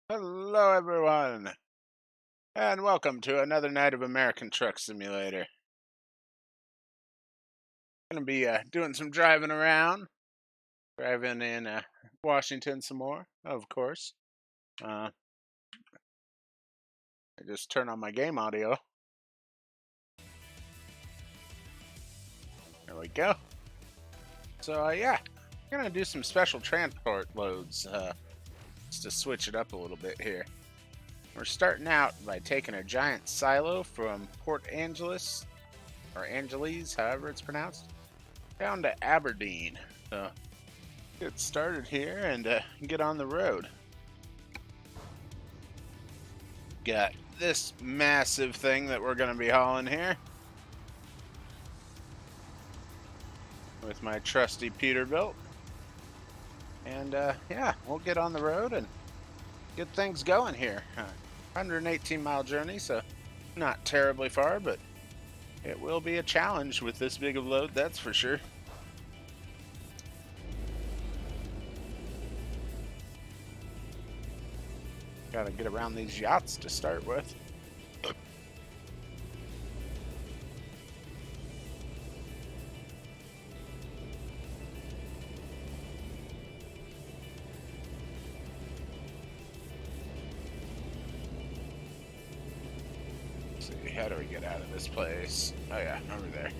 Hello, everyone, and welcome to another night of American Truck Simulator. Gonna be doing some driving around, driving in Washington some more, of course. I just turn on my game audio. There we go. So yeah, I'm gonna do some special transport loads just to switch it up a little bit here. We're starting out by taking a giant silo from Port Angeles, or Angeles, however it's pronounced, down to Aberdeen. So get started here and get on the road. Got this massive thing that we're going to be hauling here with my trusty Peterbilt. And yeah, we'll get on the road and get things going here. 118-mile journey, so not terribly far, but it will be a challenge with this big of load, that's for sure. Gotta get around these yachts to start with. Let's see, how do we get out of this place? Oh yeah, over there.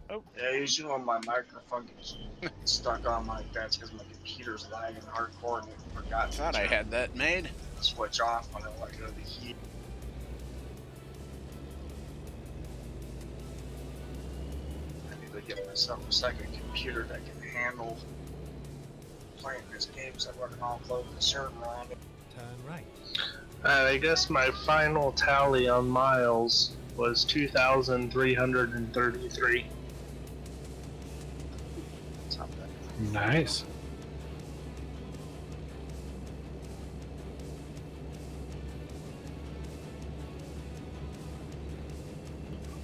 Oh. Yeah, usually when my microphone gets stuck on like that's because my computer's lagging hardcore and I forgot to I had that made. Switch off when I let go of the heat. to get myself a second computer that can handle playing this game, so I'm working on close the server on it. Turn right. I guess my final tally on miles was 2,333. It's not bad. Nice.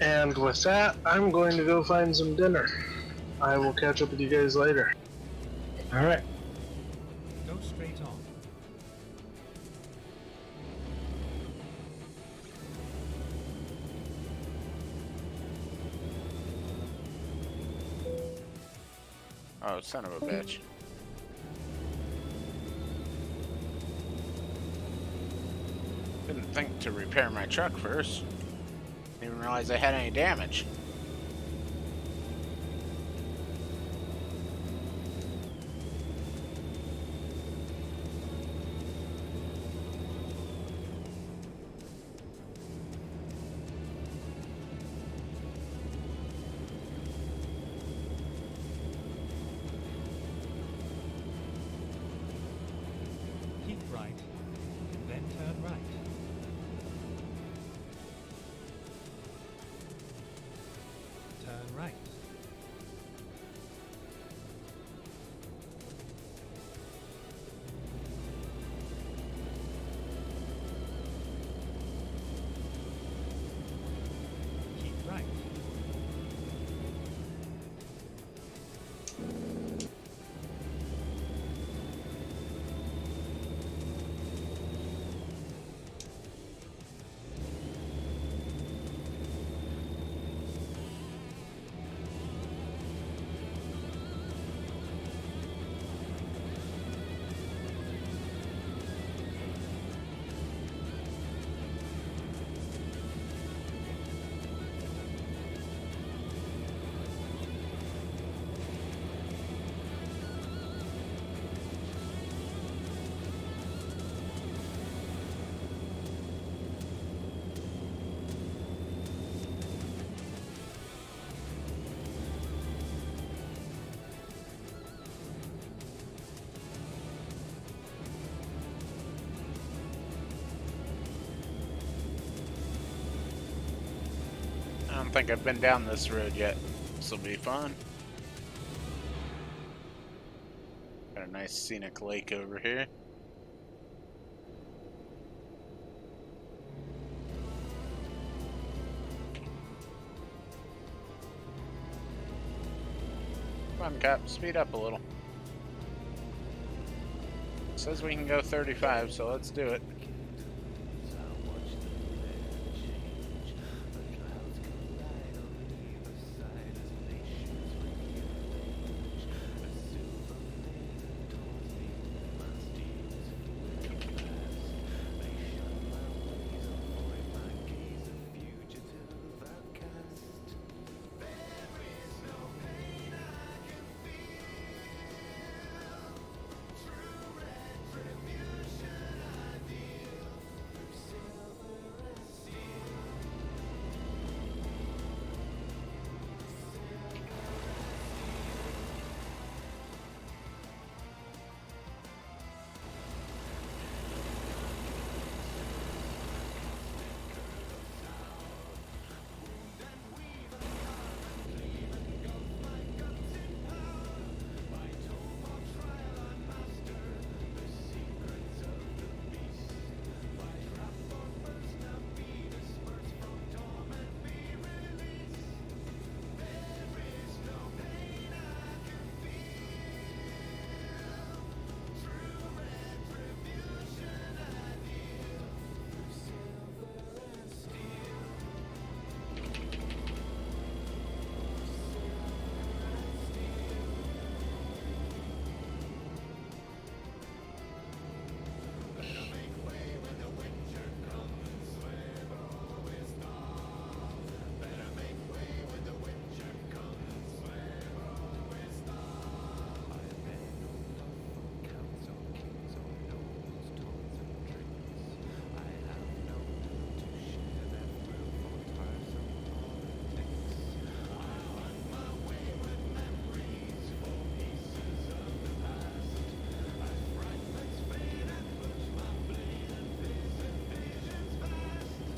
And with that, I'm going to go find some dinner. I will catch up with you guys later. All right. Go straight on. Oh, son of a bitch. Didn't think to repair my truck first. Didn't even realize I had any damage. Keep right, then turn right. Turn right. Keep right. I don't think I've been down this road yet. This will be fun. Got a nice scenic lake over here. Come on, Cap, speed up a little. It says we can go 35, so let's do it.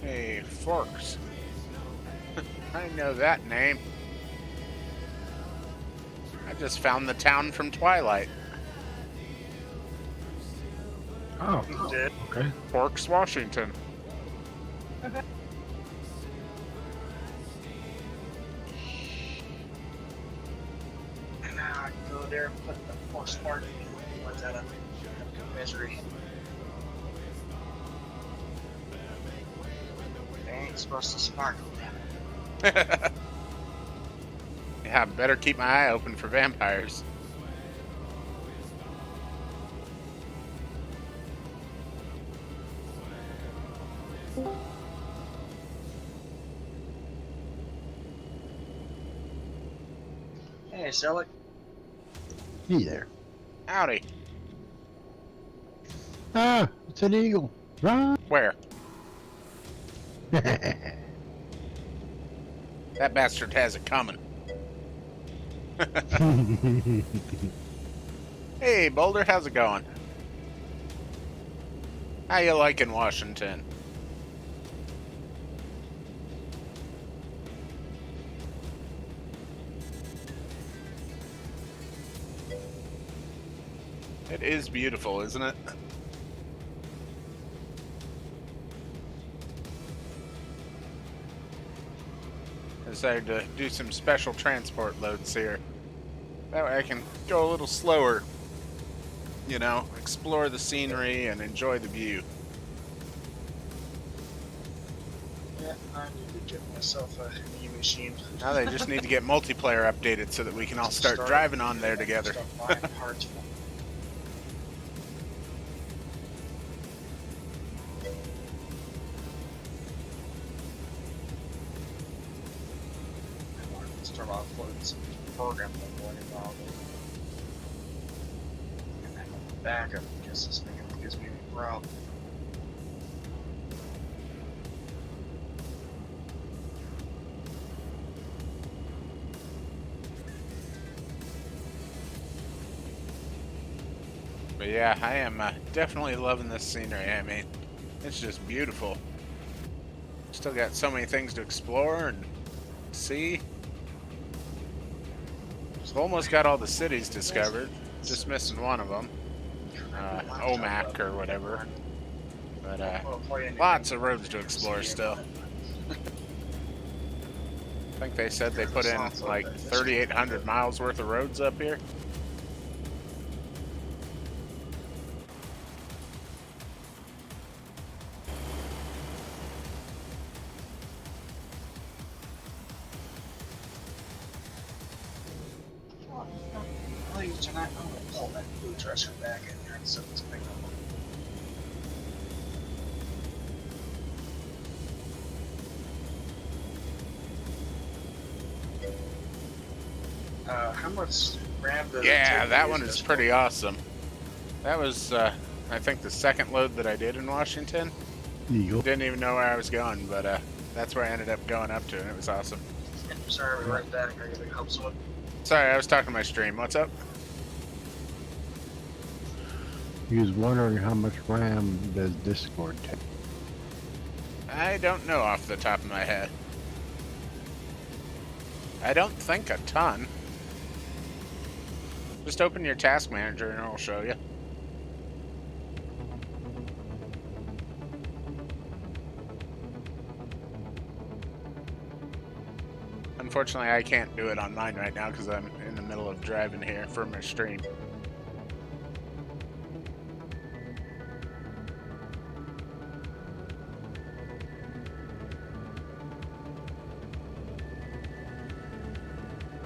Hey, Forks. I know that name. I just found the town from Twilight. Oh, You did. okay. Forks, Washington. And now I can go there and put the four spark ones out of misery. They ain't supposed to sparkle. Yeah, better keep my eye open for vampires. Hey, Selick. Hey there. Howdy. Ah, it's an eagle. Run! Where? That bastard has it coming. Hey, Boulder, how's it going? How you liking Washington? It is beautiful, isn't it? I decided to do some special transport loads here. That way I can go a little slower. You know, explore the scenery and enjoy the view. Yeah, I need to get myself a new machine. Now they just need to get multiplayer updated so that we can all start driving on there together. Start buying parts from. Start offloading some program going involved. And then backup because this thing gives me a problem. But yeah, I am definitely loving this scenery. I mean, it's just beautiful. Still got so many things to explore and see. Just almost got all the cities discovered. Just missing one of them. Omak or whatever. But lots of roads to explore still. I think they said they put in like 3,800 miles worth of roads up here. Tonight, I'm gonna pull that blue dresser back in here and set this thing up. How much RAM does it Yeah, take that to one use is this pretty awesome. That was, I think, the second load that I did in Washington. Eagle. Didn't even know where I was going, but that's where I ended up going up to, and it was awesome. one? Sorry, we right back. I gotta help someone. Sorry, I was talking to my stream. What's up? He was wondering how much RAM does Discord take. I don't know off the top of my head. I don't think a ton. Just open your task manager and it'll show you. Unfortunately, I can't do it on mine right now because I'm in the middle of driving here for my stream.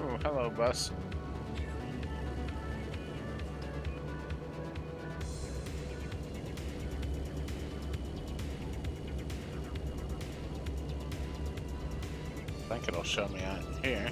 Oh, hello, bus. I think it'll show me on here.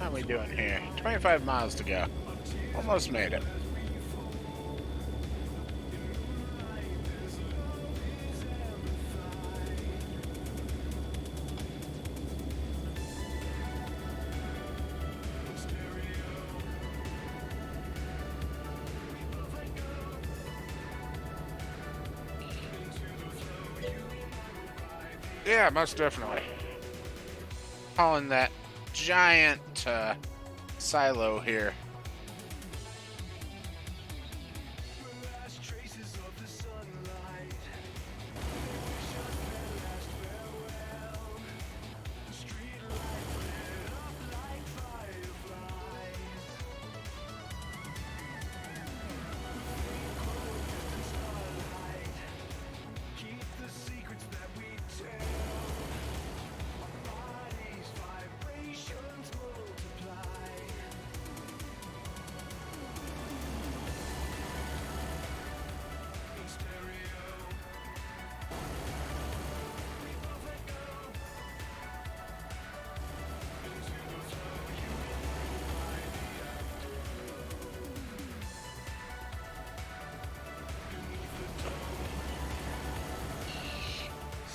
How we doing here? 25 miles to go. Almost made it. Yeah, most definitely. Hauling that giant silo here.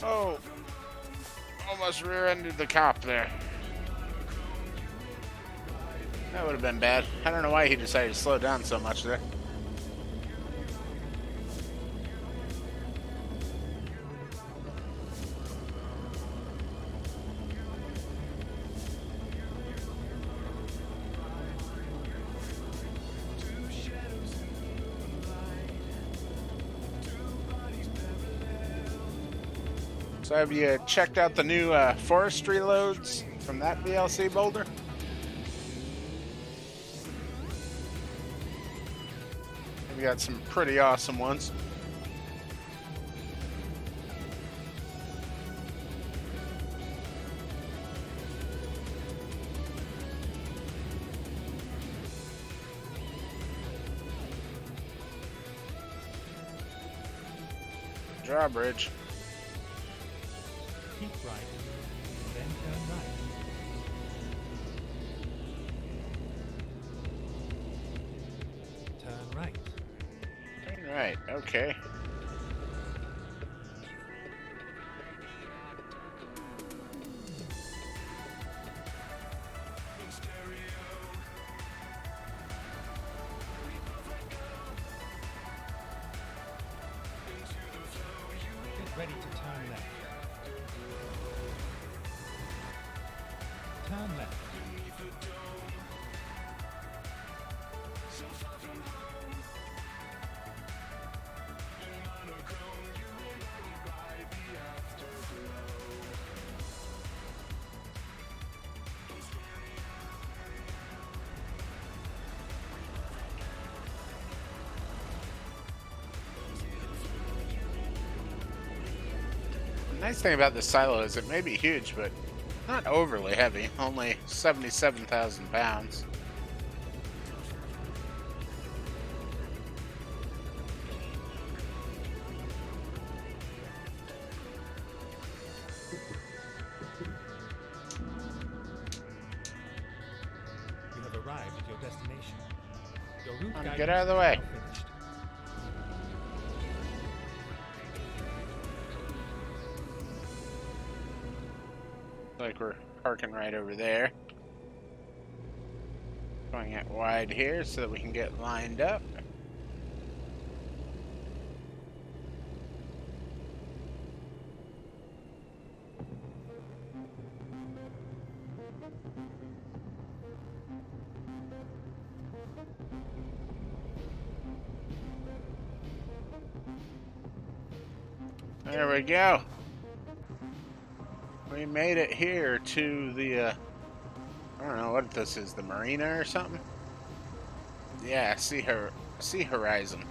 Oh, almost rear-ended the cop there. That would have been bad. I don't know why he decided to slow down so much there. So have you checked out the new forestry loads from that DLC boulder? We got some pretty awesome ones. Drawbridge. Keep right, then turn right. Turn right. Turn right, okay. Get ready to turn left. Turn left. The nice thing about this silo is it may be huge, but not overly heavy. Only 77,000 pounds. You have arrived at your destination. Your route Get guidance out of the is way. now finished. Like we're parking right over there. Going it wide here so that we can get lined up. There we go. We made it here to the, I don't know what this is, the marina or something? Yeah, sea horizon.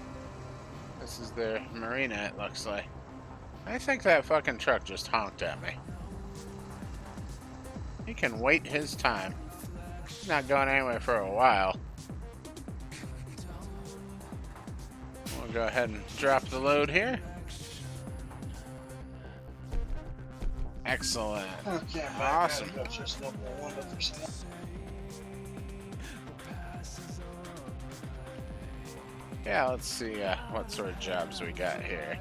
This is the marina, it looks like. I think that fucking truck just honked at me. He can wait his time. He's not going anywhere for a while. We'll go ahead and drop the load here. Excellent. Okay, Awesome. Just level 1%. Yeah, let's see what sort of jobs we got here.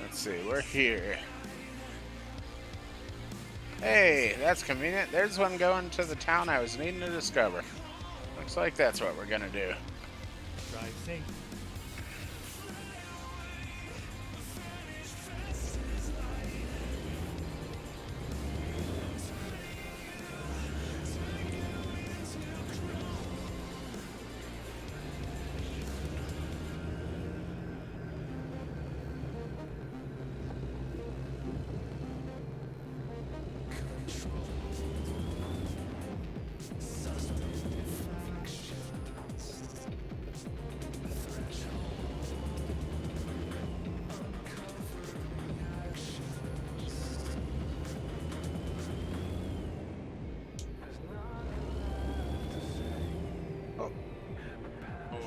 Let's see, we're here. Hey, that's convenient. There's one going to the town I was needing to discover. Looks like that's what we're gonna do. Drive safe.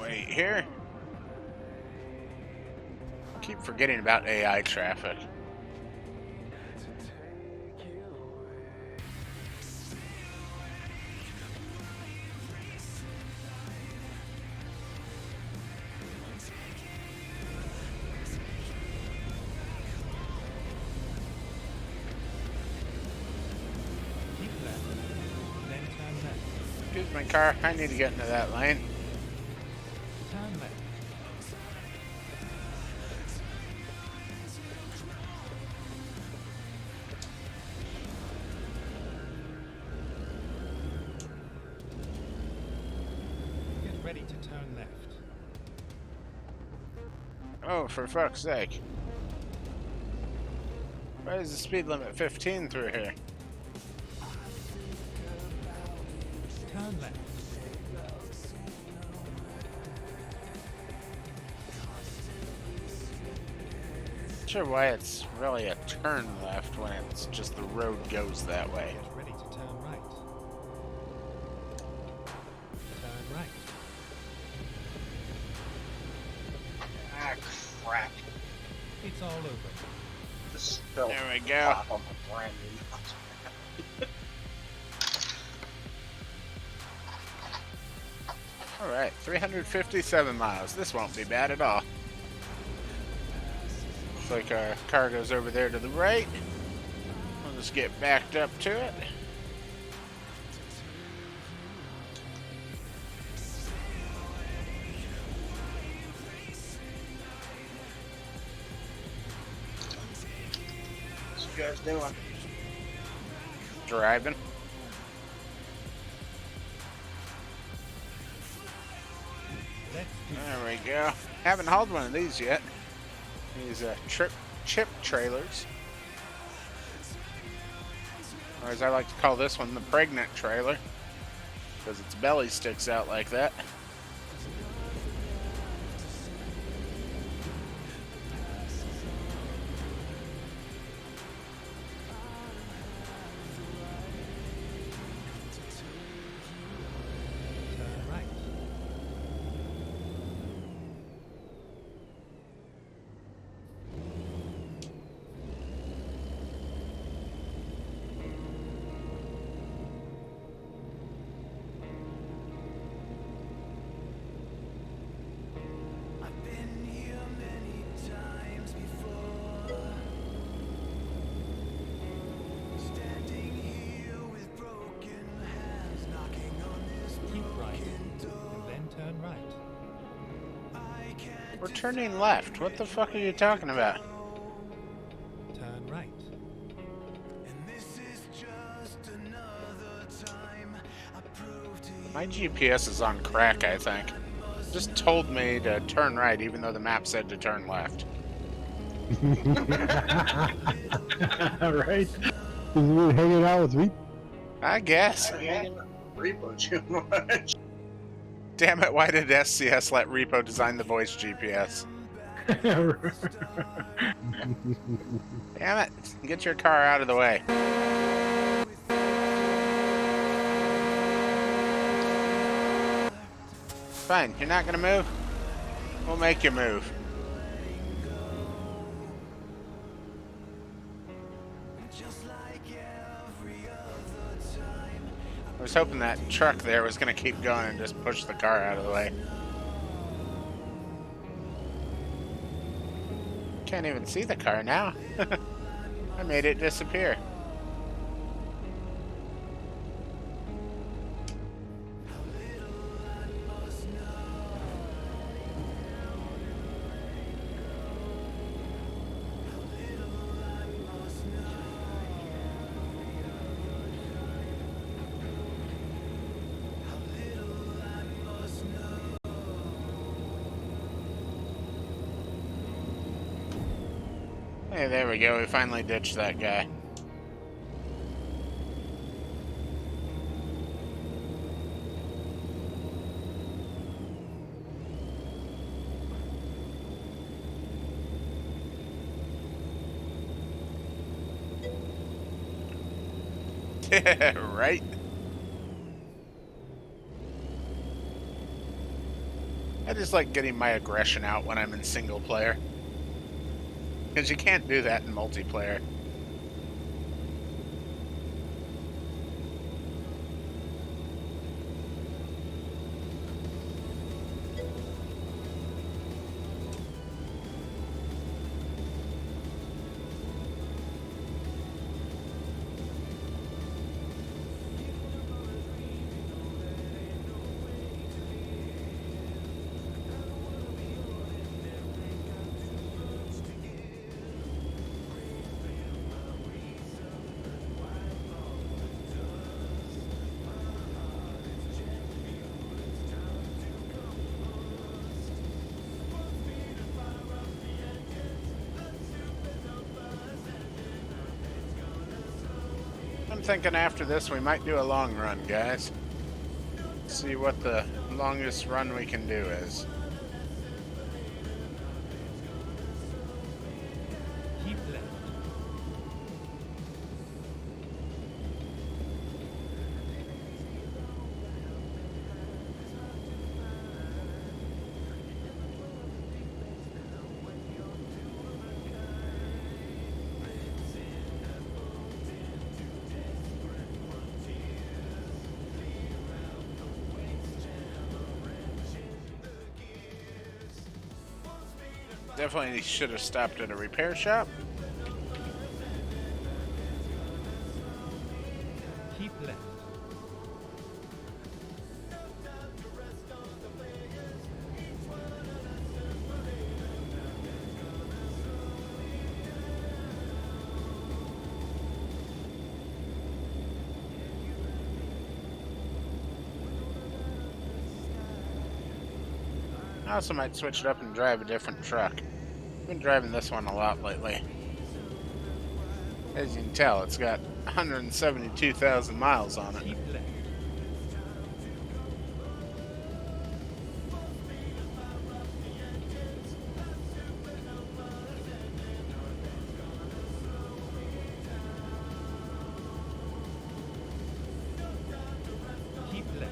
Wait here. Keep forgetting about AI traffic. Keep left, then turn left. Excuse my car. I need to get into that lane. Turn left. Get ready to turn left. Oh, for fuck's sake. Why is the speed limit 15 through here? Turn left. Not sure why it's really a turn left when it's just the road goes that way. Get ready to turn right. Turn right. Ah, crap. It's all over. This spill. There we go. On my brand new. Alright, 357 miles. This won't be bad at all. Looks like our car goes over there to the right. We'll just get backed up to it. What you guys doing? Driving. Let's do There we go. Haven't hauled one of these yet. These chip trailers. Or as I like to call this one, the pregnant trailer. Because its belly sticks out like that. turn right. I've been here many times before. Standing here with broken hands, knocking on this Keep right. broken door. And then turn right. I can't We're turning left. What the fuck are you talking about? Turn right. and this is just another time I prove to you My GPS is on crack, I think. Just told me to turn right even though the map said to turn left. Right? Is he hanging out with me? I guess. Repo too much. Damn it, why did SCS let Repo design the voice GPS? Damn it. Get your car out of the way. Fine, you're not gonna move? We'll make you move. just like every other time. I was hoping that truck there was going to keep going and just push the car out of the way. Can't even see the car now. I made it disappear. Hey, there we go. We finally ditched that guy. Right? I just like getting my aggression out when I'm in single player. Because you can't do that in multiplayer. I'm thinking after this we might do a long run, guys. See what the longest run we can do is. Keep left. Definitely should have stopped at a repair shop. Keep left. I also might switch it up and drive a different truck. I've been driving this one a lot lately. As you can tell, it's got 172,000 miles on it. Keep left. Keep left.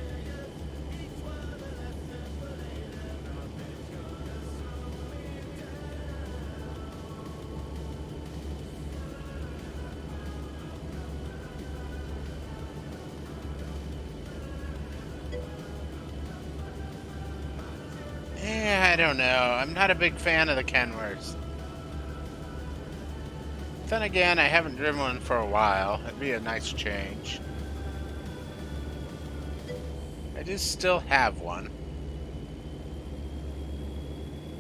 I don't know. I'm not a big fan of the Kenworths. Then again, I haven't driven one for a while. It'd be a nice change. I do still have one.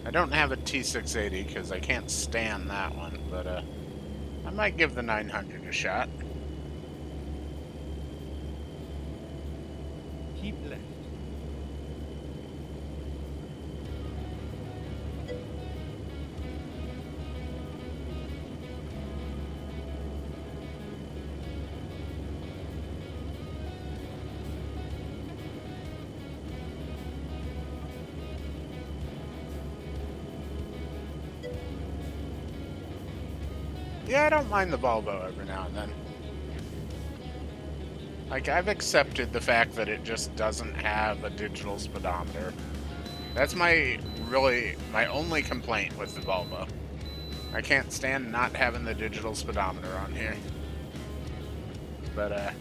I don't have a T680 because I can't stand that one, but I might give the 900 a shot. Keep left. Yeah, I don't mind the Volvo every now and then. Like, I've accepted the fact that it just doesn't have a digital speedometer. That's my only complaint with the Volvo. I can't stand not having the digital speedometer on here. But,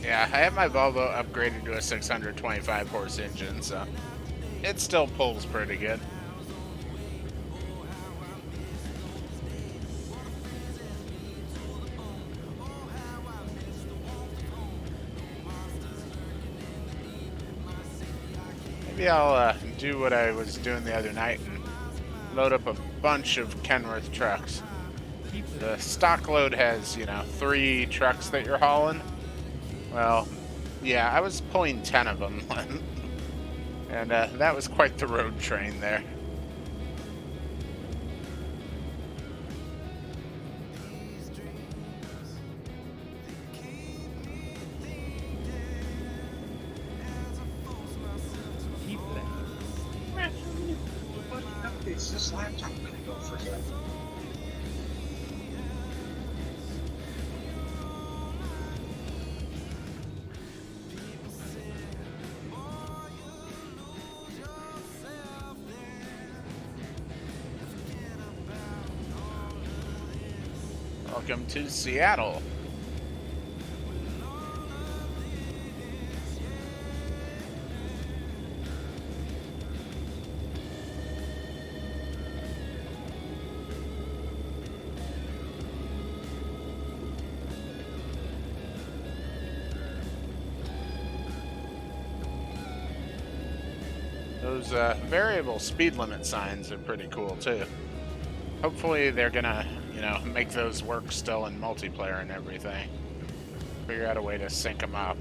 Yeah, I have my Volvo upgraded to a 625 horse engine, so it still pulls pretty good. Maybe I'll do what I was doing the other night and load up a bunch of Kenworth trucks. The stock load has, 3 trucks that you're hauling. Well, yeah, I was pulling 10 of them, and that was quite the road train there. Keep left. What updates this laptop gonna go for you? Welcome to Seattle. Those variable speed limit signs are pretty cool too. Hopefully they're gonna, make those work still in multiplayer and everything. Figure out a way to sync them up.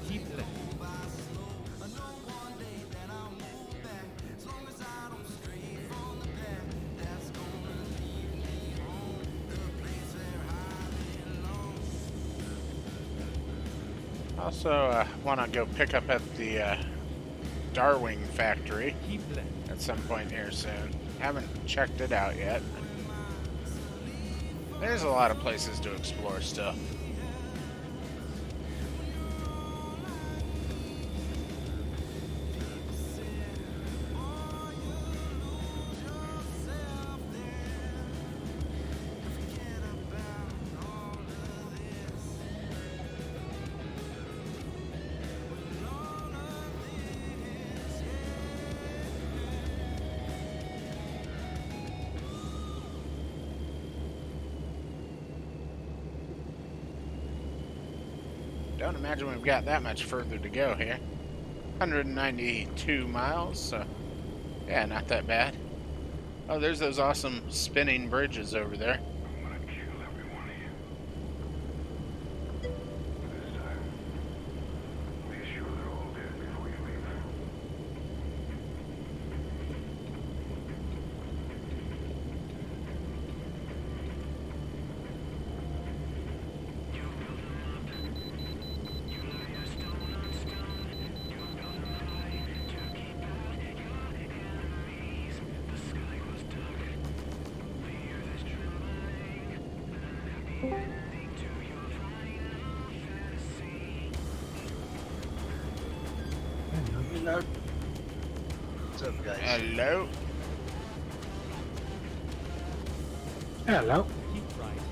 Keep left. Also, want to go pick up at the Darwing factory Keep left. at some point here soon. Haven't checked it out yet. There's a lot of places to explore still. Don't imagine we've got that much further to go here. 192 miles, so yeah, not that bad. Oh, there's those awesome spinning bridges over there. I'm gonna kill every one of you. This time, make sure they're all dead before you leave. Hello. What's up, guys? Hello. Hello. Keep right.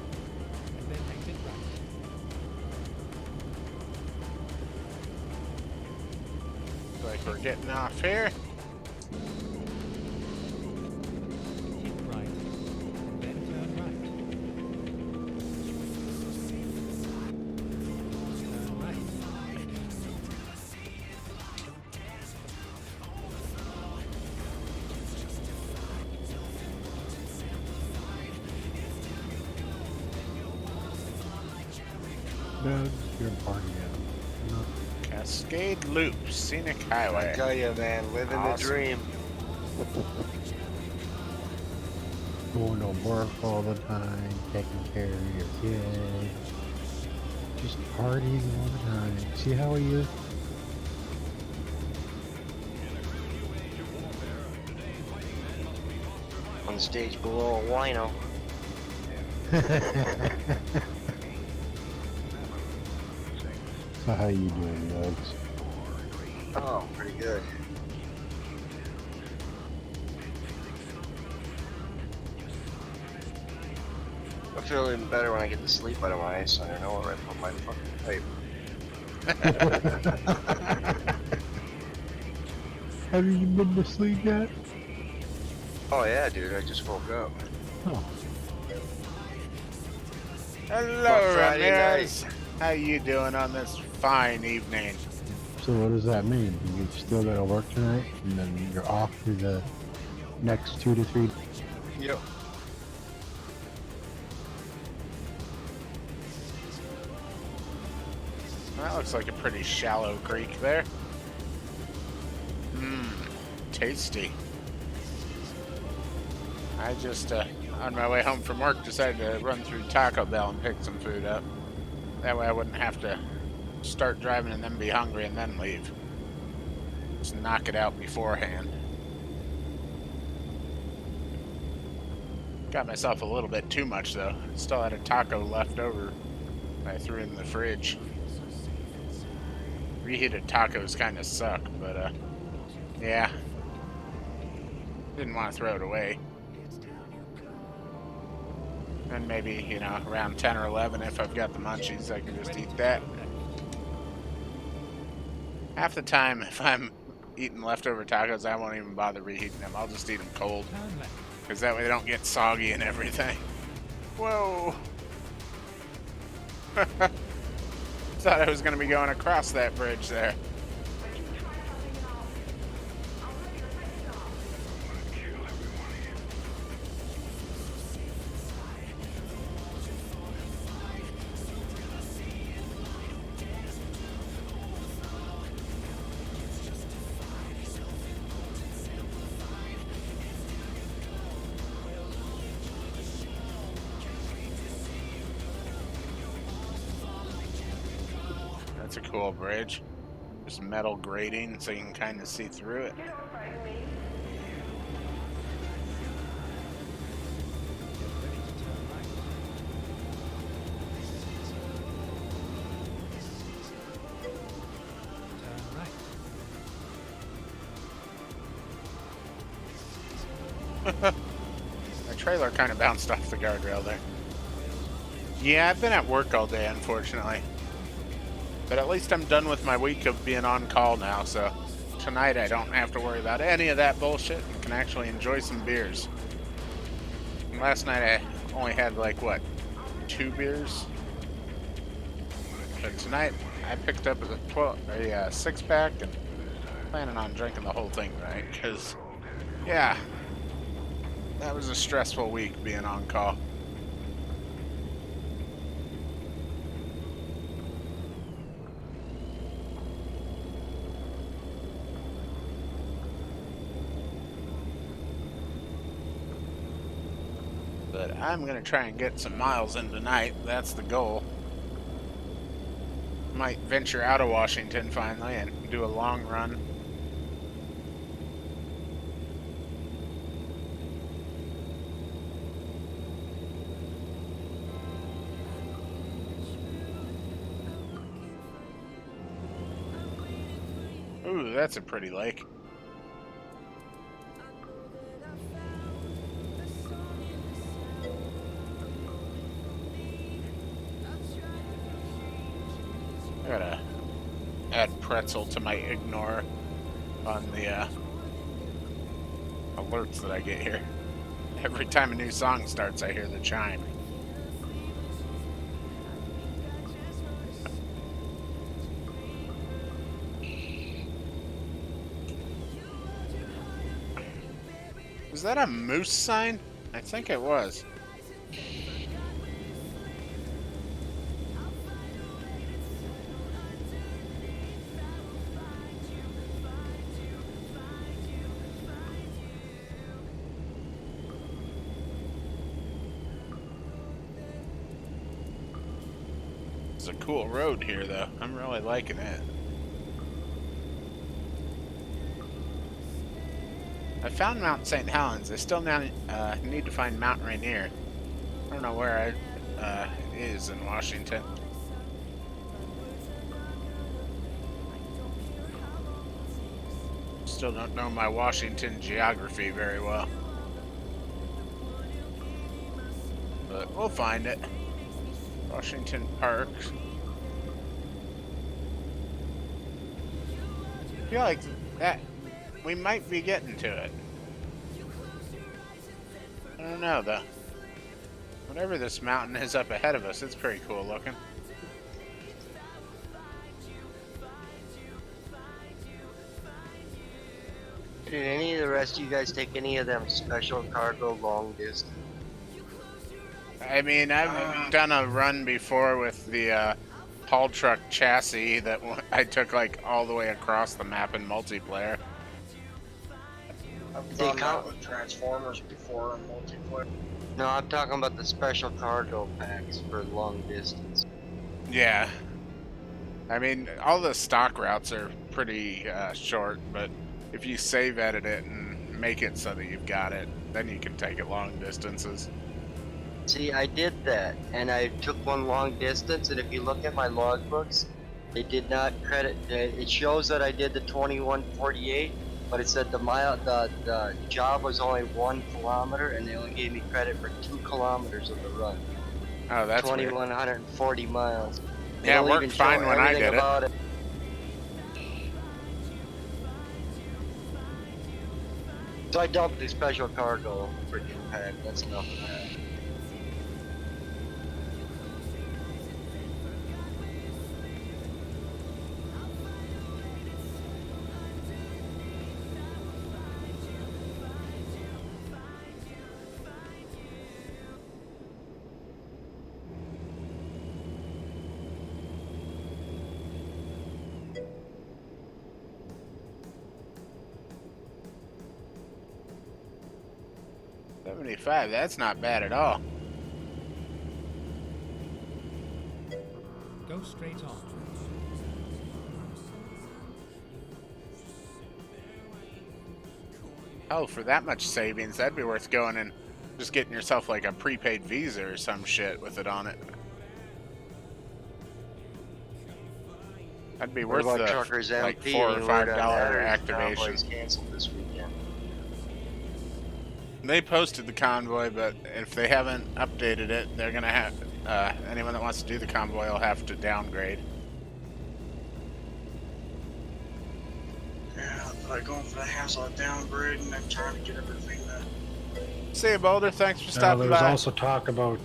And then exit right. Looks like we're getting off here. Keep right. And then turn right. Turn right. Doug, your party animal. Cascade Loop, Scenic I Highway. tell you, man, living Awesome. the dream. Going to work all the time, taking care of your kids. Just partying all the time. See how he is? on the stage below a wino. So how you doing, Nugs? Oh, pretty good. I feel even better when I get to sleep out of my eyes, so I know where I put my fucking pipe. Have you been to sleep yet? Oh yeah, dude, I just woke up. Oh, Hello, Friday Ramirez. How you doing on this fine evening? so what does that mean? You still gotta work tonight, and then you're off for the next 2 to 3. Yep. That looks like a pretty shallow creek there. Mmm, tasty. I just, on my way home from work, decided to run through Taco Bell and pick some food up. That way I wouldn't have to start driving and then be hungry and then leave. Just knock it out beforehand. Got myself a little bit too much though. Still had a taco left over I threw in the fridge. Reheated tacos kind of suck, but yeah. Didn't want to throw it away. And maybe, you know, around 10 or 11, if I've got the munchies, I can just eat that. Half the time, if I'm eating leftover tacos, I won't even bother reheating them. I'll just eat them cold. Turn left. Because that way they don't get soggy and everything. Whoa! Thought I was going to be going across that bridge there. That's a cool bridge. Just metal grating so you can kind of see through it. Turn right. My trailer kind of bounced off the guardrail there. Yeah, I've been at work all day, unfortunately. But at least I'm done with my week of being on call now, so tonight I don't have to worry about any of that bullshit and can actually enjoy some beers. And last night I only had like, what, 2 beers? But tonight I picked up a 6-pack and planning on drinking the whole thing, right? Because, yeah, that was a stressful week being on call. But I'm going to try and get some miles in tonight. That's the goal. Might venture out of Washington finally and do a long run. Ooh, that's a pretty lake. I gotta add pretzel to my ignore on the alerts that I get here. Every time a new song starts, I hear the chime. Was that a moose sign? I think it was. It's a cool road here, though. I'm really liking it. I found Mount St. Helens. I still now need to find Mount Rainier. I don't know where it is in Washington. Still don't know my Washington geography very well. But we'll find it. Washington Park. I feel like that we might be getting to it. I don't know though. Whatever this mountain is up ahead of us, it's pretty cool looking. Did any of the rest of you guys take any of them special cargo long distance? I mean, I've done a run before with the haul truck chassis that I took like all the way across the map in multiplayer. I've done that with Transformers before in multiplayer. No, I'm talking about the special cargo packs for long distance. Yeah. I mean, all the stock routes are pretty short, but if you save edit it and make it so that you've got it, then you can take it long distances. See, I did that, and I took one long distance, and if you look at my logbooks, they did not credit, it shows that I did the 2148, but it said the job was only 1 kilometer, and they only gave me credit for 2 kilometers of the run. Oh, that's 2,140 miles. They Yeah, it don't worked even show fine when I everything did it. about it. So I dumped the special cargo freaking pack, that's enough of that. $75, that's not bad at all. Go straight on. Oh, for that much savings, that'd be worth going and just getting yourself like a prepaid Visa or some shit with it on it. That'd be What worth about the Truckers like MP? $4 or You heard on $5 that, or is activation. Convoy's canceled this weekend. They posted the convoy, but if they haven't updated it, they're gonna have anyone that wants to do the convoy will have to downgrade. Yeah, like going for the hassle of downgrading and trying to get everything done. See you, Boulder. Thanks for There stopping was by. also talk about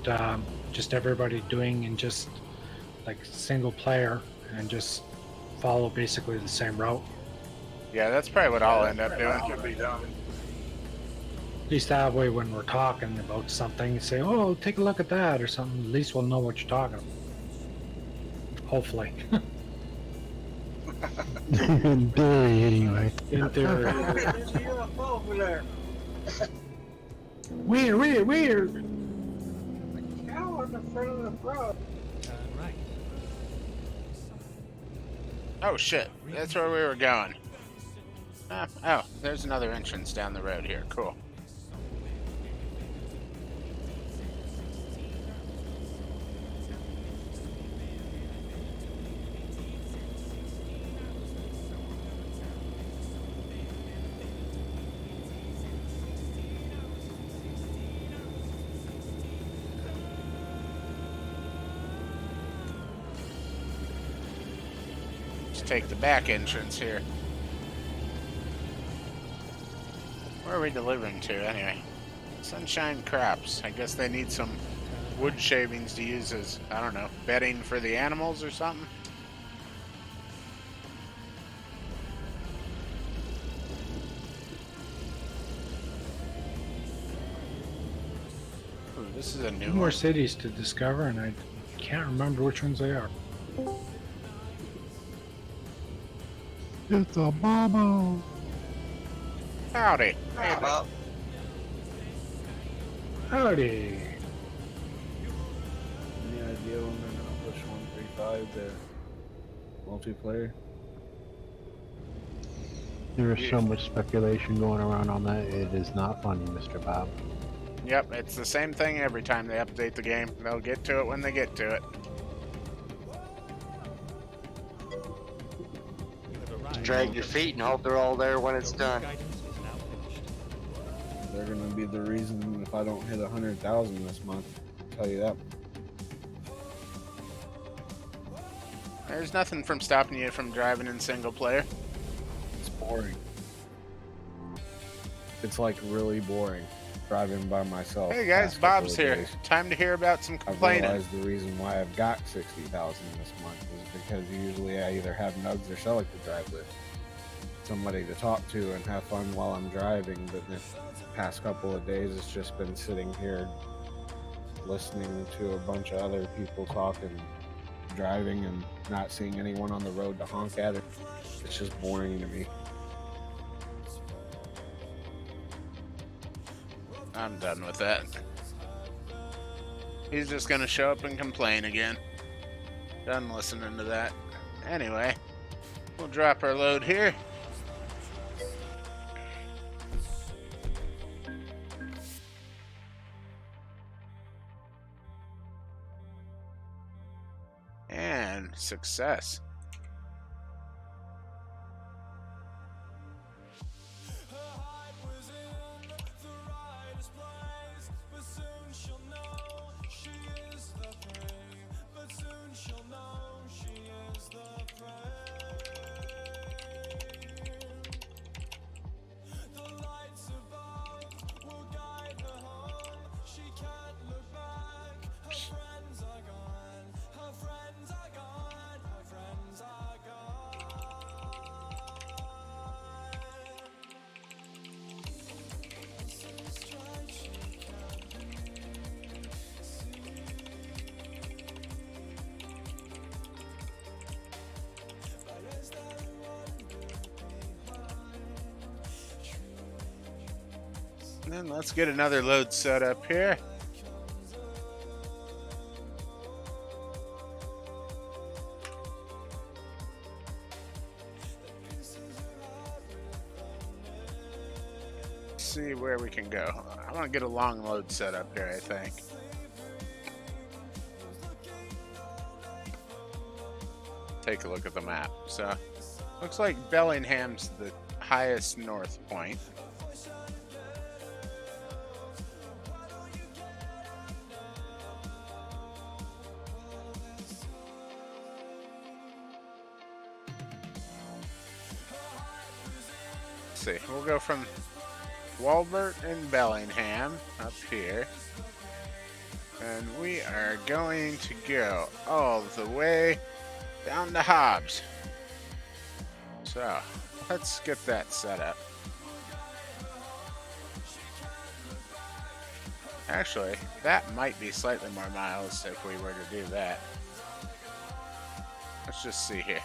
just everybody doing and just like single player and just follow basically the same route. Yeah, that's probably what I'll end up doing. Could be done. At least that way when we're talking about something, say, oh, take a look at that or something, at least we'll know what you're talking about. Hopefully. In theory, anyway. In theory. There's a UFO over there. Where? Cow on the front of the road. Turn right. Oh shit, that's where we were going. Oh, there's another entrance down the road here. Cool. Take the back entrance here. Where are we delivering to anyway? Sunshine Crops. I guess they need some wood shavings to use as, I don't know, bedding for the animals or something. Ooh, this is a new Two more one. cities to discover, and I can't remember which ones they are. It's a mama. Howdy. Hey, Bob. Howdy. Any idea when they're gonna push 135 to multiplayer? There is so much speculation going around on that. It is not funny, Mr. Bob. Yep, it's the same thing every time they update the game. They'll get to it when they get to it. You have arrived. Drag your feet and hope they're all there when it's Your done. route guidance is now finished. They're gonna be the reason if I don't hit 100,000 this month. I'll tell you that. There's nothing from stopping you from driving in single player. It's boring. It's like really boring driving by myself. Hey guys, past couple Bob's of here. days. Time to hear about some I've complaining. realized the reason why I've got 60,000 this month is because usually I either have Nugs or Selleck to drive with. Somebody to talk to and have fun while I'm driving, but the past couple of days it's just been sitting here listening to a bunch of other people talking, driving, and not seeing anyone on the road to honk at it. It's just boring to me. I'm done with that. He's just gonna show up and complain again. Done listening to that. Anyway, we'll drop our load here. And success. And then let's get another load set up here. See where we can go. I want to get a long load set up here, I think. Take a look at the map. So, looks like Bellingham's the highest north point. See, we'll go from Walbert and Bellingham up here, and we are going to go all the way down to Hobbs. So let's get that set up. Actually, that might be slightly more miles if we were to do that. Let's just see here.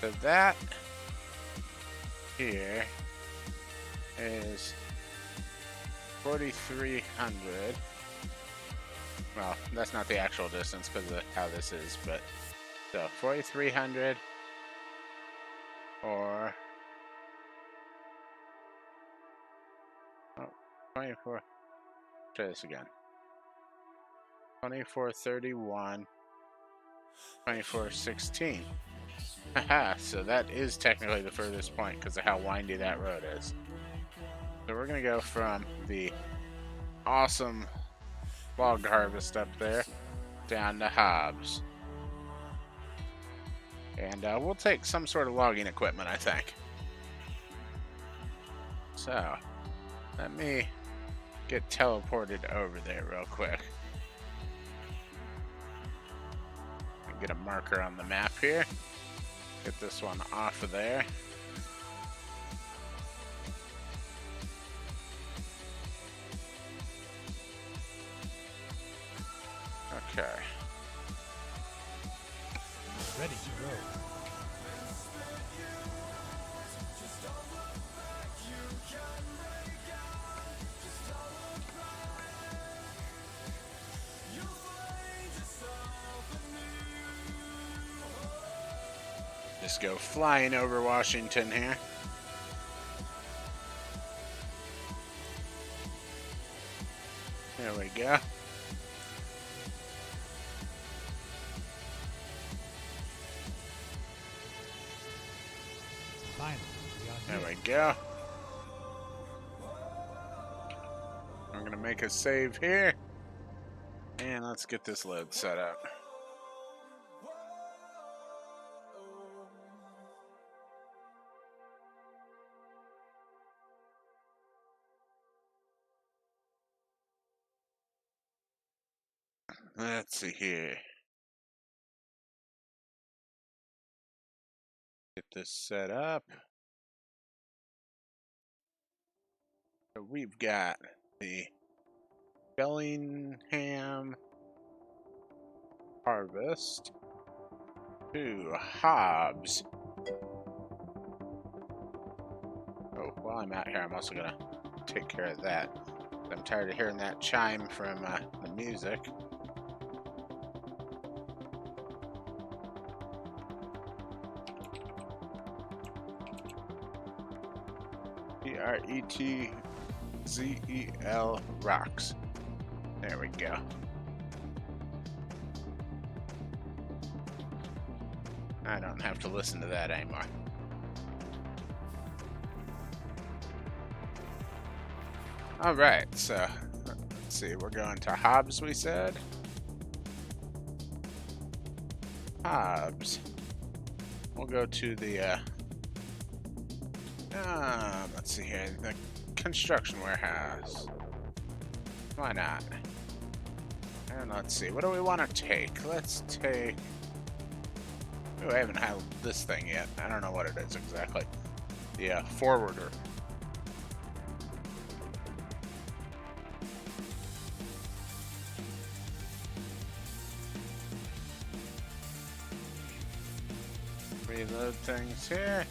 So that here is 4,300. Well, that's not the actual distance because of how this is, but so 4,300 or 24. Try this again. 2431, 2416. Haha, so that is technically the furthest point because of how windy that road is. So we're gonna go from the awesome log harvest up there down to Hobbs. And we'll take some sort of logging equipment, I think. So, let me get teleported over there real quick. Get a marker on the map here. Get this one off of there. Okay. Ready to go. just go flying over Washington here. There we go. Finally, we are There here. we go. I'm gonna make a save here. And let's get this load set up. Let's see here. Get this set up. So we've got the Bellingham Harvest to Hobbs. Oh, while I'm out here, I'm also gonna take care of that. I'm tired of hearing that chime from the music. Pretzel rocks. There we go. I don't have to listen to that anymore. Alright, so let's see, we're going to Hobbs, we said. Hobbs. We'll go to the let's see here, the construction warehouse. Why not? And let's see, what do we want to take? Let's take... Oh, I haven't handled this thing yet. I don't know what it is exactly. The forwarder. Reload things here.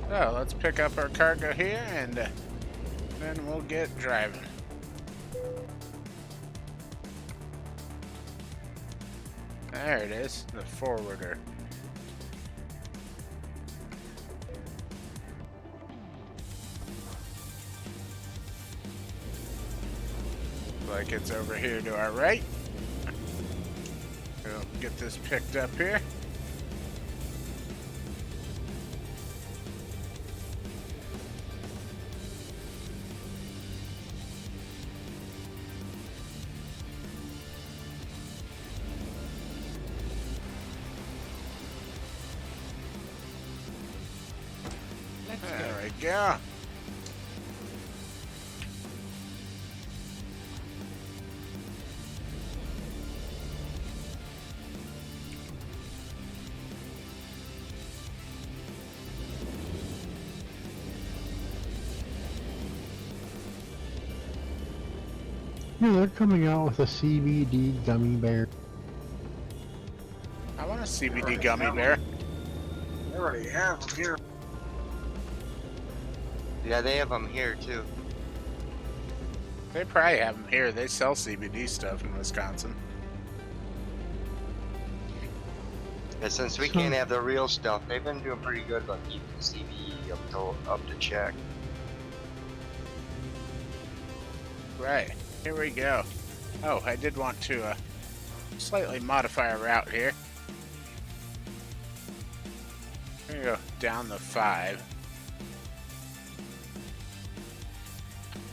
So let's pick up our cargo here and then we'll get driving. There it is, the forwarder. Looks like it's over here to our right. We'll get this picked up here. There we go. Yeah, they're coming out with a CBD gummy bear. I want a CBD gummy bear. They already have them here. Yeah, they have them here too. They probably have them here. They sell CBD stuff in Wisconsin. And since we can't have the real stuff, they've been doing pretty good about keeping the CBE up to check. Right, here we go. Oh, I did want to slightly modify our route here. Here we go, down the 5.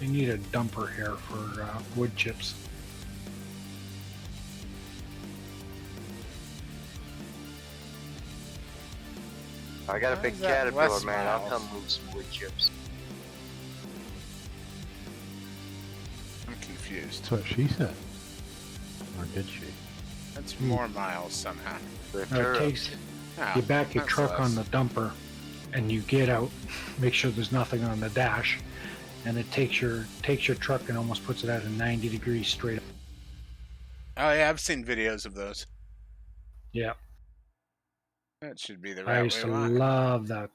You need a dumper here for wood chips. I got a Why big is that caterpillar, less man. I'll miles? come move some wood chips. I'm confused. That's what she said. Or did she? That's more miles somehow. The It turnips. takes Oh, you back your that's truck on less. the dumper, and you get out, make sure there's nothing on the dash, and it takes your truck and almost puts it at a 90 degrees straight up. Oh yeah, I've seen videos of those. Yeah, That should be the I route used we to want. love that.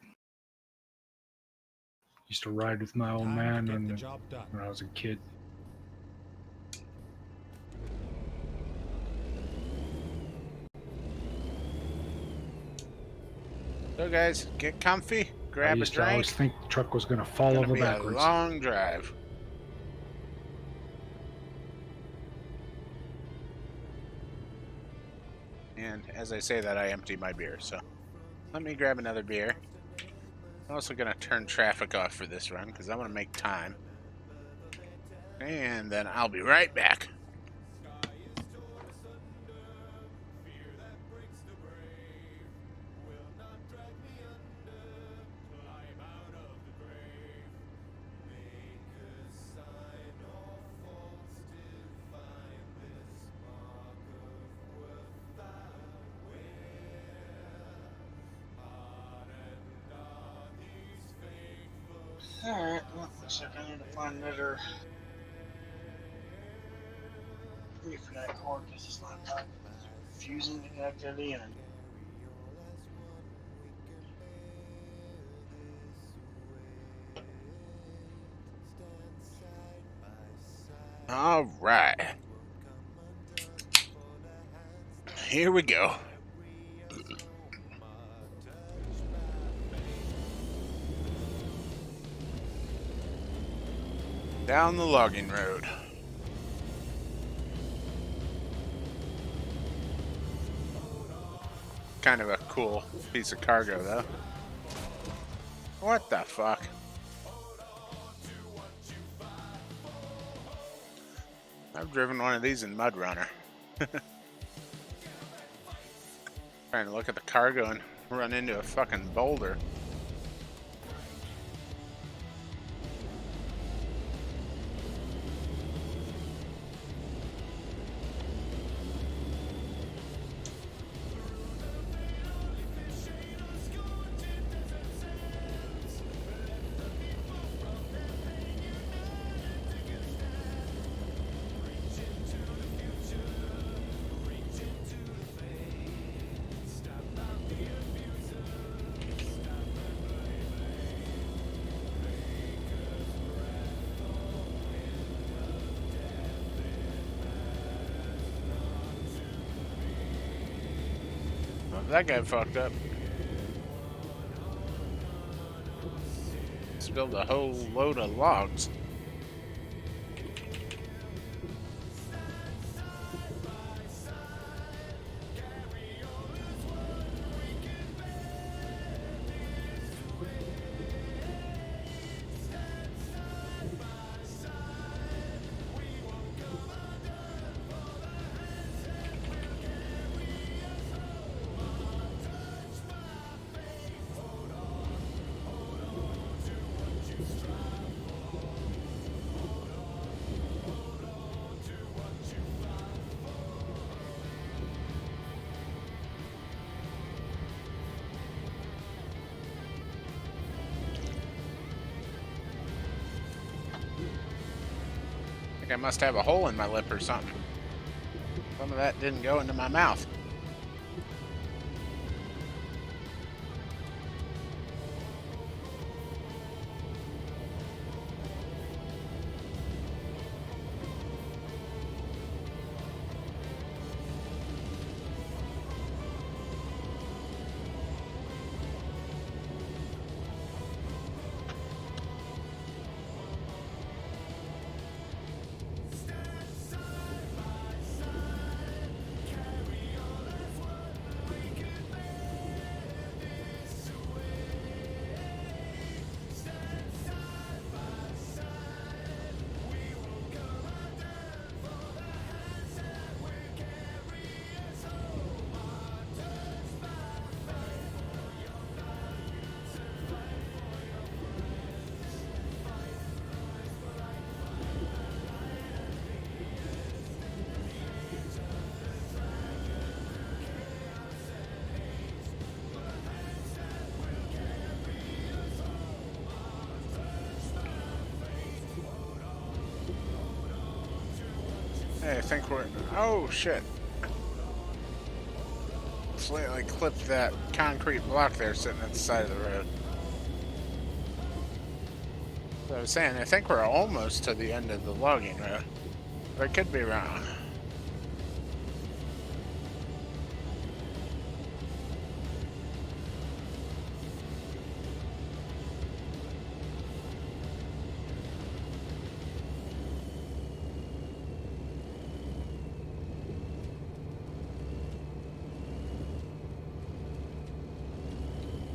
Used to ride with my old Time to man get the and job done. when I was a kid. So guys, get comfy, I grab a used to always drink. think the truck was going to fall It's gonna over be a backwards. long drive. And as I say that, I empty my beer. So let me grab another beer. I'm also gonna turn traffic off for this run because I want to make time. And then I'll be right back. Alright, well, looks like I need to find another Ethernet cord because this laptop is refusing to connect to the internet. All right. Here we go. Down the logging road. Kind of a cool piece of cargo, though. What the fuck? I've driven one of these in Mud Runner. Trying to look at the cargo and run into a fucking boulder. Oh, that guy fucked up. Spilled a whole load of logs. I must have a hole in my lip or something. Some of that didn't go into my mouth. Hey, I think we're... Oh, shit. Slightly clipped that concrete block there sitting at the side of the road. So I was saying, I think we're almost to the end of the logging road. But I could be wrong.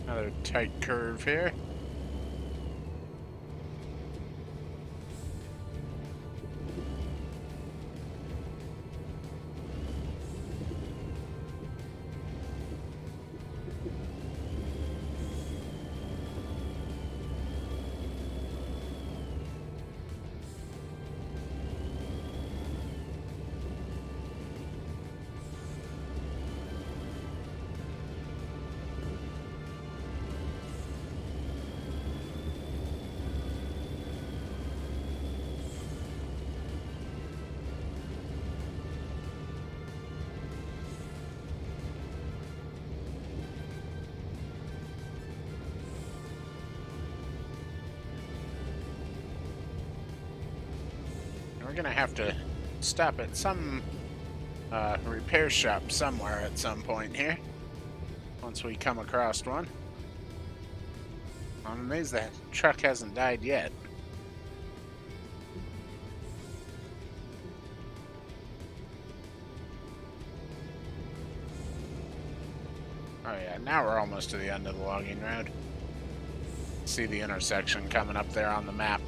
Another tight curve here. We're gonna have to stop at some repair shop somewhere at some point here. Once we come across one. I'm amazed that truck hasn't died yet. Oh yeah, now we're almost to the end of the logging road. See the intersection coming up there on the map.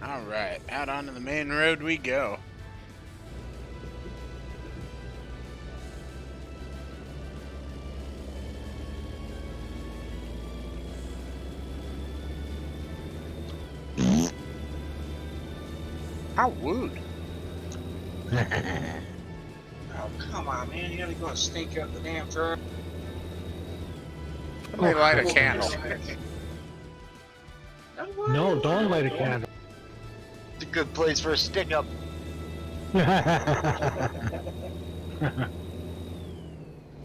Alright, out onto the main road we go. How rude. Oh, come on, man. You gotta go and sneak up the damn truck. Let me light a candle. No, don't light a candle. It's a good place for a stick up.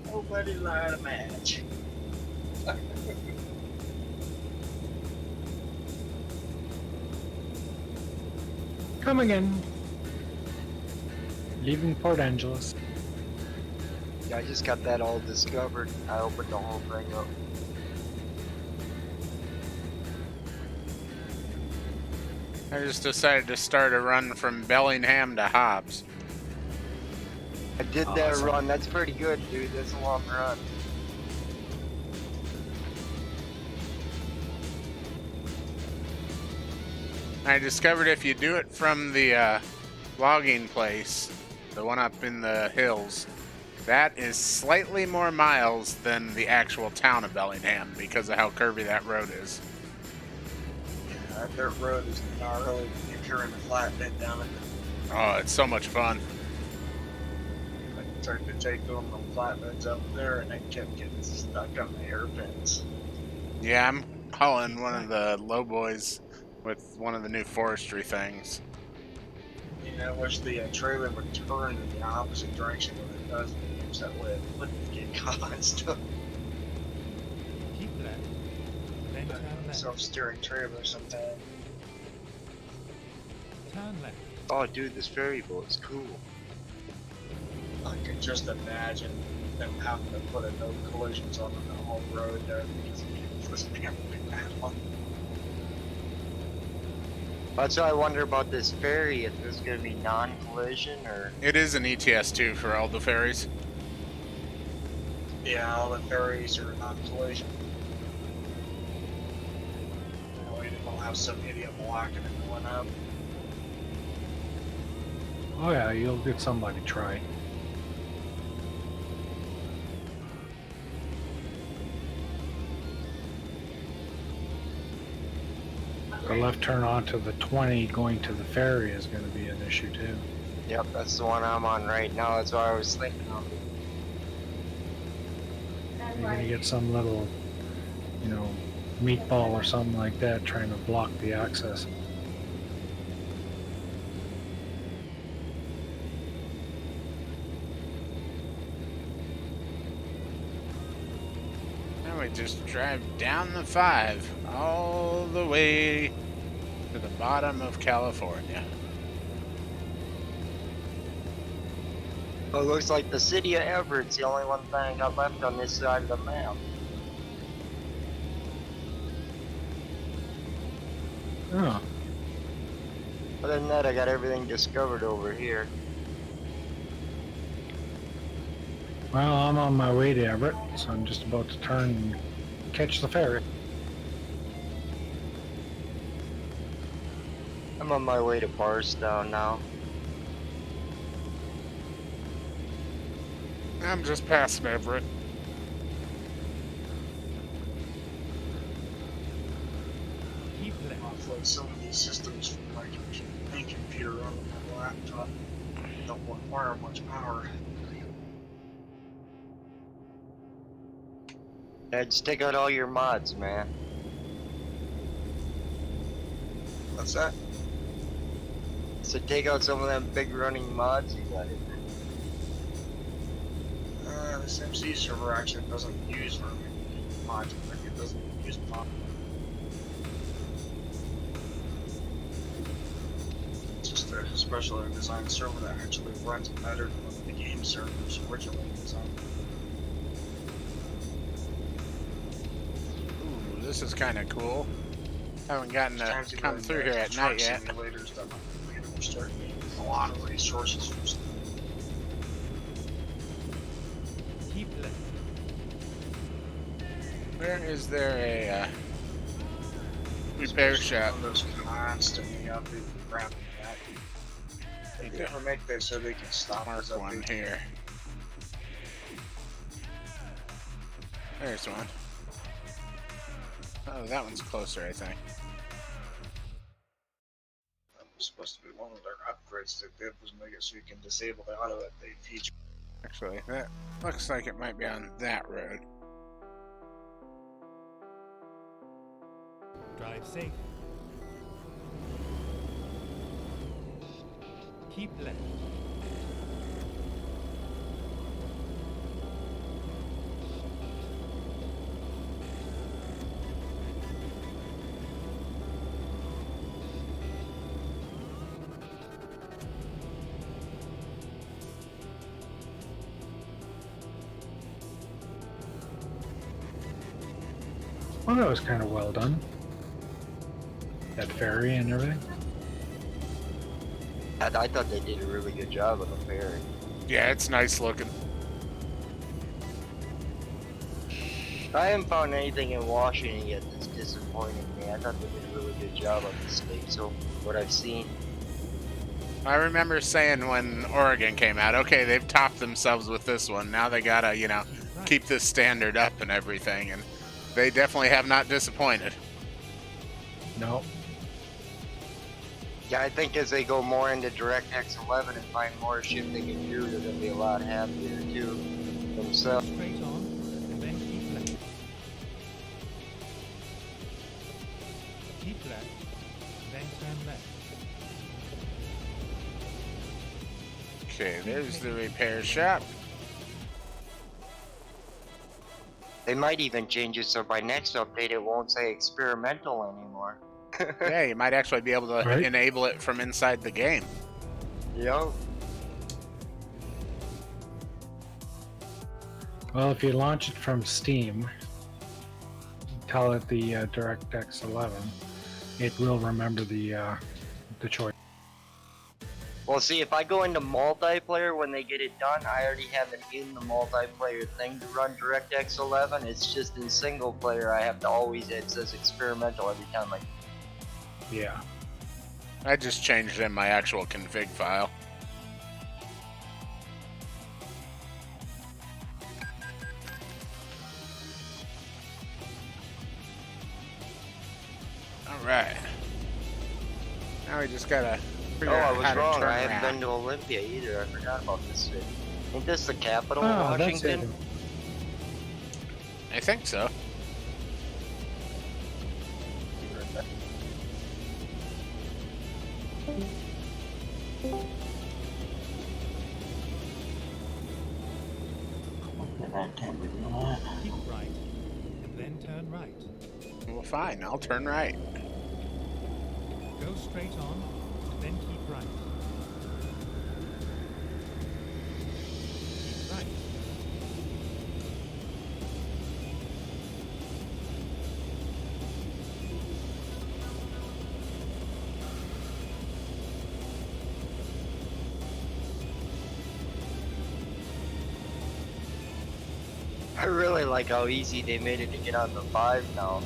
Nobody light a match. Come again. Leaving Port Angeles. Yeah, I just got that all discovered. I opened the whole thing up. I just decided to start a run from Bellingham to Hobbs. I did that run. That's pretty good, dude. That's a long run. I discovered if you do it from the logging place, the one up in the hills, that is slightly more miles than the actual town of Bellingham because of how curvy that road is. Yeah, that dirt road is gnarly if you're in the flatbed down it. Oh, it's so much fun. I tried to take them on flatbeds up there and they kept getting stuck on the hairpins. Yeah, I'm hauling one of the low boys with one of the new forestry things. You know, I wish the trailer would turn in the opposite direction when it does. That way it wouldn't get caught and stuff. Keep left. Then turn left. Self-steering trailer sometimes. Turn left. Oh, dude, this ferry boat's cool. I could just imagine them having to put a no collisions on the whole road there because it was damn bad one. That's why I wonder about this ferry, if there's gonna be non-collision or... It is an ETS2 for all the ferries. Yeah, all the ferries are non-collision. have some idiot blocking it going up. Oh yeah, you'll get somebody try. The left turn onto the 20 going to the ferry is going to be an issue too. Yep, that's the one I'm on right now. That's what I was thinking of. You're going to get some little, you know, meatball or something like that trying to block the access. Now we just drive down the 5 all the way to the bottom of California. Well, it looks like the city of Everett's the only one thing I got left on this side of the map. Oh, Other than that, I got everything discovered over here. well, I'm on my way to Everett, so I'm just about to turn and catch the ferry. I'm on my way to Barstown now. I'm just past Everett. Keep left. Like some of these systems from my main computer on my laptop don't require much power. Yeah, just take out all your mods, man. What's that? So take out some of them big running mods you got in there. This MC server actually doesn't use very many mods. It doesn't use mods. It's just a specially designed server that actually runs better than the game servers originally designed. Ooh, this is kind of cool. Haven't gotten to Sometimes come even through the here at truck night yet. simulators that we're starting to use a lot of resources from stuff. Keep left. Where is there a repair shop? Those constantly up and grabbing that. They never make this so they can stop Mark us up one here. There's one. Oh, that one's closer, I think. That was supposed to be one of their upgrades they did was make it so you can disable the auto update feature. Actually, that looks like it might be on that road. Drive safe. Keep left. Well, that was kind of well done. That ferry and everything. I thought they did a really good job on the ferry. Yeah, it's nice looking. I haven't found anything in Washington yet that's disappointed me. I thought they did a really good job on the state, so what I've seen. I remember saying when Oregon came out, okay, they've topped themselves with this one. Now they gotta, you know, keep this standard up and everything, and they definitely have not disappointed. No. Yeah, I think as they go more into DirectX 11 and find more shit they can do, they're gonna be a lot happier too themselves. Straight on, and then keep left. Keep left, then turn left. Okay, there's the repair shop. They might even change it so by next update it won't say experimental anymore. Yeah, you might actually be able to Right. enable it from inside the game. Yep. Well, if you launch it from Steam, tell it the DirectX 11, it will remember the choice. Well, see, if I go into multiplayer when they get it done, I already have it in the multiplayer thing to run DirectX 11. It's just in single player, I have to always, it says experimental every time I Yeah. I just changed in my actual config file. Alright. Now we just gotta figure Oh, I out was how to wrong. turn I haven't around. been to Olympia either. I forgot about this city. Ain't this the capital of Oh, that's it. Washington? I think so. Keep right, then turn right. Well, fine. I'll turn right. Go straight on, then keep right. Keep right. I really like how easy they made it to get on the 5 now.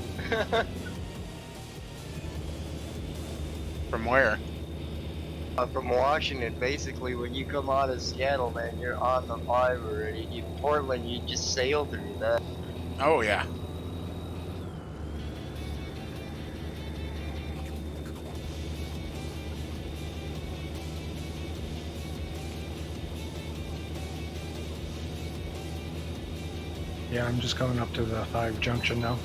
From where? From Washington, basically, when you come out of Seattle, man, you're on the 5 already. In Portland, you just sail through that. Oh, yeah. Yeah, I'm just going up to the 5 junction now.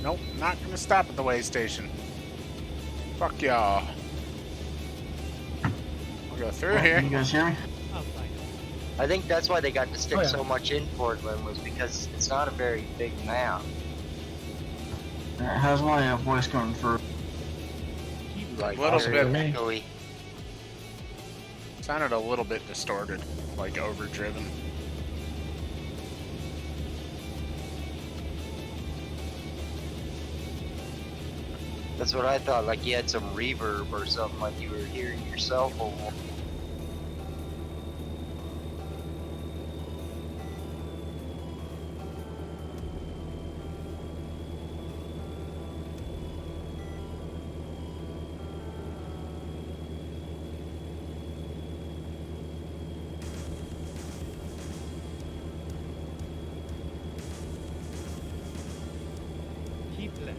Nope, not gonna stop at the way station. Fuck y'all. We'll go through Can here. you guys hear me? I'll find it. I think that's why they got to stick Oh, yeah. so much in Portland, was because it's not a very big map. Alright, how's my voice coming through? Keep Like, Little very bit. echoey. Sounded a little bit distorted, like overdriven. That's what I thought, like you had some reverb or something, like you were hearing yourself a little. keep left.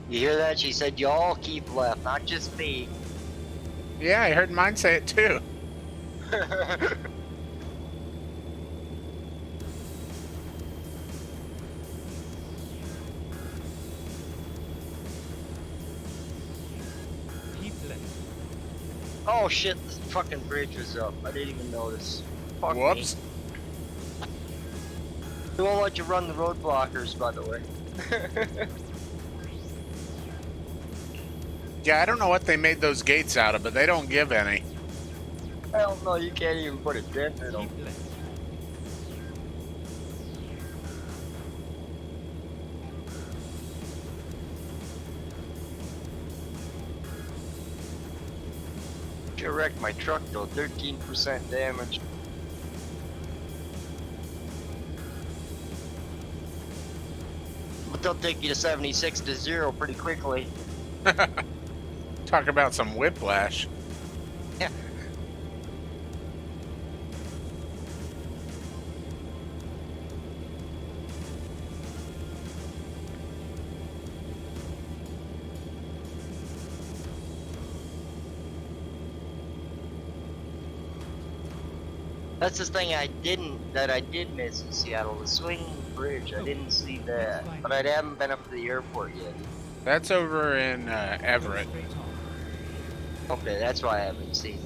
You hear that? She said y'all keep left, not just me. Yeah, I heard mine say it too. Keep left. Oh shit, this fucking bridge was up. I didn't even notice. Fuck me. Whoops. They won't let you run the road blockers, by the way. Yeah, I don't know what they made those gates out of, but they don't give any. Hell no, you can't even put a dent in them. Keep left. You wrecked my truck though, 13% damage. But they'll take you to 76 to 0 pretty quickly. Talk about some whiplash. Yeah. That's the thing I did miss in Seattle, the swinging bridge. I didn't see that, but I haven't been up to the airport yet. That's over in Go Everett. straight on. Okay, that's why I haven't seen it.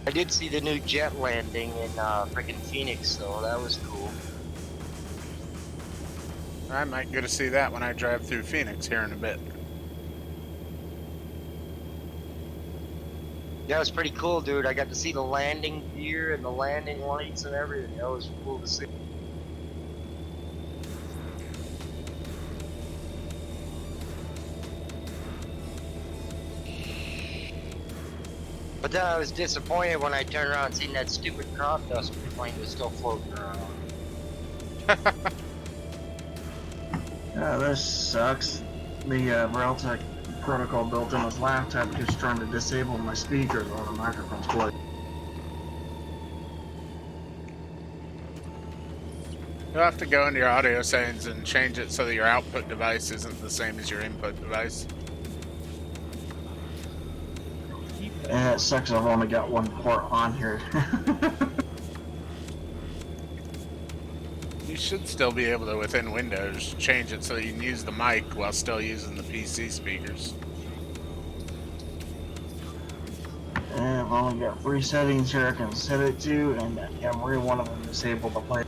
I did see the new jet landing in freaking Phoenix, though. That was cool. I might go to see that when I drive through Phoenix here in a bit. Yeah, it was pretty cool, dude. I got to see the landing gear and the landing lights and everything. That was cool to see. But then I was disappointed when I turned around and seen that stupid crop duster plane was still floating around. Yeah, this sucks. The Realtek protocol built in his laptop just trying to disable my speakers while the microphone's plugged. You'll have to go into your audio settings and change it so that your output device isn't the same as your input device. And it sucks I've only got one port on here. You should still be able to, within Windows, change it so that you can use the mic while still using the PC speakers. And I've only got 3 settings here I can set it to, and every one of them disabled the play.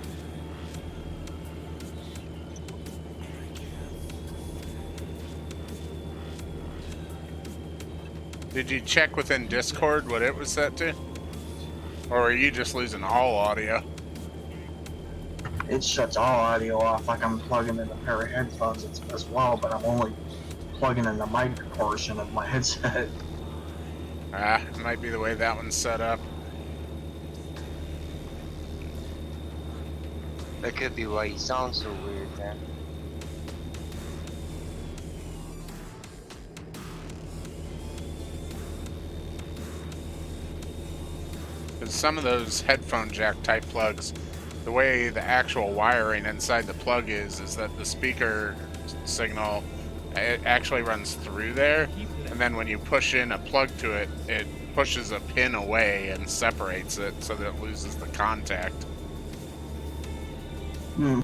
Did you check within Discord what it was set to? Or are you just losing all audio? It shuts all audio off like I'm plugging in a pair of headphones as well, but I'm only plugging in the mic portion of my headset. Ah, it might be the way that one's set up. That could be why you sound so weird, man. Because some of those headphone jack type plugs, the way the actual wiring inside the plug is that the speaker signal, it actually runs through there, and then when you push in a plug to it, it pushes a pin away and separates it so that it loses the contact. Hmm.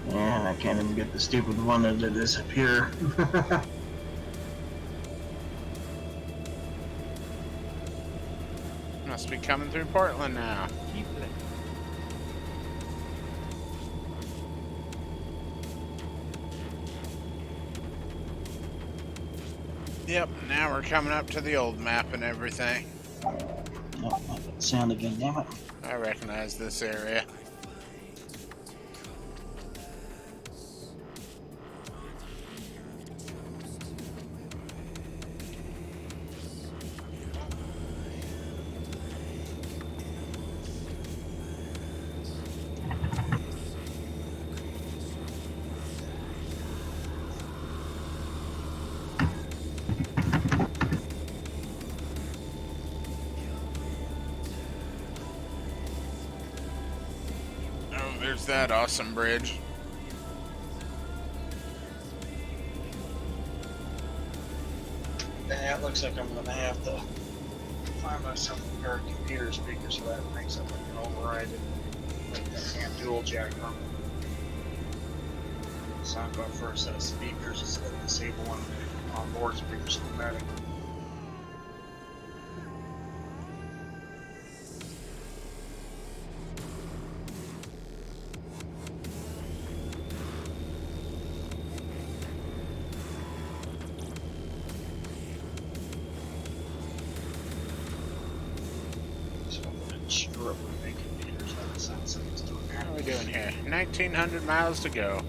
And I can't even get the stupid one to disappear. Must be coming through Portland now. Keep left. Yep, now we're coming up to the old map and everything. Oh, sound again, damn it. I recognize this area. There's that awesome bridge. Yeah, it looks like I'm gonna have to find myself a pair of computer speakers so that makes it like an override and like I can't dual jack them. So I'm going for a set of speakers instead of disabling onboard speakers automatic. Screw up with big computers. That sounds like it's doing How are we doing here? 1,900 miles to go.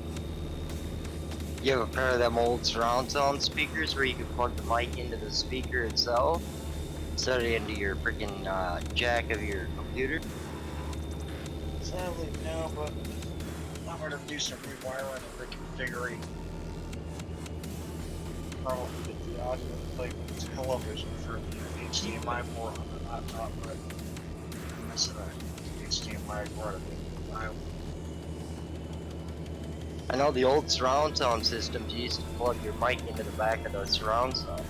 You have a pair of them old surround sound speakers where you can plug the mic into the speaker itself, set it into your freaking jack of your computer. Sadly, no, but I'm gonna do some rewiring and reconfiguring. Probably get the audio play with television for the HDMI port on the laptop, but I said HDMI port of the I know the old surround sound systems you used to plug your mic into the back of the surround sound.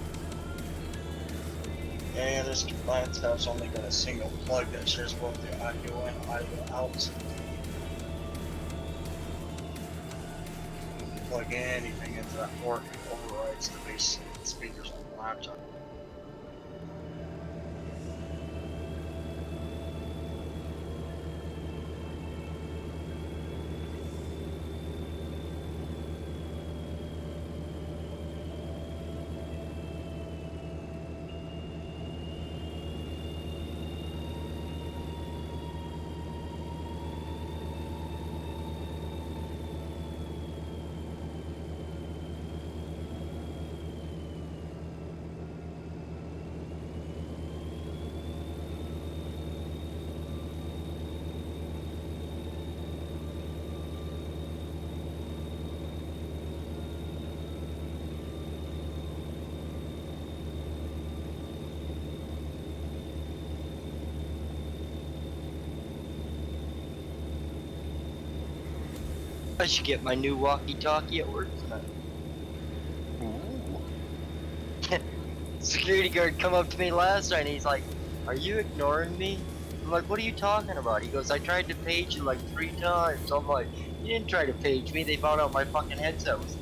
Yeah, this laptop's only got a single plug that shares both the audio and audio outs. If you plug anything into that port, it overrides the base speakers on the laptop. I should get my new walkie-talkie at work tonight. Ooh. Security guard come up to me last night and he's like, "Are you ignoring me?" I'm like, "What are you talking about?" He goes, "I tried to page you like 3 times." I'm like, "You didn't try to page me, they found out my fucking headset was..."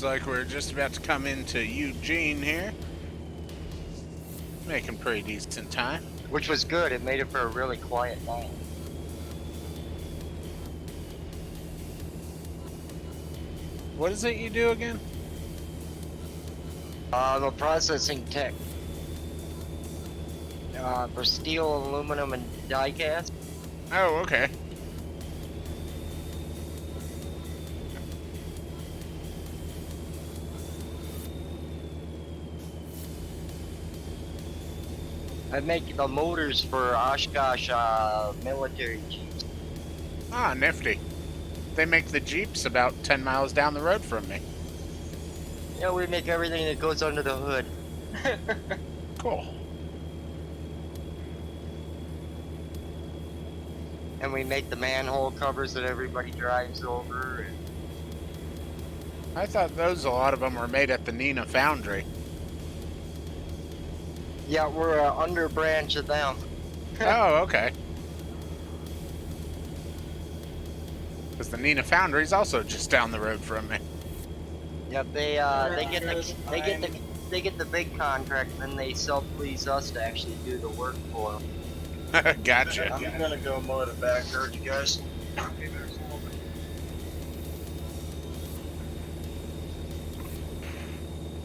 Looks like we're just about to come into Eugene here. Making pretty decent time. Which was good, it made it for a really quiet night. What is it you do again? I'm a processing tech. For steel, aluminum, and die cast. Oh, okay. I make the motors for Oshkosh military jeeps. Ah, nifty. They make the Jeeps about 10 miles down the road from me. Yeah, we make everything that goes under the hood. Cool. And we make the manhole covers that everybody drives over. I thought a lot of them were made at the Neenah Foundry. Yeah, we're an under branch of them. Oh, okay. Because the Neenah Foundry is also just down the road from me. Yep, they get the big contract, and then they self-please us to actually do the work for them. Gotcha. I'm gonna go mow the backyard, you guys.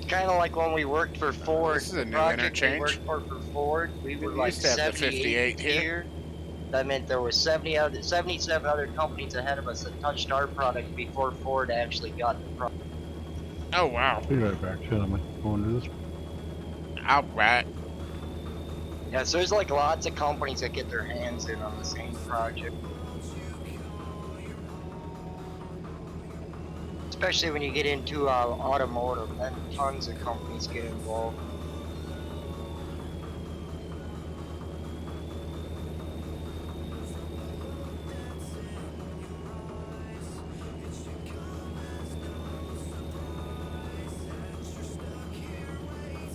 Kind of like when we worked for Ford. This is a new project interchange. We worked for Ford. We were We like used to have the 78 58 here. That meant there were 77 other companies ahead of us that touched our product before Ford actually got the product. Oh, wow. Be right back, gentlemen. Going to this. Alright. Yeah, so there's like lots of companies that get their hands in on the same project. Especially when you get into automotive, then tons of companies get involved.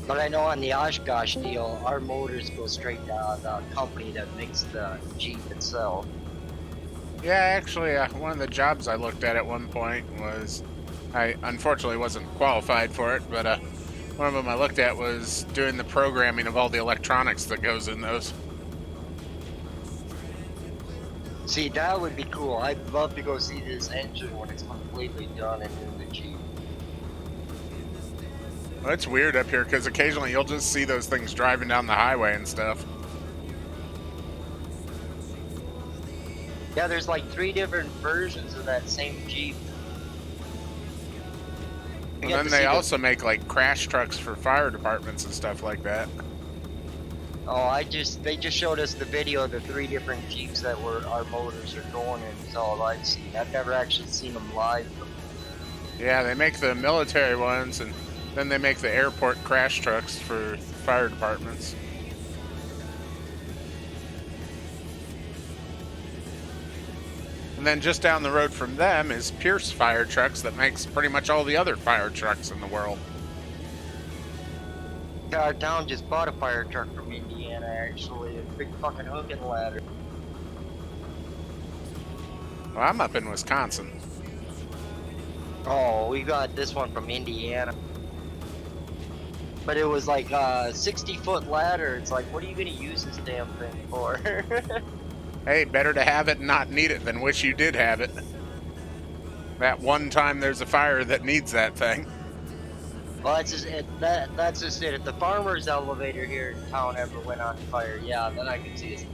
But I know on the Oshkosh deal, our motors go straight to the company that makes the Jeep itself. Yeah, actually, one of the jobs I looked at one point was, I unfortunately wasn't qualified for it, but one of them I looked at was doing the programming of all the electronics that goes in those. See, that would be cool. I'd love to go see this engine when it's completely done and in the Jeep. Well, it's weird up here because occasionally you'll just see those things driving down the highway and stuff. Yeah, there's like 3 different versions of that same Jeep. And then they also make like crash trucks for fire departments and stuff like that. Oh, they just showed us the video of the 3 different Jeeps that our motors are going in. That's all I've seen. I've never actually seen them live. Yeah, they make the military ones, and then they make the airport crash trucks for fire departments. And then just down the road from them is Pierce Fire Trucks that makes pretty much all the other fire trucks in the world. Our town just bought a fire truck from Indiana, actually. A big fucking hook and ladder. Well, I'm up in Wisconsin. Oh, we got this one from Indiana. But it was like a 60-foot ladder. It's like, what are you gonna use this damn thing for? Hey, better to have it and not need it than wish you did have it. That one time there's a fire that needs that thing. Well, that's just it. That's just it. If the farmer's elevator here in town ever went on fire, yeah, then I could see it.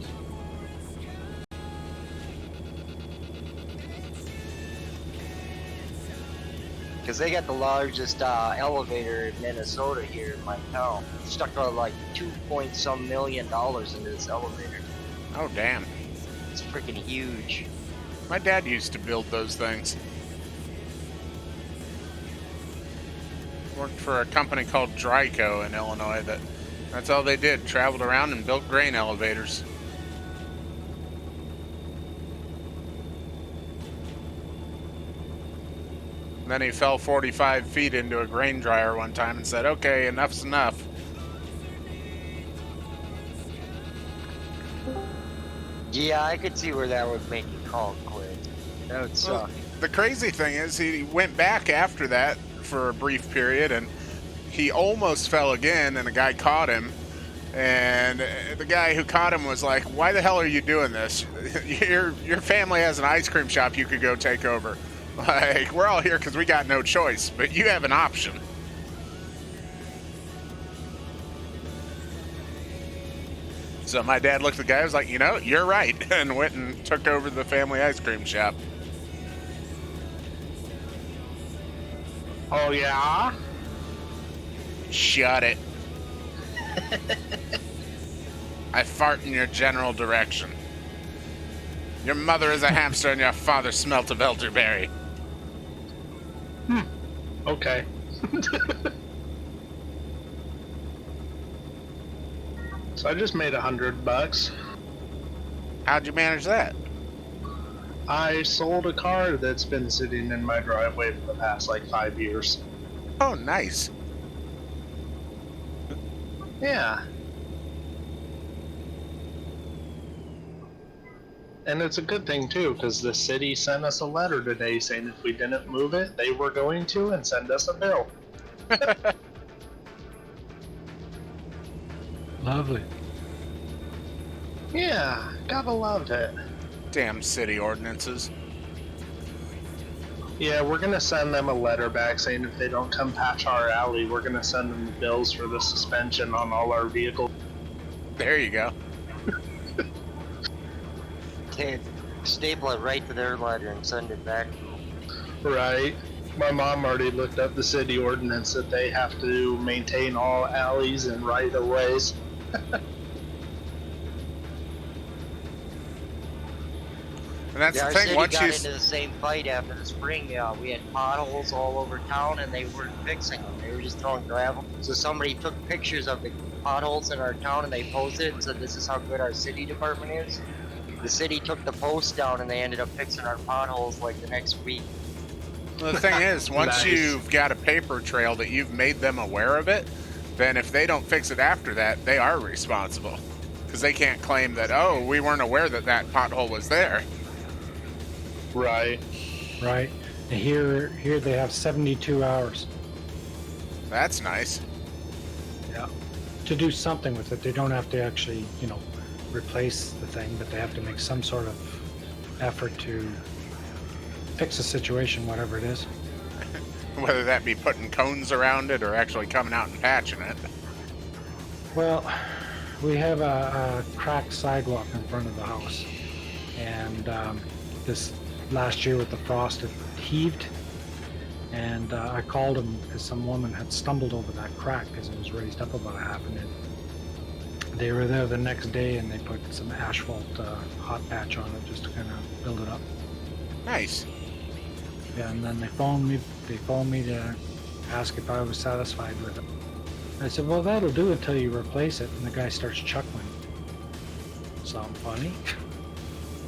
Because they got the largest elevator in Minnesota here in my town. Stuck like $2 million into this elevator. Oh, damn. It's freaking huge. My dad used to build those things. Worked for a company called Dryco in Illinois. That's all they did. Traveled around and built grain elevators. And then he fell 45 feet into a grain dryer one time and said, "Okay, enough's enough." Yeah, I could see where that would make you call it quit. That would suck. The crazy thing is he went back after that for a brief period, and he almost fell again, and a guy caught him. And the guy who caught him was like, "Why the hell are you doing this? Your family has an ice cream shop you could go take over. Like, we're all here because we got no choice, but you have an option." So my dad looked at the guy, was like, "You know, you're right," and went and took over the family ice cream shop. Oh yeah? Shut it. I fart in your general direction. Your mother is a hamster and your father smelt of elderberry. Okay. So I just made $100. How'd you manage that? I sold a car that's been sitting in my driveway for the past like 5 years. Oh, nice. Yeah. And it's a good thing too, because the city sent us a letter today saying if we didn't move it, they were going to and send us a bill. Lovely. Yeah, gotta love it. Damn city ordinances. Yeah, we're gonna send them a letter back saying if they don't come patch our alley, we're gonna send them the bills for the suspension on all our vehicles. There you go. Staple it right to their letter and send it back. Right. My mom already looked up the city ordinance that they have to maintain all alleys and right-of-ways. And that's Yeah, the our thing. city Once got you into the same fight after the spring. We had potholes all over town, and they weren't fixing them. They were just throwing gravel. So somebody took pictures of the potholes in our town, and they posted it and said, "This is how good our city department is." The city took the post down, and they ended up fixing our potholes like the next week. Well, the thing is, once Nice. you've got a paper trail that you've made them aware of it, then if they don't fix it after that, they are responsible. Because they can't claim that, "Oh, we weren't aware that that pothole was there." Right. Right. And here they have 72 hours. That's nice. Yeah. To do something with it. They don't have to actually, replace the thing, but they have to make some sort of effort to fix the situation, whatever it is. Whether that be putting cones around it or actually coming out and patching it. Well, we have a cracked sidewalk in front of the house, and this last year with the frost, it heaved, and I called them because some woman had stumbled over that crack because it was raised up about a half an inch. They were there the next day, and they put some asphalt hot patch on it just to kind of build it up. Nice. Yeah, and then they phoned me to ask if I was satisfied with it. I said, "Well, that'll do until you replace it." And the guy starts chuckling. Sound funny?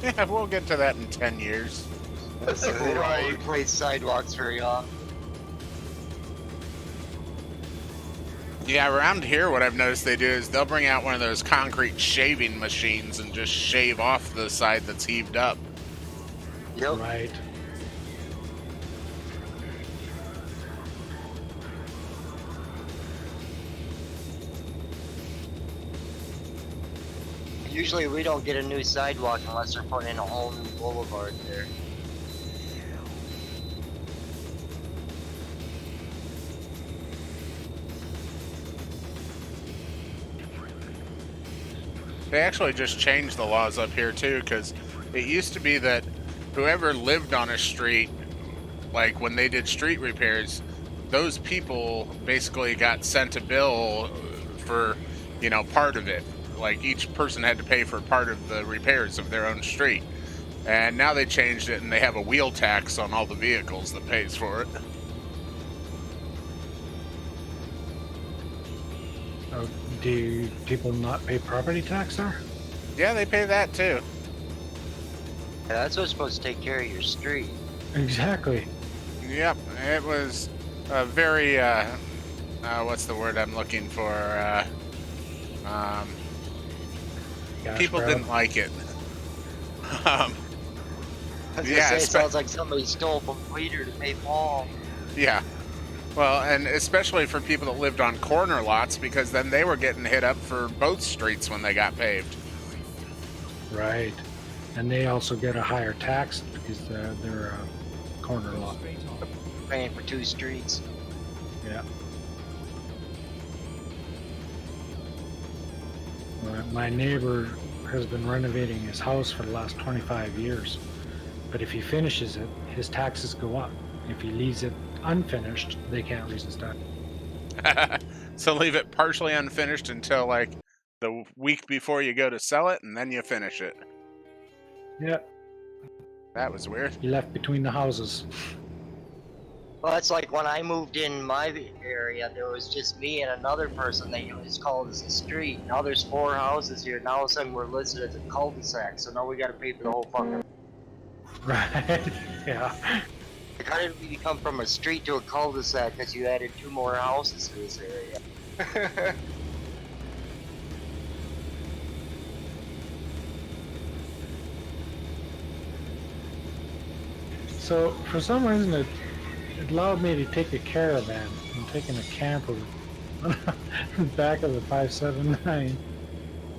Yeah, we'll get to that in 10 years. So they don't Right. replace sidewalks very often. Yeah, around here, what I've noticed they do is they'll bring out one of those concrete shaving machines and just shave off the side that's heaved up. Yep. Right. Usually we don't get a new sidewalk unless they're putting in a whole new boulevard there. They actually just changed the laws up here too, because it used to be that whoever lived on a street like when they did street repairs, those people basically got sent a bill for, you know, part of it. Like each person had to pay for part of the repairs of their own street. And now they changed it and they have a wheel tax on all the vehicles that pays for it. Oh, do people not pay property tax there? Yeah, they pay that too. Yeah, that's what's supposed to take care of your street. Exactly. Yep, it was a very, what's the word I'm looking for? Gas People grab. didn't like it. I was Yeah, gonna say, it espe- sounds like somebody stole from Peter to pay Paul. Yeah. Well, and especially for people that lived on corner lots, because then they were getting hit up for both streets when they got paved. Right. And they also get a higher tax because they're a corner lot. Straight on. Paying for 2 streets. Yeah. My neighbor has been renovating his house for the last 25 years. But if he finishes it, his taxes go up. If he leaves it unfinished, they can't raise his tax. So leave it partially unfinished until like the week before you go to sell it, and then you finish it. Yeah. That was weird. He left between the houses. Well, it's like when I moved in my area, there was just me and another person. They just called us a street. Now there's 4 houses here. Now all of a sudden we're listed as a cul-de-sac. So now we got to pay for the whole fucking. Right. Yeah. Like, how did we become from a street to a cul-de-sac? Because you added 2 more houses to this area. So for some reason it allowed me to take a caravan. I'm taking a camper on the back of the 579.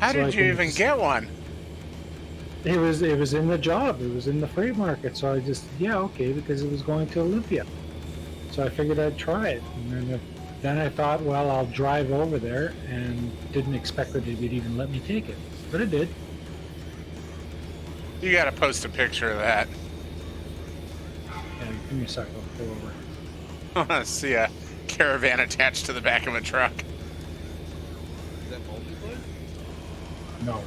How So I did you can even just- get one? It was in the job. It was in the free market. So I just okay, because it was going to Olympia. So I figured I'd try it. And then I thought, well, I'll drive over there, and didn't expect that it would even let me take it, but it did. You gotta post a picture of that. Yeah, give me a sec. I'll pull over. I want to see a caravan attached to the back of a truck. Is that multiplayer? No.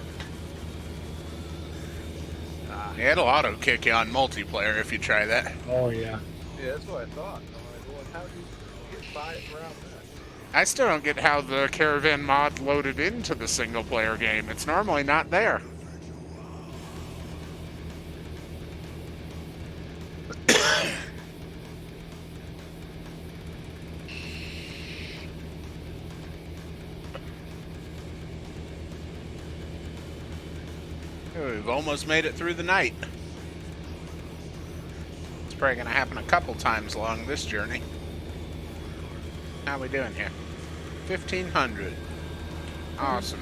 It'll auto kick you on multiplayer if you try that. Oh yeah. Yeah, that's what I thought. I'm like, well, how do you get by around that? I still don't get how the caravan mod loaded into the single player game. It's normally not there. We've almost made it through the night. It's probably going to happen a couple times along this journey. How we doing here? 1,500. Awesome.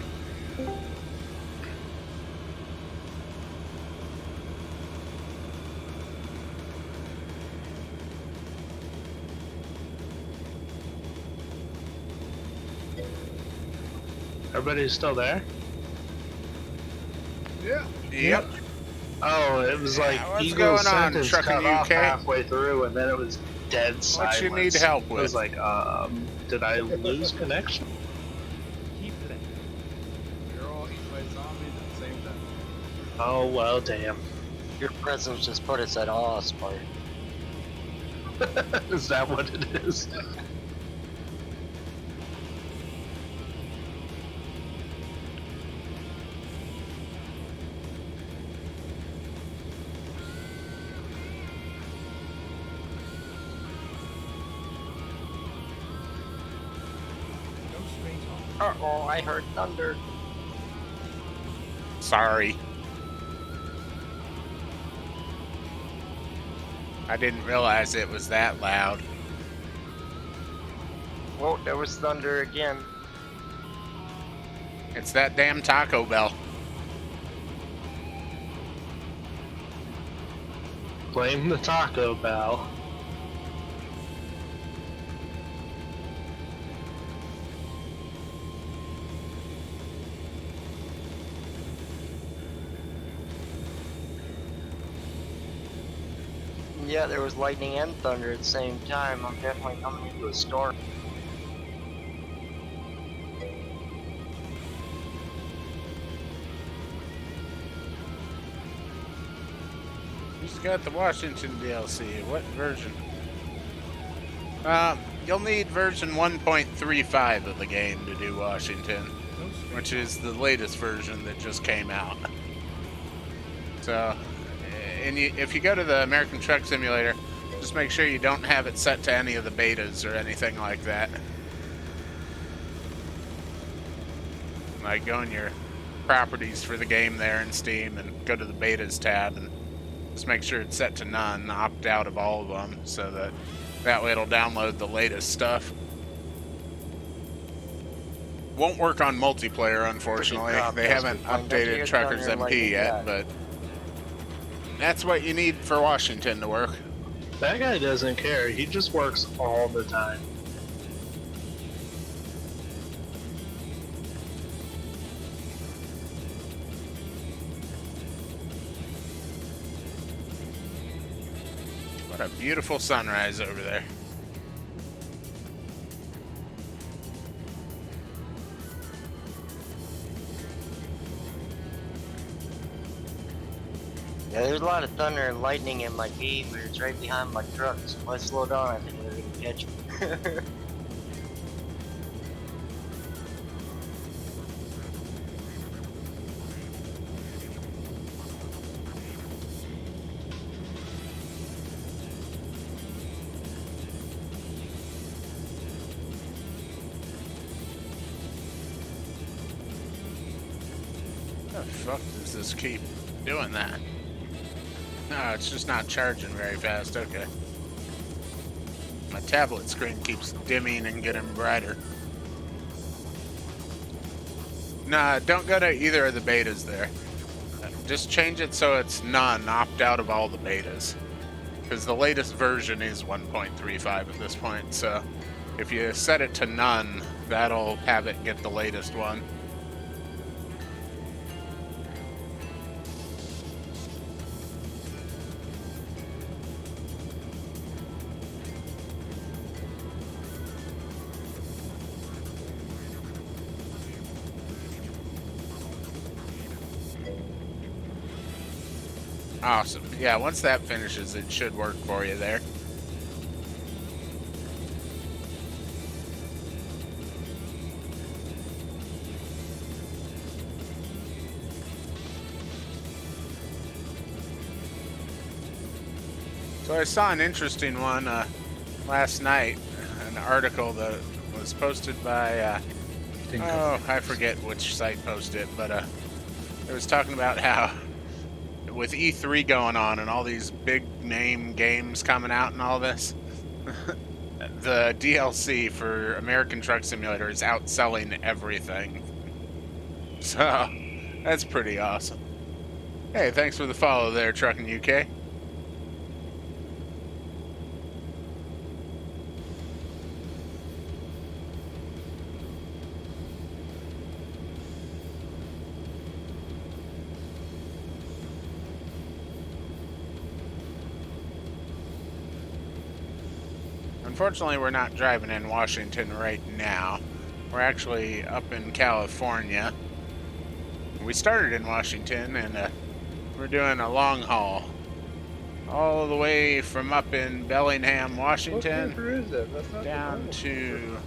Everybody's still there? Yeah. Yep. Oh, it was like what's Eagle's going on, sentence Truckin' cut off UK? halfway through, and then it was dead silence. What you need help I was with? like, did I lose connection? Keep playing. You're all eaten by zombies at the same time. Oh well, damn. Your presence just put us at awe, Spark. Is that what it is? Go straight on. Uh-oh, I heard thunder. Sorry. I didn't realize it was that loud. Whoa, there was thunder again. It's that damn Taco Bell. Blame the Taco Bell. Yeah, there was lightning and thunder at the same time. I'm definitely coming into a storm. Who's got the Washington DLC? What version? You'll need version 1.35 of the game to do Washington, which is the latest version that just came out. So, if you go to the American Truck Simulator, just make sure you don't have it set to any of the betas or anything like that. Like, go in your properties for the game there in Steam and go to the betas tab and just make sure it's set to none, opt out of all of them, so that way it'll download the latest stuff. Won't work on multiplayer, unfortunately. They haven't updated Truckers MP yet, but that's what you need for Washington to work. That guy doesn't care. He just works all the time. What a beautiful sunrise over there. Yeah, there's a lot of thunder and lightning in my game, but it's right behind my truck, so if I slow down, I think they're gonna catch me. How the fuck does this keep doing that? No, it's just not charging very fast. Okay. My tablet screen keeps dimming and getting brighter. Nah, don't go to either of the betas there. Just change it so it's none, opt out of all the betas. Because the latest version is 1.35 at this point, so if you set it to none, that'll have it get the latest one. Awesome. Yeah, once that finishes, it should work for you there. So I saw an interesting one last night, an article that was posted by, I forget which site posted it, but it was talking about how with E3 going on and all these big name games coming out and all this, the DLC for American Truck Simulator is outselling everything. So, that's pretty awesome. Hey, thanks for the follow there, Truckin' UK. Unfortunately, we're not driving in Washington right now. We're actually up in California. We started in Washington, and we're doing a long haul. All the way from up in Bellingham, Washington, down to...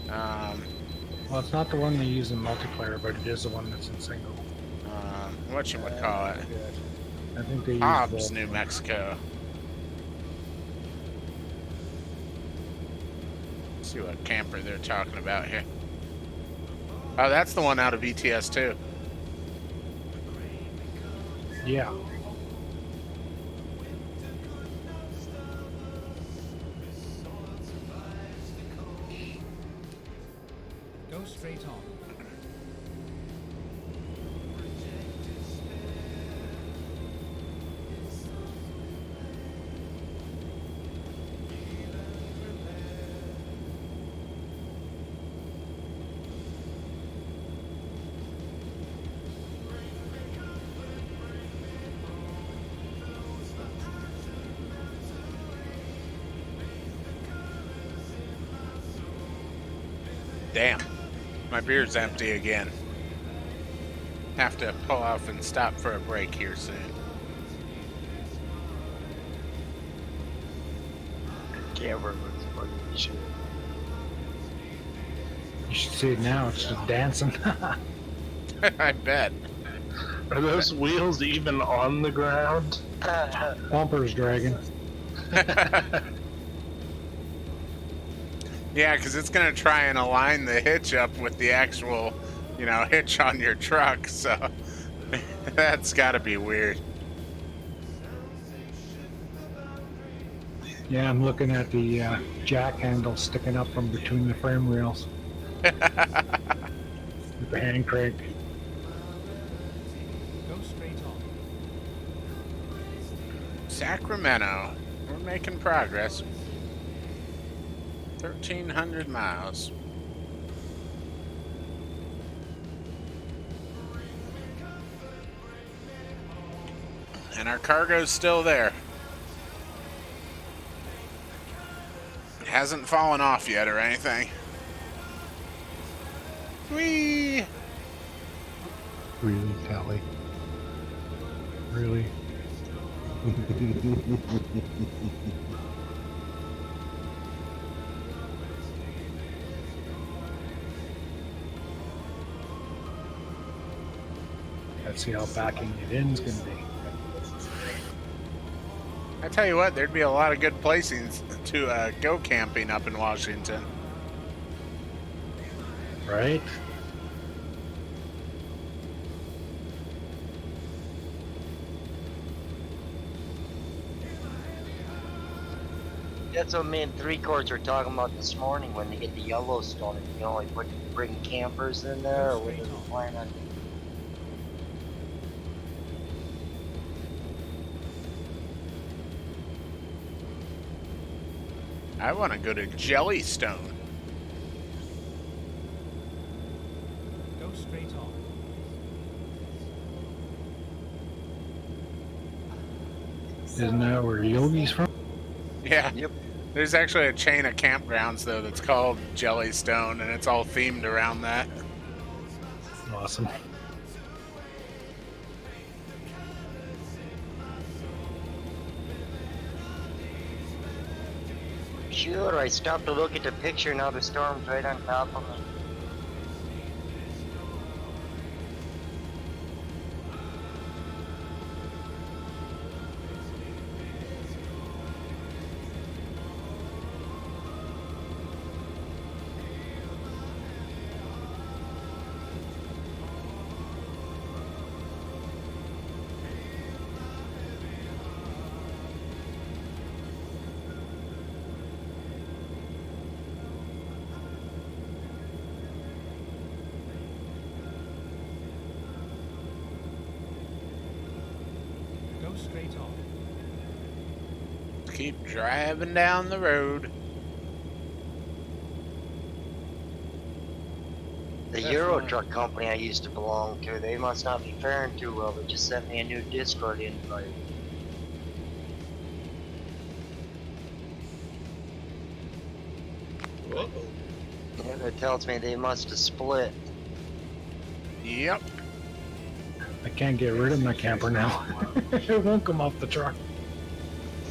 Well, it's not the one they use in multiplayer, but it is the one that's in single. Whatchamacallit? I think they use Hobbs, both. New Mexico. See what camper they're talking about here. Oh, that's the one out of ETS too. Yeah. Go straight on. Damn. My beer's empty again. Have to pull off and stop for a break here soon. Camera looks funny as shit. You should see it now. It's just dancing. I bet. Are those wheels even on the ground? Bumper's dragging. Yeah, because it's going to try and align the hitch up with the actual, hitch on your truck, so that's got to be weird. Yeah, I'm looking at the jack handle sticking up from between the frame rails. With the hand crank. Go straight on. Sacramento. We're making progress. 1,300 miles. And our cargo's still there. It hasn't fallen off yet or anything. Whee! Really, Callie? Really? Let's see how backing it in's gonna be. I tell you what, there'd be a lot of good placings to go camping up in Washington. Right? That's what me and Three Chords were talking about this morning when they get to Yellowstone. If you only bring campers in there, or what do they plan on? I want to go to Jellystone. Go straight on. Isn't that where Yogi's from? Yeah. Yep. There's actually a chain of campgrounds, though, that's called Jellystone, and it's all themed around that. Awesome. Sure, I stopped to look at the picture, now the storm's right on top of me. Go straight on. Keep driving down the road. The Euro Truck company I used to belong to, they must not be faring too well. They just sent me a new Discord invite. Yeah, that tells me they must have split. Yep. I can't get rid of my camper now. It won't come off the truck.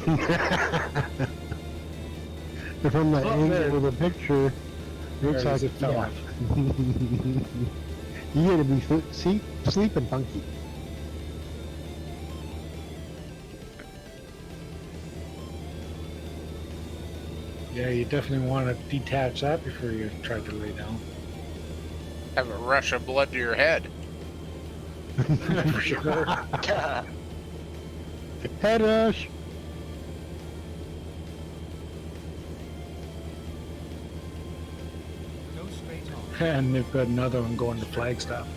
From the Oh, angle there. of the picture, it looks There it like is, it fell off. You gotta be sleeping funky. Yeah, you definitely want to detach that before you try to lay down. Have a rush of blood to your head. For sure. Head rush. Go straight on. And they've got another one going to Flagstaff.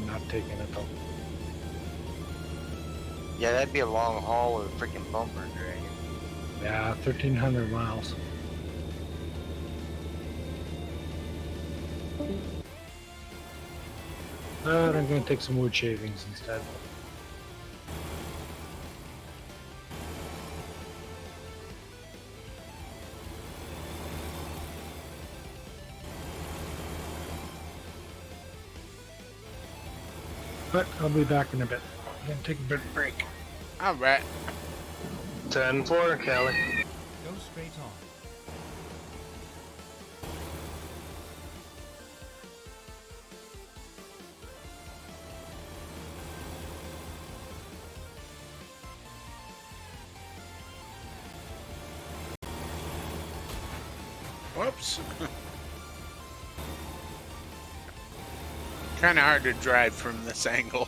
Not taking it though. Yeah, that'd be a long haul with a freaking bumper dragon. Yeah, 1,300 miles. But I'm going to take some wood shavings instead. but I'll be back in a bit. I'm gonna take a bit of a break. All right. 10-4, Callie. Go straight on. Whoops. Kind of hard to drive from this angle.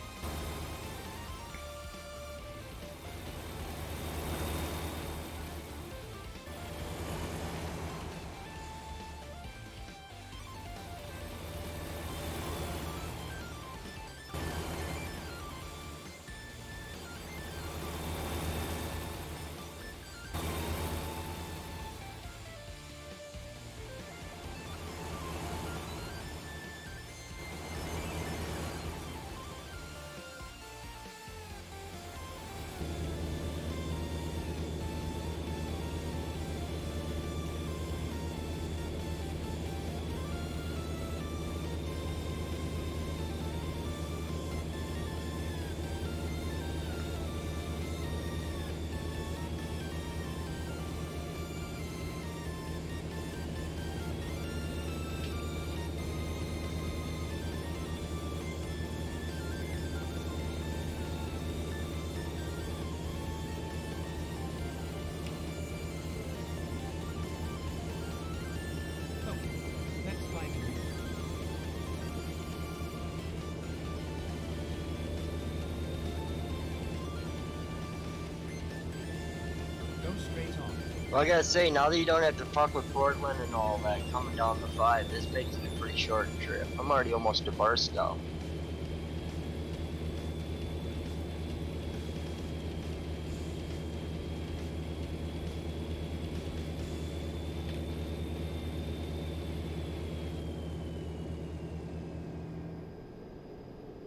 Let's find a new. Go straight on. Well, I gotta say, now that you don't have to fuck with Portland and all that coming down the 5, this makes it a pretty short trip. I'm already almost to Barstow.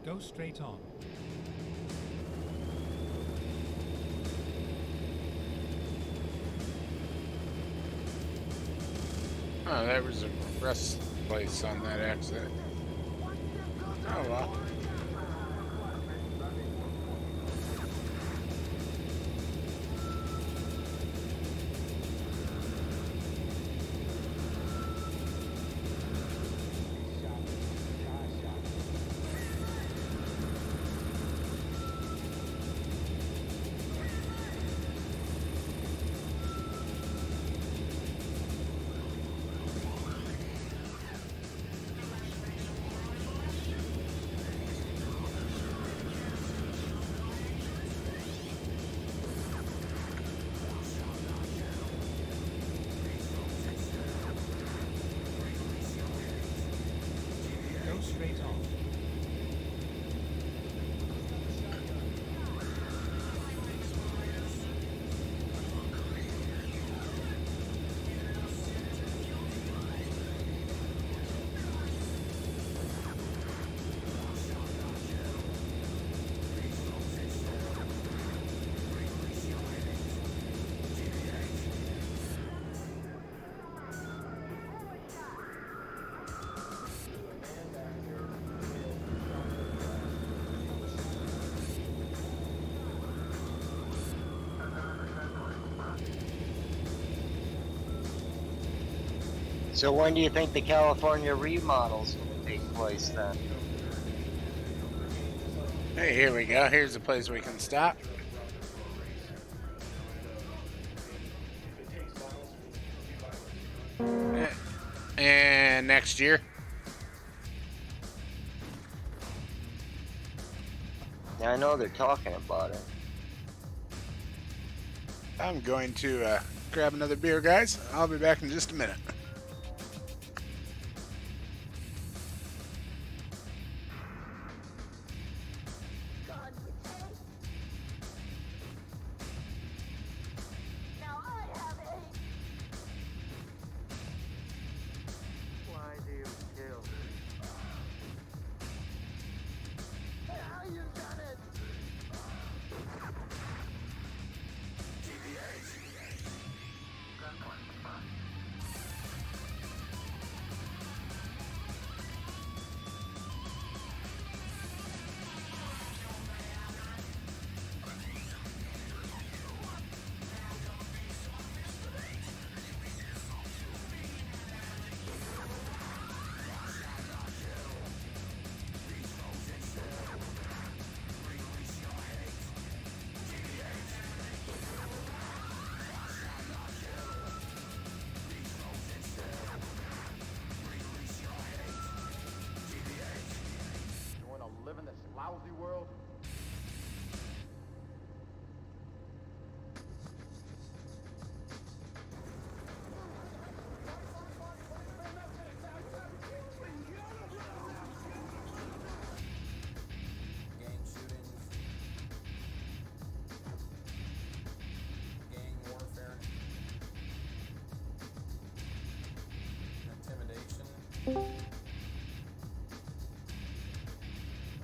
Go straight on. Oh, there was a rest place on that exit. Oh well. Go straight on. So when do you think the California remodel's gonna take place then? Hey, here we go. Here's a place we can stop. And next year. Yeah, I know they're talking about it. I'm going to grab another beer, guys. I'll be back in just a minute. Why do you kill? Now you've done it!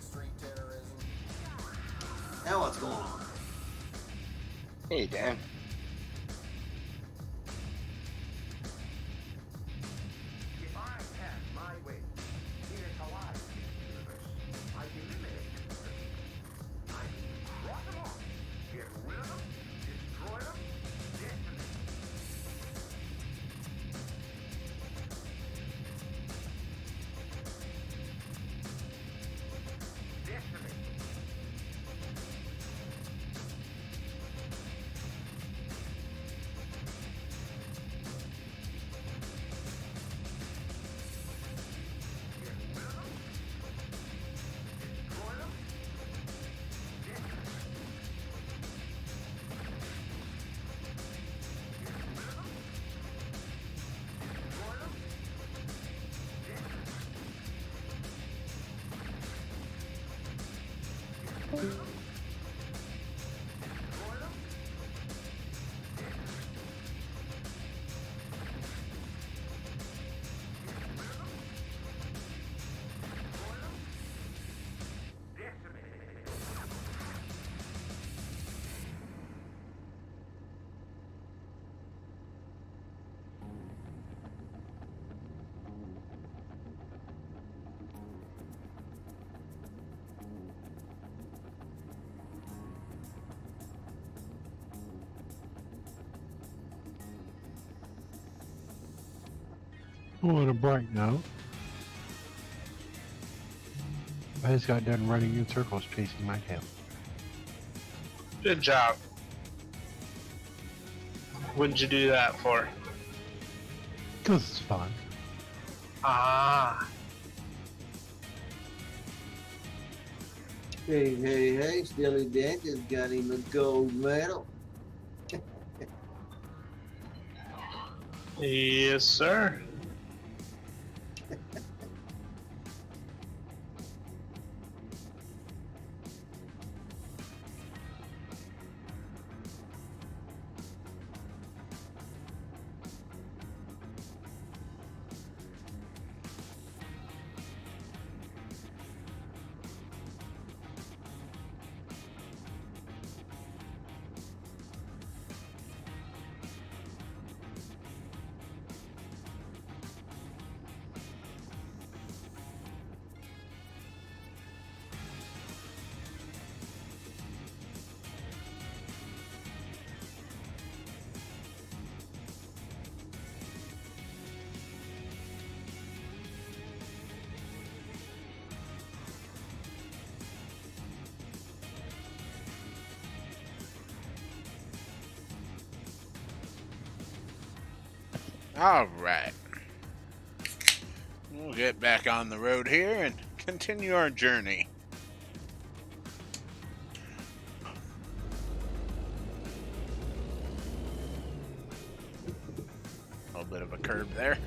Street terrorism. Now what's going on? Hey, Dan. If I have my way, here's how I see the universe. I eliminate the I cross them off, get rid of them, destroy them, decimate. Decimate. On a bright note, I just got done running in circles chasing my tail. Good job. What'd you do that for? Because it's fun. Ah. Hey, Steely Dan just got him a gold medal. Yes, sir. All right. We'll get back on the road here and continue our journey. A little bit of a curb there.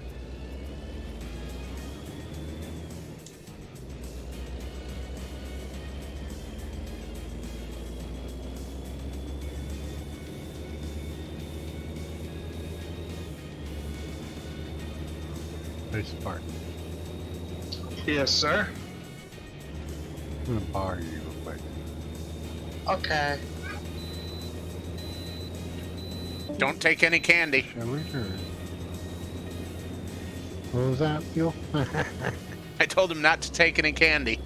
Nice part. Yes, sir. I'm gonna borrow you real quick. Okay. Don't take any candy. Shall return. What was that, Fuel? I told him not to take any candy.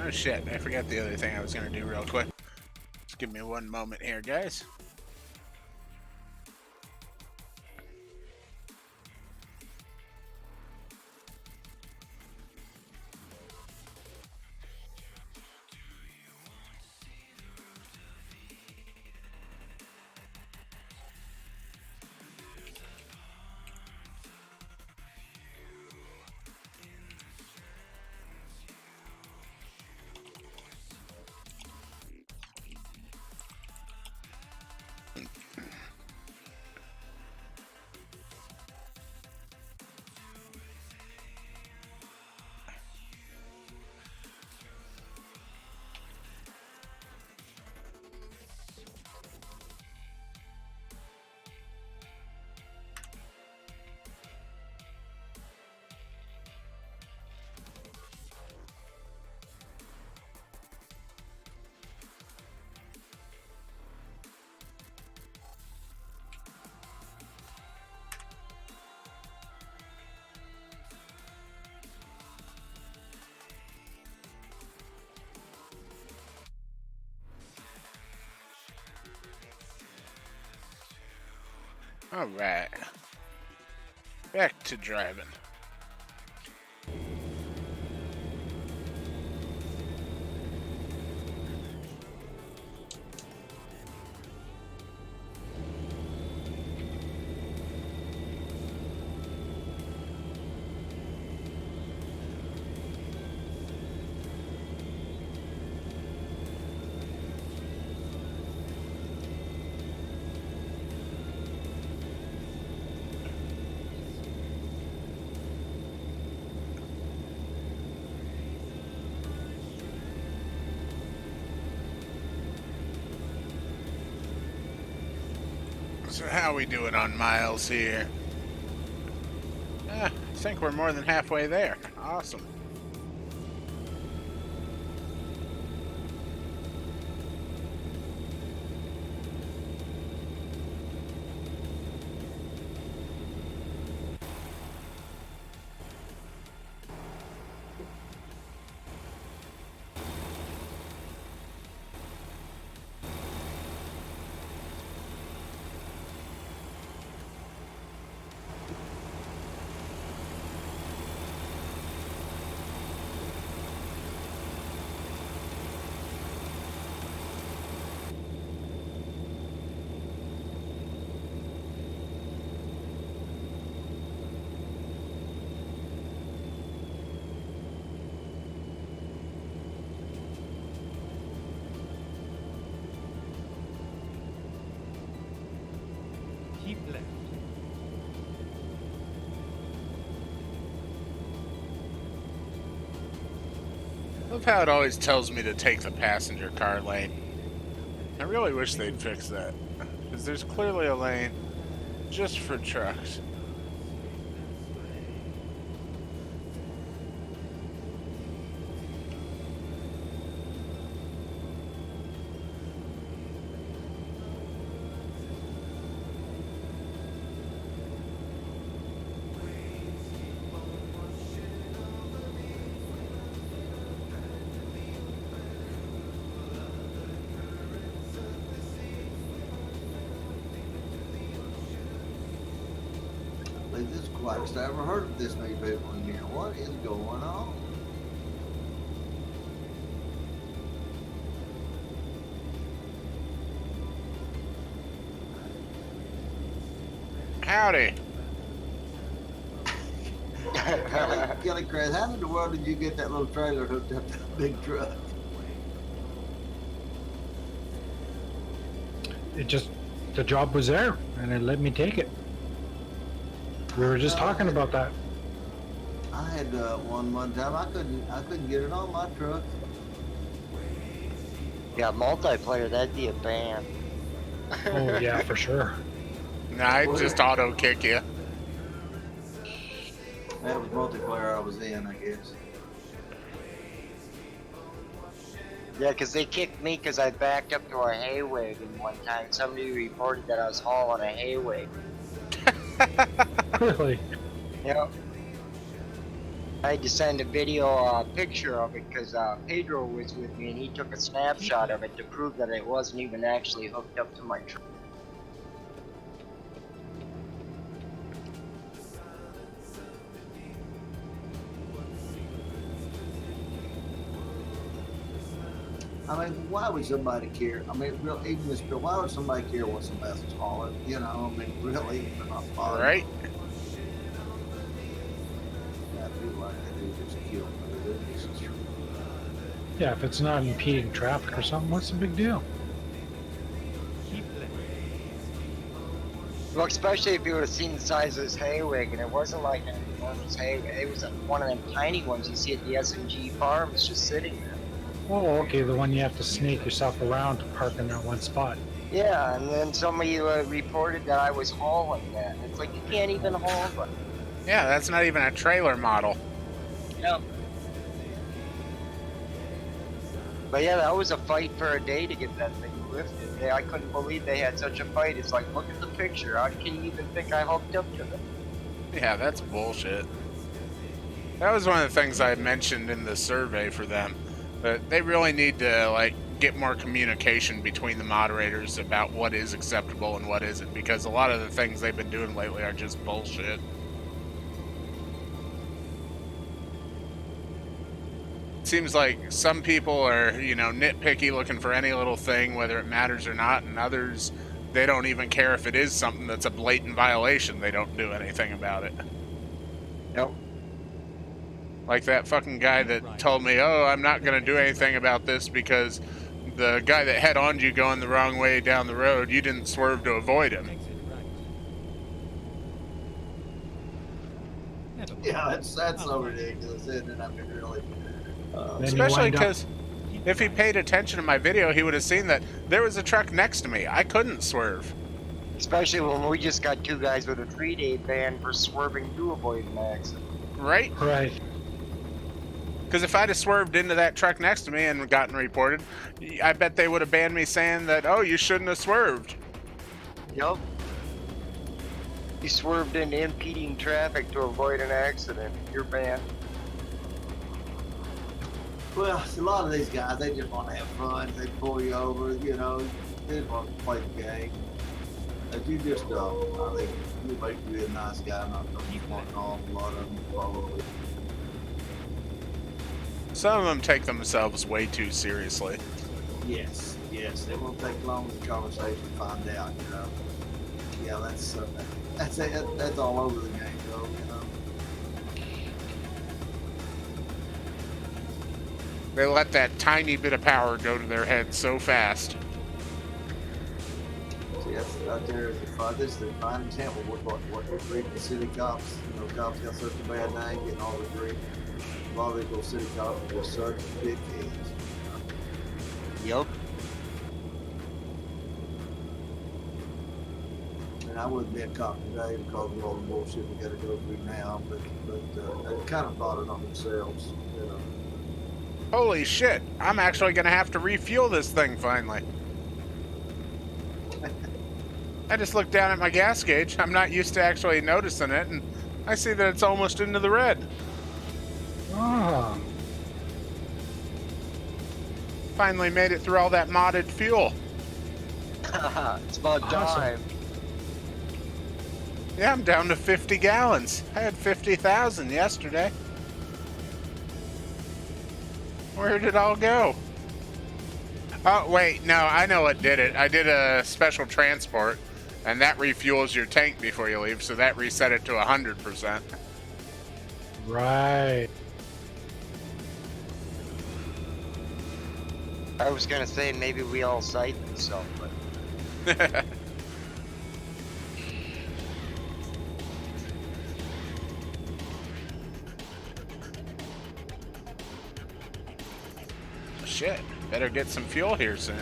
Oh shit, I forgot the other thing I was gonna do real quick. Just give me one moment here, guys. Alright. Back to driving. So how we doing on miles here? I think we're more than halfway there. Awesome. Keep left. Love how it always tells me to take the passenger car lane. I really wish they'd fix that. Because there's clearly a lane just for trucks. This is quite a I've never heard of this many people in here. What is going on? Howdy. Kelly Chris, how in the world did you get that little trailer hooked up to that big truck? It just, the job was there, and it let me take it. We were just talking about that. I had one time I couldn't get it on my truck. Yeah, multiplayer, that'd be a band. Oh yeah, for sure. Nah, I just auto kick you. That was multiplayer I was in, I guess. Yeah, because they kicked me because I backed up to a hay wagon one time. Somebody reported that I was hauling a hay wagon. Really? Yep. I had to send a video picture of it because Pedro was with me and he took a snapshot of it to prove that it wasn't even actually hooked up to my truck. I mean, why would somebody care? I mean, real, even this, why would somebody care what's the best on it? You know, I mean, really, they're not bothered. Right? I feel like they do just kill me. Yeah, if it's not impeding traffic or something, what's the big deal? Keep left. Well, especially if you would have seen the size of this hay wagon, it wasn't like an enormous hay wagon. It was one of them tiny ones you see at the S&G farms just sitting there. Oh, okay, the one you have to snake yourself around to park in that one spot. Yeah, and then somebody reported that I was hauling that. It's like, you can't even haul it. Yeah, that's not even a trailer model. Yep. But yeah, that was a fight for a day to get that thing lifted. I couldn't believe they had such a fight. It's like, look at the picture. How can you even think I hooked up to them? Yeah, that's bullshit. That was one of the things I mentioned in the survey for them. But they really need to, like, get more communication between the moderators about what is acceptable and what isn't, because a lot of the things they've been doing lately are just bullshit. Seems like some people are, you know, nitpicky, looking for any little thing, whether it matters or not, and others, they don't even care if it is something that's a blatant violation. They don't do anything about it. Nope. Like that fucking guy that told me, oh, I'm not going to do anything about this because the guy that head-oned you going the wrong way down the road, you didn't swerve to avoid him. Exit right. Never mind. Yeah, that's so ridiculous, isn't it? I mean, really. Then you Especially wind up- because if he paid attention to my video, he would have seen that there was a truck next to me. I couldn't swerve. Especially when we just got two guys with a 3-day ban for swerving to avoid an accident. Right? Right. Because if I'd have swerved into that truck next to me and gotten reported, I bet they would have banned me saying that, oh, you shouldn't have swerved. Yup. You swerved into impeding traffic to avoid an accident. You're banned. Well, a lot of these guys, they just want to have fun. They pull you over, you know. They just want to play the game. If you just, I think you might be a nice guy, not just want an awful lot of them, probably. Some of them take themselves way too seriously. Yes, it won't take long in the conversation to find out, you know. Yeah, that's all over the game, though, you know. They let that tiny bit of power go to their head so fast. See, that's out there is this is the fine example of what we're treating the city cops. You know, cops got such a bad name, getting all the grief. A lot of these little city cops are such big heads. Yup. And I wouldn't be a cop today because of all the bullshit we got to go through now, but they kind of brought it on themselves, you know. Holy shit, I'm actually going to have to refuel this thing finally. I just looked down at my gas gauge. I'm not used to actually noticing it, and I see that it's almost into the red. Ah. Finally made it through all that modded fuel. It's about Awesome. time. Yeah, I'm down to 50 gallons. I had 50,000 yesterday. Where did it all go? Oh, wait, no, I know what did it. I did a special transport, and that refuels your tank before you leave, so that reset it to 100%. Right. I was gonna say maybe we all siphoned some, but Shit, better get some fuel here soon.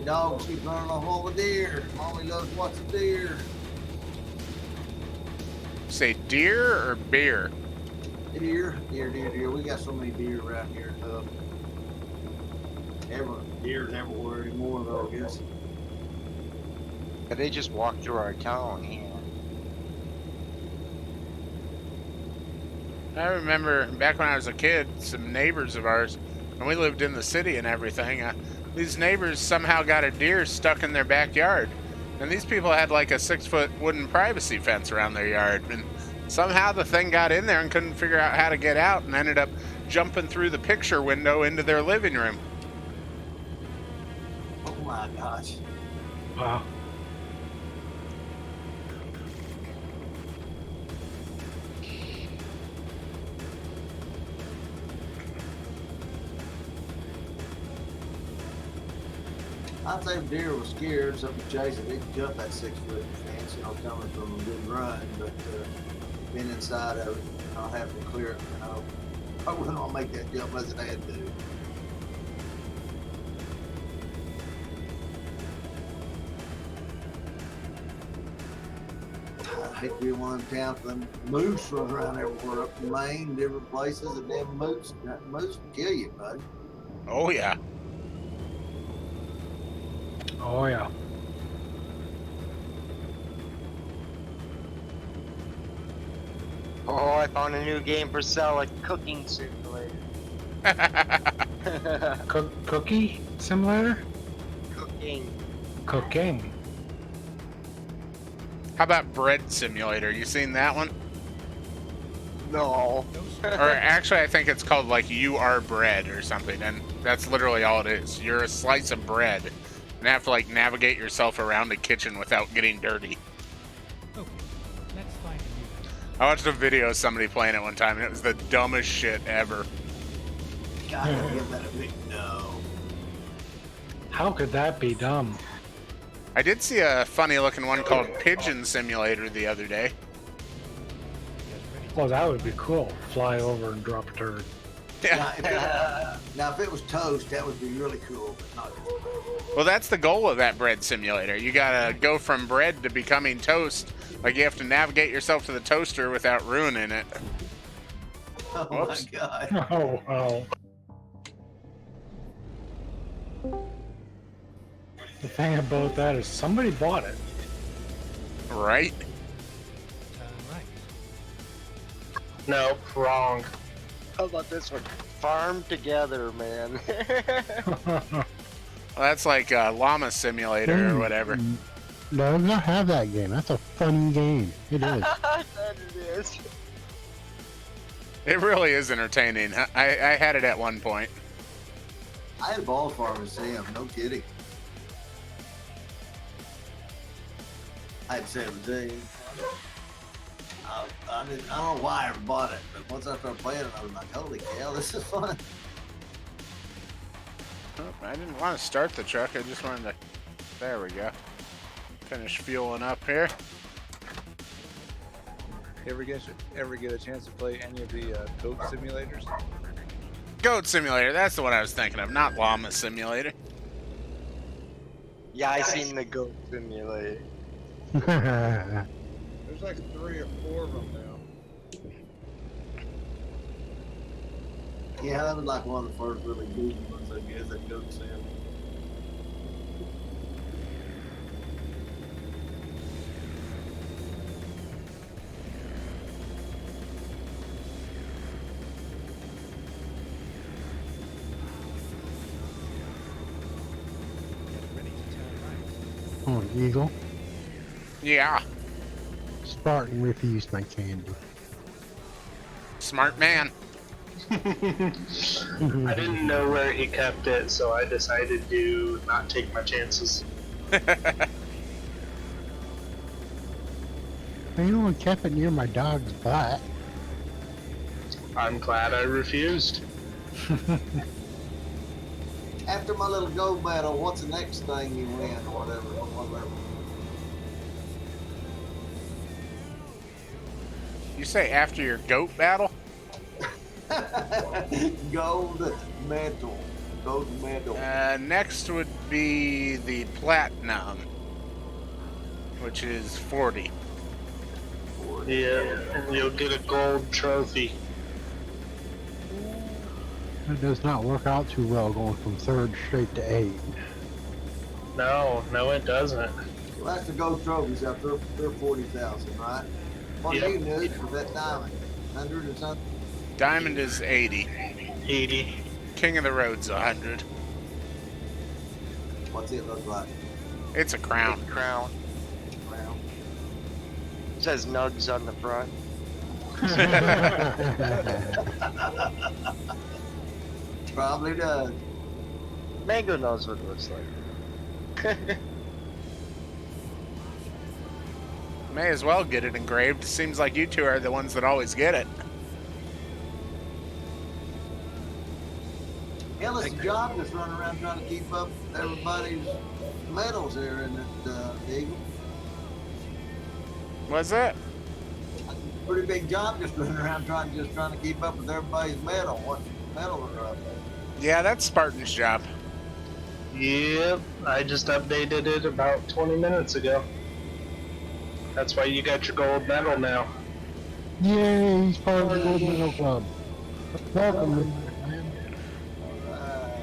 Dogs keep running off all the deer. Mommy loves watching deer. Say deer or beer? Deer. We got so many deer around here. Deer's everywhere anymore, though, I guess. They just walk through our town here. I remember back when I was a kid, some neighbors of ours, and we lived in the city and everything, these neighbors somehow got a deer stuck in their backyard. And these people had like a 6-foot wooden privacy fence around their yard. And somehow the thing got in there and couldn't figure out how to get out and ended up jumping through the picture window into their living room. Oh my gosh. Wow. I'd say if deer was scared, something chasing, they'd jump that 6-foot fence, you know, coming from a good run, but being inside of it, not having to clear it, you know, I wouldn't want to make that jump as it had to. I hate to be one of them towns, them moose run around everywhere up in Maine, different places, and them moose can kill you, buddy. Oh, yeah. Oh yeah. Oh, I found a new game for sale, a cooking simulator. Cookie simulator? Cooking. Cooking. How about bread simulator? You seen that one? No. Or actually, I think it's called like You Are Bread or something, and that's literally all it is. You're a slice of bread, and have to like navigate yourself around the kitchen without getting dirty. Okay, let's find a new. I watched a video of somebody playing it one time, and it was the dumbest shit ever. Gotta give that a big no. How could that be dumb? I did see a funny looking one called Pigeon Simulator the other day. Well, that would be cool. Fly over and drop a turd. Now, if it was toast, that would be really cool, but not. Well, that's the goal of that bread simulator. You gotta go from bread to becoming toast. Like, you have to navigate yourself to the toaster without ruining it. Oh Whoops. my god. Oh, wow. The thing about that is somebody bought it. Right? Right. No, wrong. How about this one? Farm together, man. Well, that's like Llama Simulator or whatever. No, I don't have that game. That's a fun game. It is. That it is. It really is entertaining. I had it at one point. I had a ball farm in Sam, no kidding. I had 17. I don't know why I ever bought it, but once I started playing it, I was like, holy cow, this is fun. Oh, I didn't want to start the truck. I just wanted to... There we go. Finish fueling up here. Ever get a chance to play any of the goat simulators? Goat Simulator, that's the one I was thinking of, not Llama Simulator. Yeah, I seen the goat simulator. There's like 3 or 4 of them now. Yeah, that was like one of the first really good ones, I guess, that goat sim. Get ready to turn right. Come on, Eagle. Yeah, Spartan refused my candy. smart man. I didn't know where he kept it, so I decided to not take my chances. Anyone kept it near my dog's butt. I'm glad I refused. After my little gold medal, what's the next thing you win or whatever? You say after your goat battle? Gold medal. Gold medal. Next would be the Platinum, which is 40. Yeah, and you'll get a gold trophy. It does not work out too well going from 3rd straight to 8. No, it doesn't. Well, that's the gold trophies up. They're 40,000, right? What do you need for that diamond? 100 or something? Diamond is 80. 80. King of the Road's 100. What's it look like? It's a crown. Big crown. Crown. It says nugs on the front. Probably does. Mango knows what it looks like. May as well get it engraved. Seems like you two are the ones that always get it. Hell, it's a job just running around trying to keep up with everybody's medals here in that Eagle. What's that? Pretty big job just running around trying to keep up with everybody's medal. What medals are up there? Yeah, that's Spartan's job. Yep, I just updated it about 20 minutes ago. That's why you got your gold medal now. Yay, he's part of the Gold Medal Club. Welcome, man.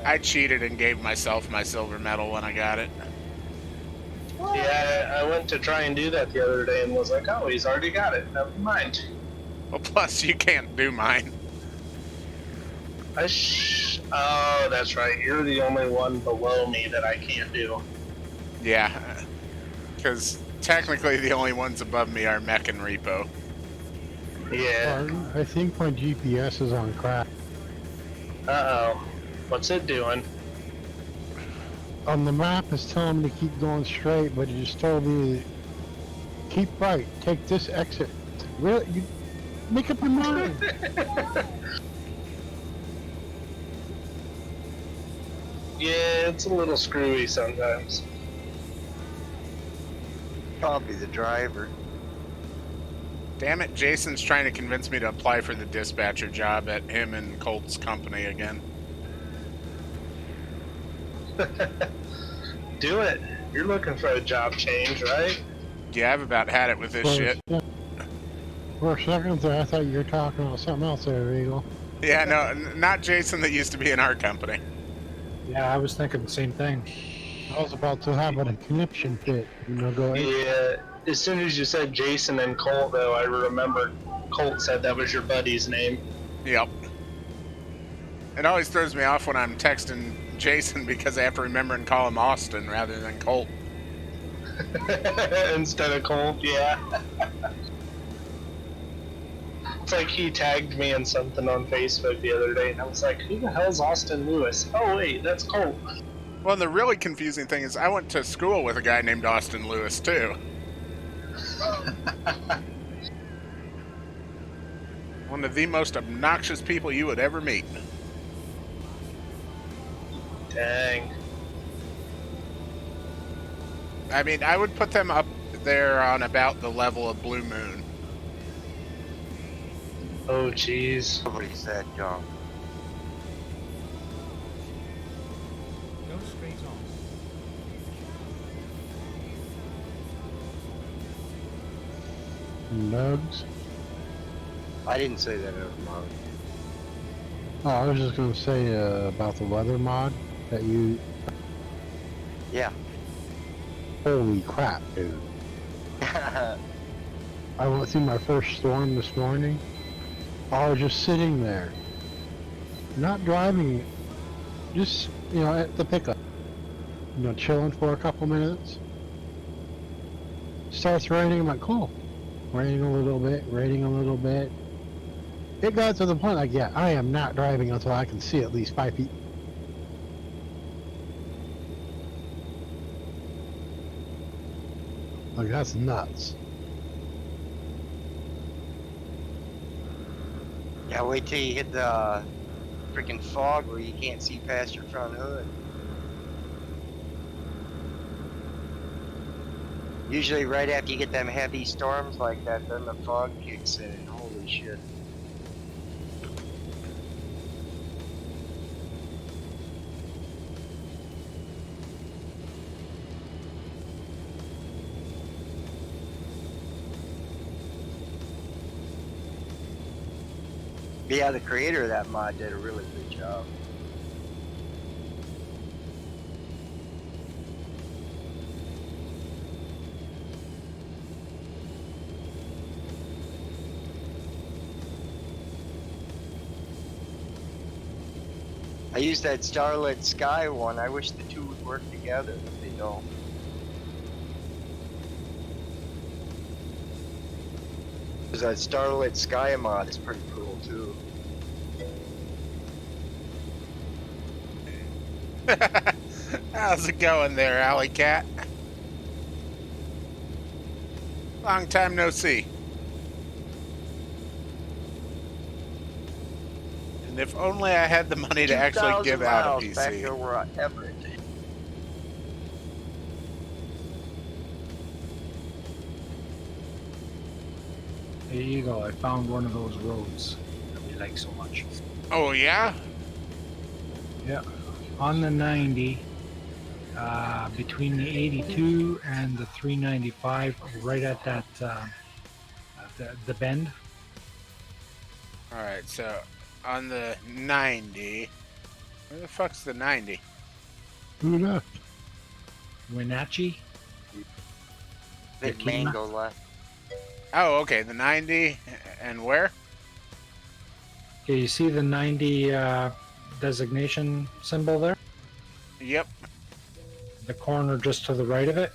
I cheated and gave myself my silver medal when I got it. Yeah, I went to try and do that the other day and was like, oh, he's already got it. Never mind. Well, plus you can't do mine. Oh, that's right. You're the only one below me that I can't do. Yeah, because technically the only ones above me are Mech and Repo. Yeah. I think my GPS is on crack. Uh-oh. What's it doing? On the map, it's telling me to keep going straight, but it just told me to keep right, take this exit. Really? You make up your mind. Yeah, it's a little screwy sometimes. Probably the driver. Damn it, Jason's trying to convince me to apply for the dispatcher job at him and Colt's company again. Do it. You're looking for a job change, right? Yeah, I've about had it with this shit. For a second there, I thought you were talking about something else there, Eagle. Yeah, no, not Jason that used to be in our company. Yeah, I was thinking the same thing. I was about to have a connection fit. Go ahead. Yeah. As soon as you said Jason and Colt, though, I remembered Colt said that was your buddy's name. Yep. It always throws me off when I'm texting Jason because I have to remember and call him Austin rather than Colt. Instead of Colt, yeah. It's like he tagged me in something on Facebook the other day, and I was like, who the hell's Austin Lewis? Oh, wait, that's Colt. Well, the really confusing thing is I went to school with a guy named Austin Lewis, too. One of the most obnoxious people you would ever meet. Dang. I mean, I would put them up there on about the level of Blue Moon. Oh, jeez. Nobody's that dumb. Go straight on. Nugs. I didn't say that out loud. Oh, I was just gonna say about the weather mod that you. Yeah. Holy crap, dude! I went through my first storm this morning. I was just sitting there, not driving, just at the pickup, chilling for a couple minutes. Starts raining. I'm like, cool. Raining a little bit. Raining a little bit. It got to the point like, yeah, I am not driving until I can see at least 5 feet. Like, that's nuts. Yeah, wait till you hit the freaking fog where you can't see past your front hood. Usually right after you get them heavy storms like that, then the fog kicks in. Holy shit. Yeah, the creator of that mod did a really good job. I used that Starlit Sky one. I wish the two would work together, but they don't. Because that Starlit Sky mod is pretty cool too. How's it going there, Alley Cat? Long time no see. And if only I had the money to actually give out a miles back PC. there where Everett. There you go. I found one of those roads that we like so much. Oh, yeah? Yeah. On the 90, between the 82 and the 395, right at that, the bend. Alright, so on the 90. Where the fuck's the 90? Who left? Wenatchee. Big Yakima. mango left. Oh, okay, the 90. And where? Okay, you see the 90 designation symbol there? Yep. The corner just to the right of it.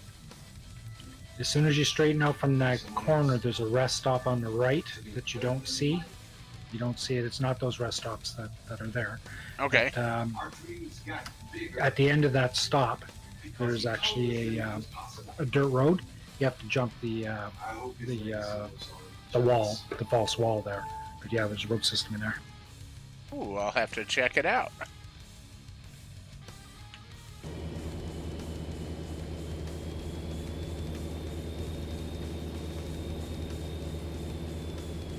As soon as you straighten out from that corner, there's a rest stop on the right that you don't see. You don't see it. It's not those rest stops that are there. Okay. But, at the end of that stop, there's actually a dirt road. You have to jump the wall, the false wall there. But yeah, there's a road system in there. Ooh, I'll have to check it out.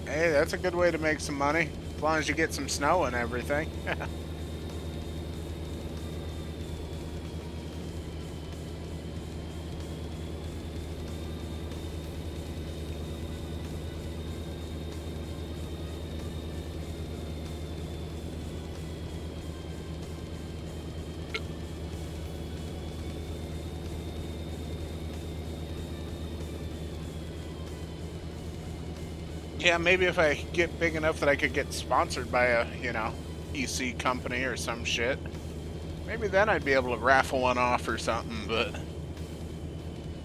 Hey, that's a good way to make some money, as long as you get some snow and everything. Yeah, maybe if I get big enough that I could get sponsored by a, EC company or some shit. Maybe then I'd be able to raffle one off or something, but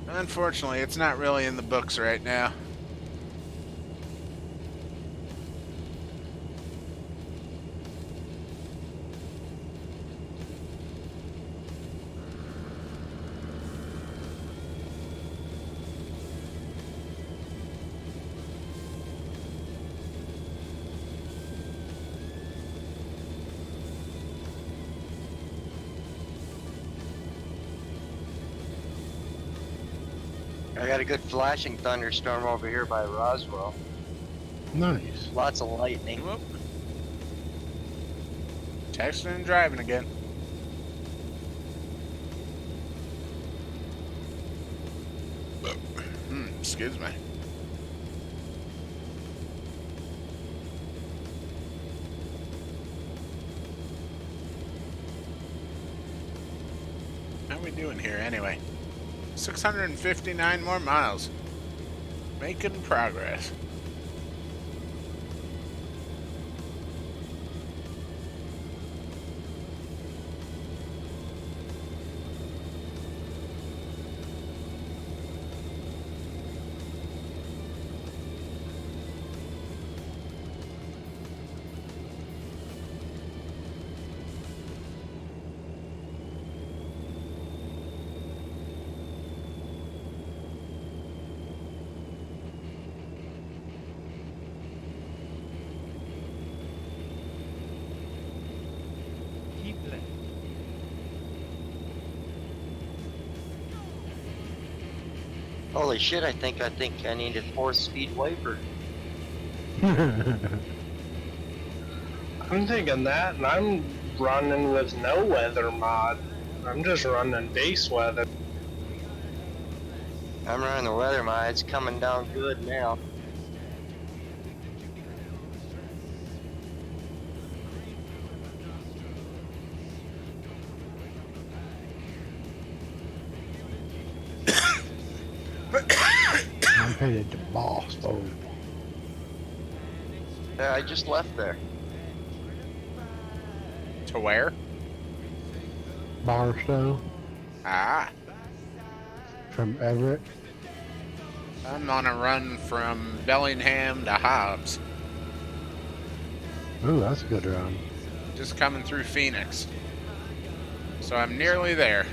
unfortunately, it's not really in the books right now. I got a good flashing thunderstorm over here by Roswell. Nice. Lots of lightning. Whoop. Texting and driving again. Excuse me. How we doing here anyway? 659 more miles. Making progress. Keep left. Holy shit, I think I need a 4-speed wiper. I'm thinking that, and I'm running with no weather mod. I'm just running base weather. I'm running the weather mod. It's coming down good now. I'm headed to Boston. Yeah, I just left there. To where? Barstow Ah, from Everett. I'm on a run from Bellingham to Hobbs. Ooh, that's a good run. Just coming through Phoenix. So I'm nearly there.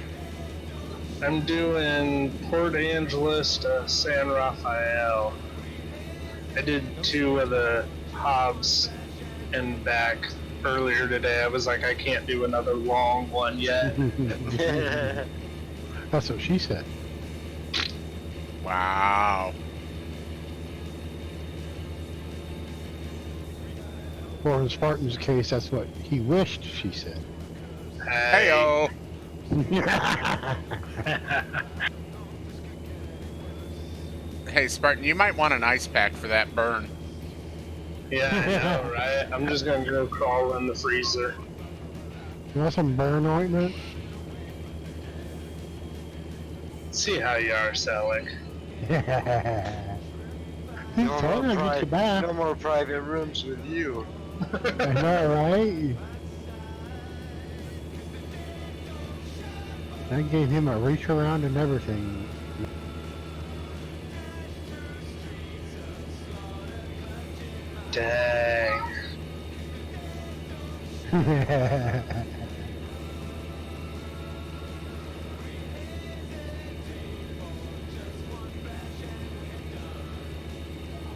I'm doing Port Angeles to San Rafael. I did 2 of the Hobbs and back earlier today. I was like, I can't do another long one yet. That's what she said. Wow. For in Spartan's case, that's what he wished she said. Heyo. Hey, Spartan, you might want an ice pack for that burn. Yeah, I know, right? I'm just gonna go crawl in the freezer. You want some burn ointment? See how you are, Selig. He's trying to get you back. No more private rooms with you. I know, right? I gave him a reach around and everything. Dang.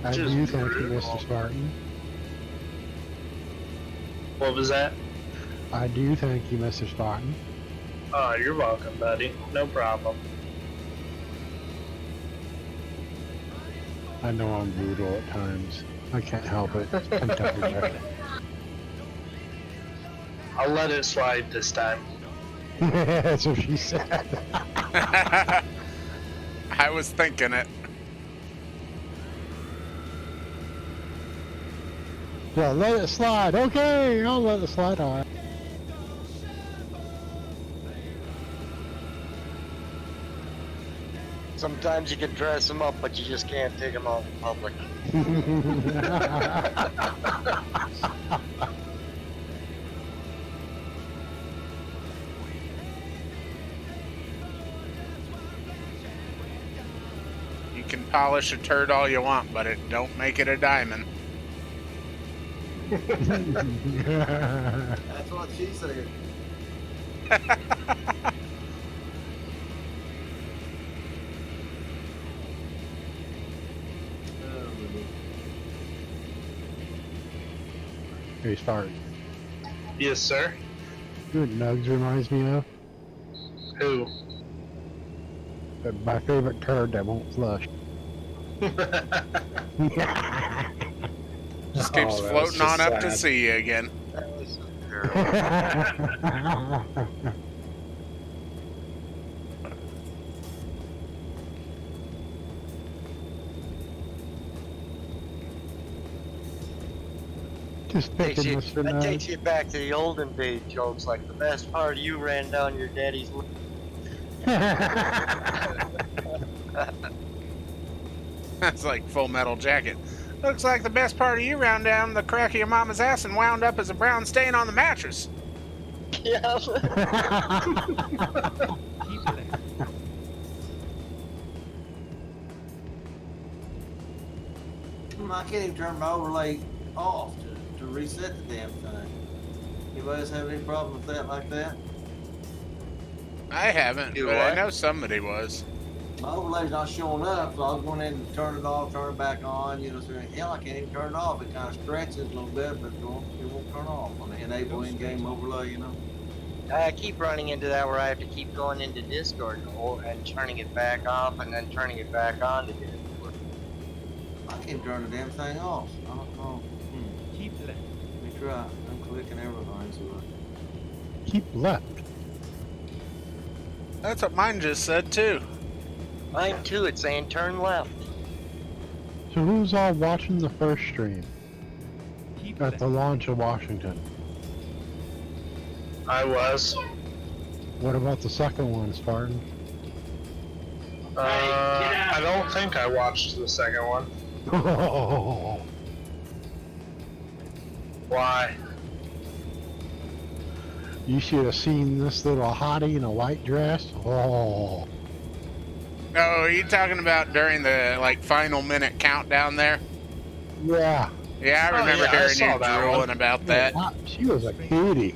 I Just do thank you, brutal. Mr. Spartan. What was that? I do thank you, Mr. Spartan. Oh, you're welcome, buddy. No problem. I know I'm brutal at times. I can't help it. It's Kentucky Derby. I'll let it slide this time. That's what she said. I was thinking it. Yeah, let it slide. Okay, I'll let it slide on. Sometimes you can dress them up, but you just can't take them out in public. You can polish a turd all you want, but it don't make it a diamond. That's what she said. Hey, Spartan. Yes, sir. You know what Nugs reminds me of? Who? My favorite turd that won't flush. Just keeps Oh, that was floating just on up to sad. see you again. That was so terrible. Just Takes picking you, Mr. that takes Nugs. you back to the olden days jokes, like the best part of you ran down your daddy's lip. That's like Full Metal Jacket. Looks like the best part of you round down the crack of your mama's ass and wound up as a brown stain on the mattress. Yeah. Keep left. I can't even turn my overlay off to reset the damn thing. Anybody else have any problem with that like that? I haven't, Do but I what? know somebody was. My overlay's not showing up, so I was going in and turn it off, turn it back on, you know, so hell, I can't even turn it off. It kind of stretches a little bit, but it won't turn off on the enable in-game overlay, you know. I keep running into that where I have to keep going into Discord and turning it back off and then turning it back on again. I can't turn the damn thing off. I don't know. Keep left. Let me try. I'm clicking everything, so Keep left. That's what mine just said too. Mine too, it's saying turn left. So who's all watching the first stream Keep at left. the launch of Washington? I was. What about the second one, Spartan? I I don't think I watched the second one. Oh, Why? you should have seen this little hottie in a white dress. Oh, Oh, are you talking about during the like final minute countdown there? yeah. Yeah, I Oh, remember yeah, I hearing saw you that drooling one. about that. She was a cutie.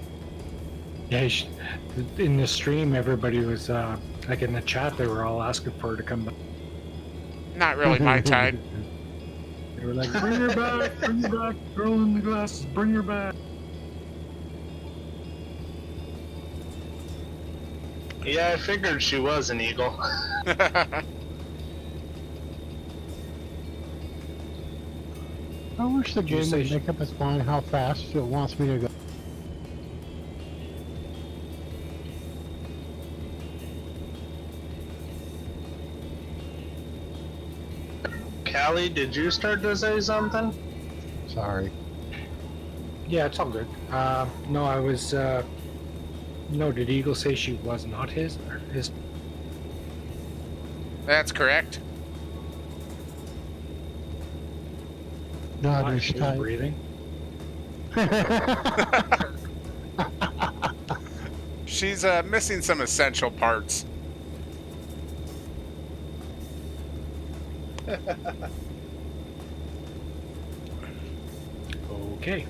Yeah, in the stream, everybody was like in the chat. They were all asking for her to come back. Not really my type. They were like, "Bring her back! Bring her back! Girl in the glasses! Bring her back!" Yeah, I figured she was an eagle. I wish the Did you game say would make up its mind how fast it wants me to go. Callie, did you start to say something? Sorry. Yeah, it's all good. No, I was. No, did Eagle say she was not his? Or his? That's correct. No, Why? just She was type. breathing. She's missing some essential parts. Okay.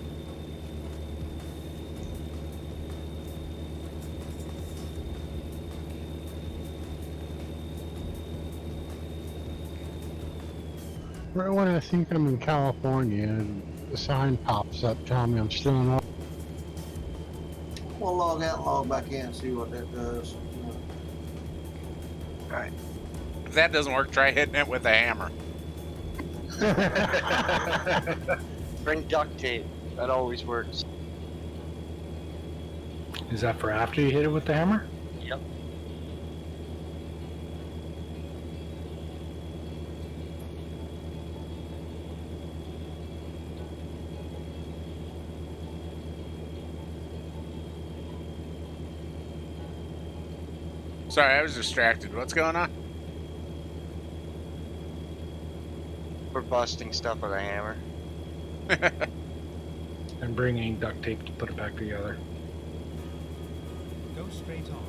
Right when I think I'm in California, and the sign pops up telling me I'm still in. We'll log out and log back in and see what that does. Alright. If that doesn't work, try hitting it with a hammer. Bring duct tape. That always works. Is that for after you hit it with the hammer? Yep. Sorry, I was distracted. What's going on? We're busting stuff with a hammer. And bringing duct tape to put it back together. Go straight on.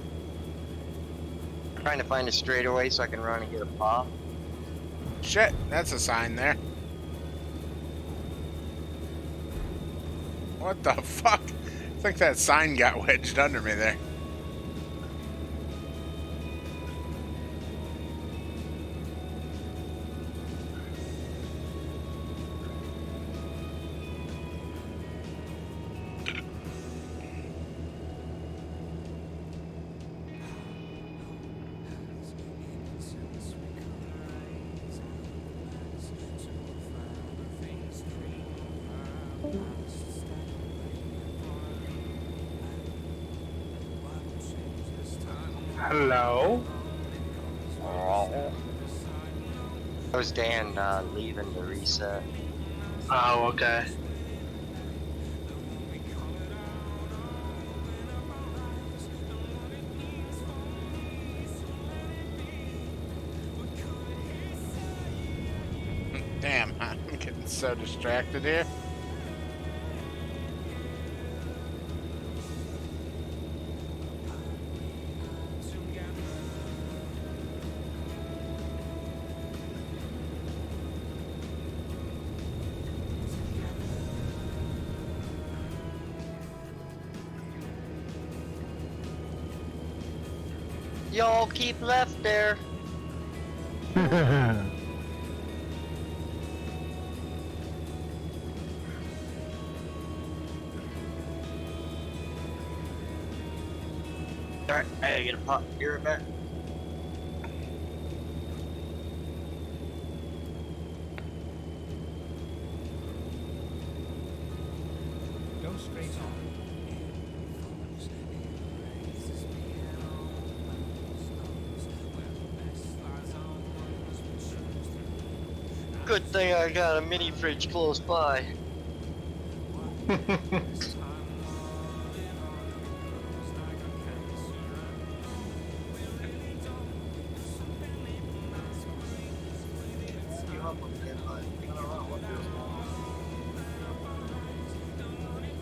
Trying to find a straightaway so I can run and get a pop. Shit, that's a sign there. What the fuck? I think that sign got wedged under me there. Hello? That was Dan leaving to reset. Oh, okay. Damn, I'm getting so distracted here. Y'all keep left there. Alright, I gotta get a pop here back. Go straight on. Good thing I got a mini fridge close by. up again. Like, I don't know what feels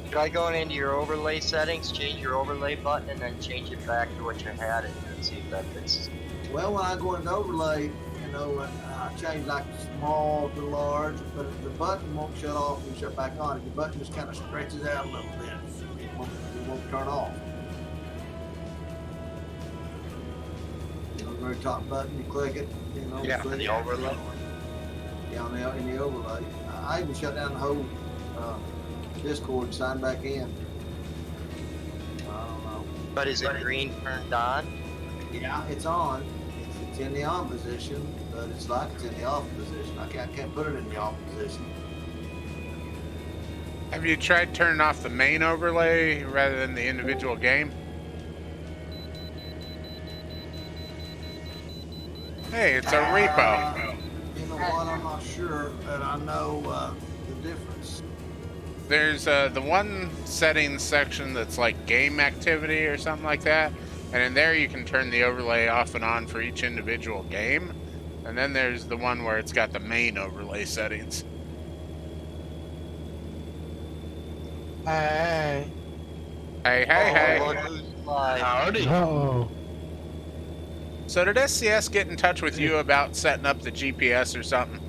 going Try going into your overlay settings, change your overlay button, and then change it back to what you had it, and see if that fixes it. on. Well, when I go into overlay, you know, and I change like small to large, but the button won't shut off and shut back on. The button just kind of stretches out a little bit. It won't turn off. You know, the very top button, you click it, you know. Yeah, click the it. overlay. Yeah, in the overlay. I even shut down the whole Discord and sign back in. I don't know. But is it green turned on? Yeah, it's on. It's in the on position, but it's like it's in the off position. I can't put it in the off position. Have you tried turning off the main overlay rather than the individual game? Hey, it's a repo. You know what? I'm not sure, but I know the difference. There's the one settings section that's like game activity or something like that. And in there you can turn the overlay off and on for each individual game. And then there's the one where it's got the main overlay settings. Hey. Hey. Look who's live. Howdy. Uh-oh. So did SCS get in touch with you about setting up the GPS or something?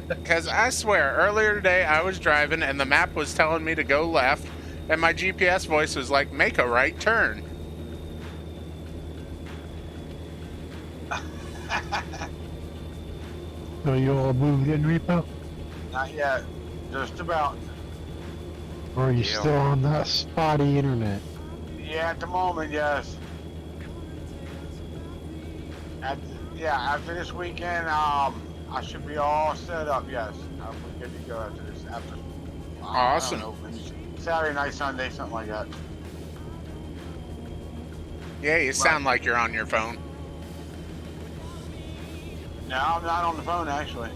Because I swear, earlier today I was driving and the map was telling me to go left, and my GPS voice was like, make a right turn. So you all moved in, Repo? Not yet. Just about. Or are you still on that spotty internet? Yeah, at the moment, yes. After this weekend, I should be all set up, yes. I'll be good to go after this. Awesome. I don't know, Saturday night, Sunday, something like that. Yeah, you sound like you're on your phone. No, I'm not on the phone, actually.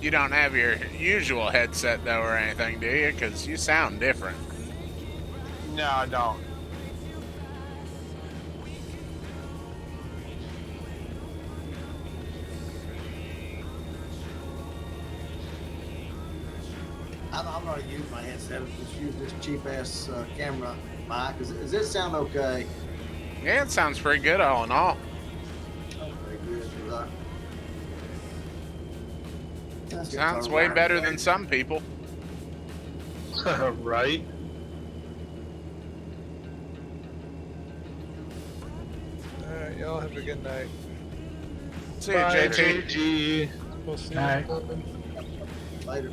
You don't have your usual headset though or anything, do you? Because you sound different. No, I don't. I'm not using my headset. Just use this cheap ass camera mic. Does this sound okay? Yeah, it sounds pretty good all in all. Very good. 'Cause Sounds way better than some people. Right? Alright, y'all have a good night. See you, Bye, JT. JT. We'll see Alright. you. Later.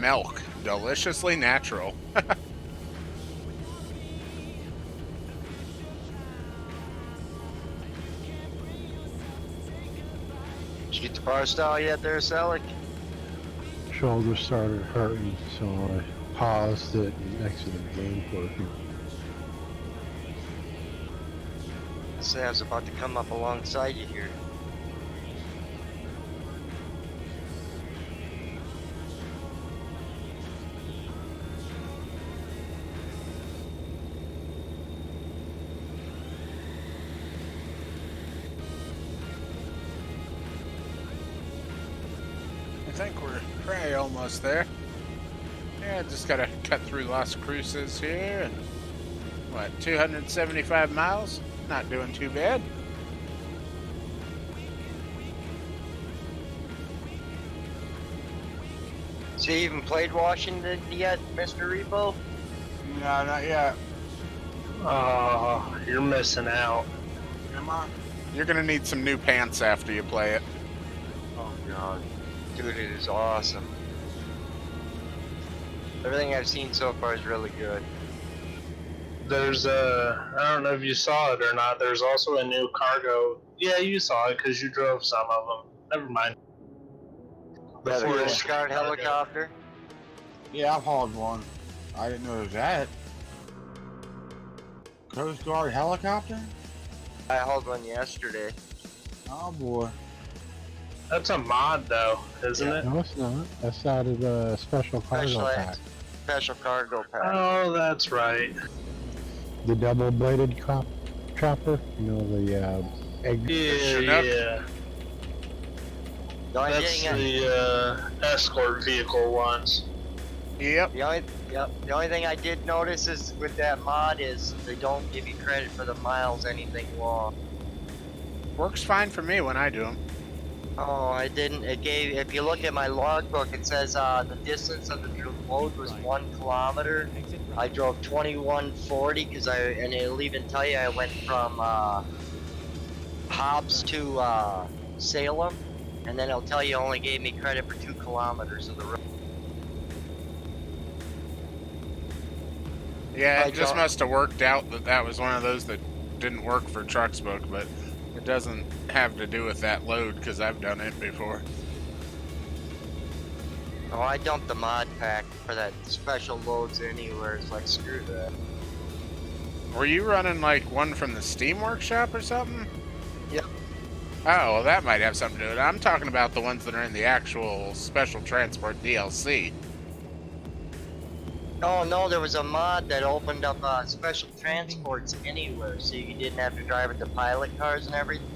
Milk. Deliciously natural. Did you get the bar style yet there, Selick? Shoulder started hurting, so I paused it and exited the game for a few. I say I was about to come up alongside you here. I think we're probably almost there. Yeah, just gotta cut through Las Cruces here, and what, 275 miles? Not doing too bad. So you even played Washington yet, Mr. Repo? No, not yet. Oh, you're missing out. Am I? You're gonna need some new pants after you play it. Oh god. Dude, it is awesome. Everything I've seen so far is really good. There's I don't know if you saw it or not, there's also a new cargo. Yeah, you saw it because you drove some of them. Never mind. The Yeah, Forest Guard helicopter. Yeah, I've hauled one. I didn't know it was that. Coast Guard helicopter? I hauled one yesterday. Oh boy. That's a mod, though, isn't it? No, it's not. That's out of the special cargo Special pack. Special cargo pack. Oh, that's right. The double-bladed chopper. You know, the egg. Yeah, Chinook? yeah. The only That's thing the escort vehicle ones. Yep. the only thing I did notice is with that mod is they don't give you credit for the miles anything long. Works fine for me when I do them. Oh, I didn't. It gave. If you look at my logbook, it says the distance of the load was 1 kilometer. Exit I right. drove 2140 because and it'll even tell you I went from Hobbs to Salem, and then it'll tell you only gave me credit for 2 kilometers of the road. Yeah, I it just don't- must have worked out that that was one of those that didn't work for Trucks Book, but it doesn't have to do with that load because I've done it before. Oh, I dumped the mod pack for that special loads anywhere. It's like screw that. Were you running like one from the Steam Workshop or something? Yep. Oh, well, that might have something to do with it. I'm talking about the ones that are in the actual Special Transport DLC. Oh no, there was a mod that opened up special transports anywhere, so you didn't have to drive with the pilot cars and everything.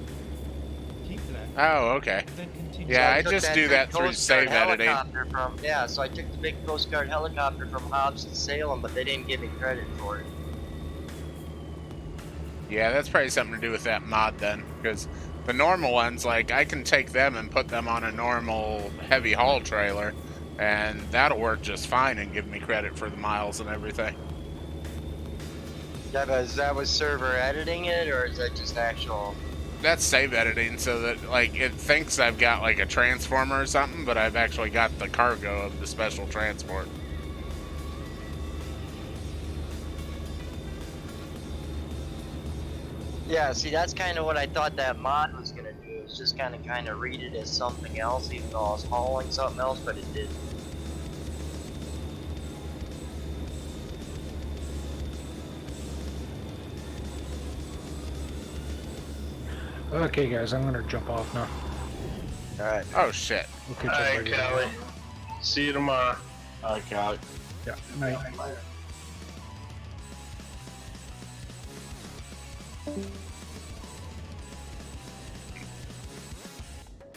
Keep left. Oh, okay. Then continue. Yeah, So I took just that do big that through Coast Guard save editing. helicopter so I took the big Coast Guard helicopter from Hobbs to Salem, but they didn't give me credit for it. Yeah, that's probably something to do with that mod then, because the normal ones, like, I can take them and put them on a normal heavy haul trailer, and that'll work just fine and give me credit for the miles and everything. That was server editing it, or is that just actual? That's save editing, so that, like, it thinks I've got, like, a transformer or something, but I've actually got the cargo of the special transport. Yeah, see, that's kind of what I thought that mod was gonna do. It was just kind of read it as something else, even though I was hauling something else, but it didn't. Okay, guys, I'm gonna jump off now. Alright. Oh, shit. We'll catch up Alright, later. Callie. See you tomorrow. Okay. Yeah. Night.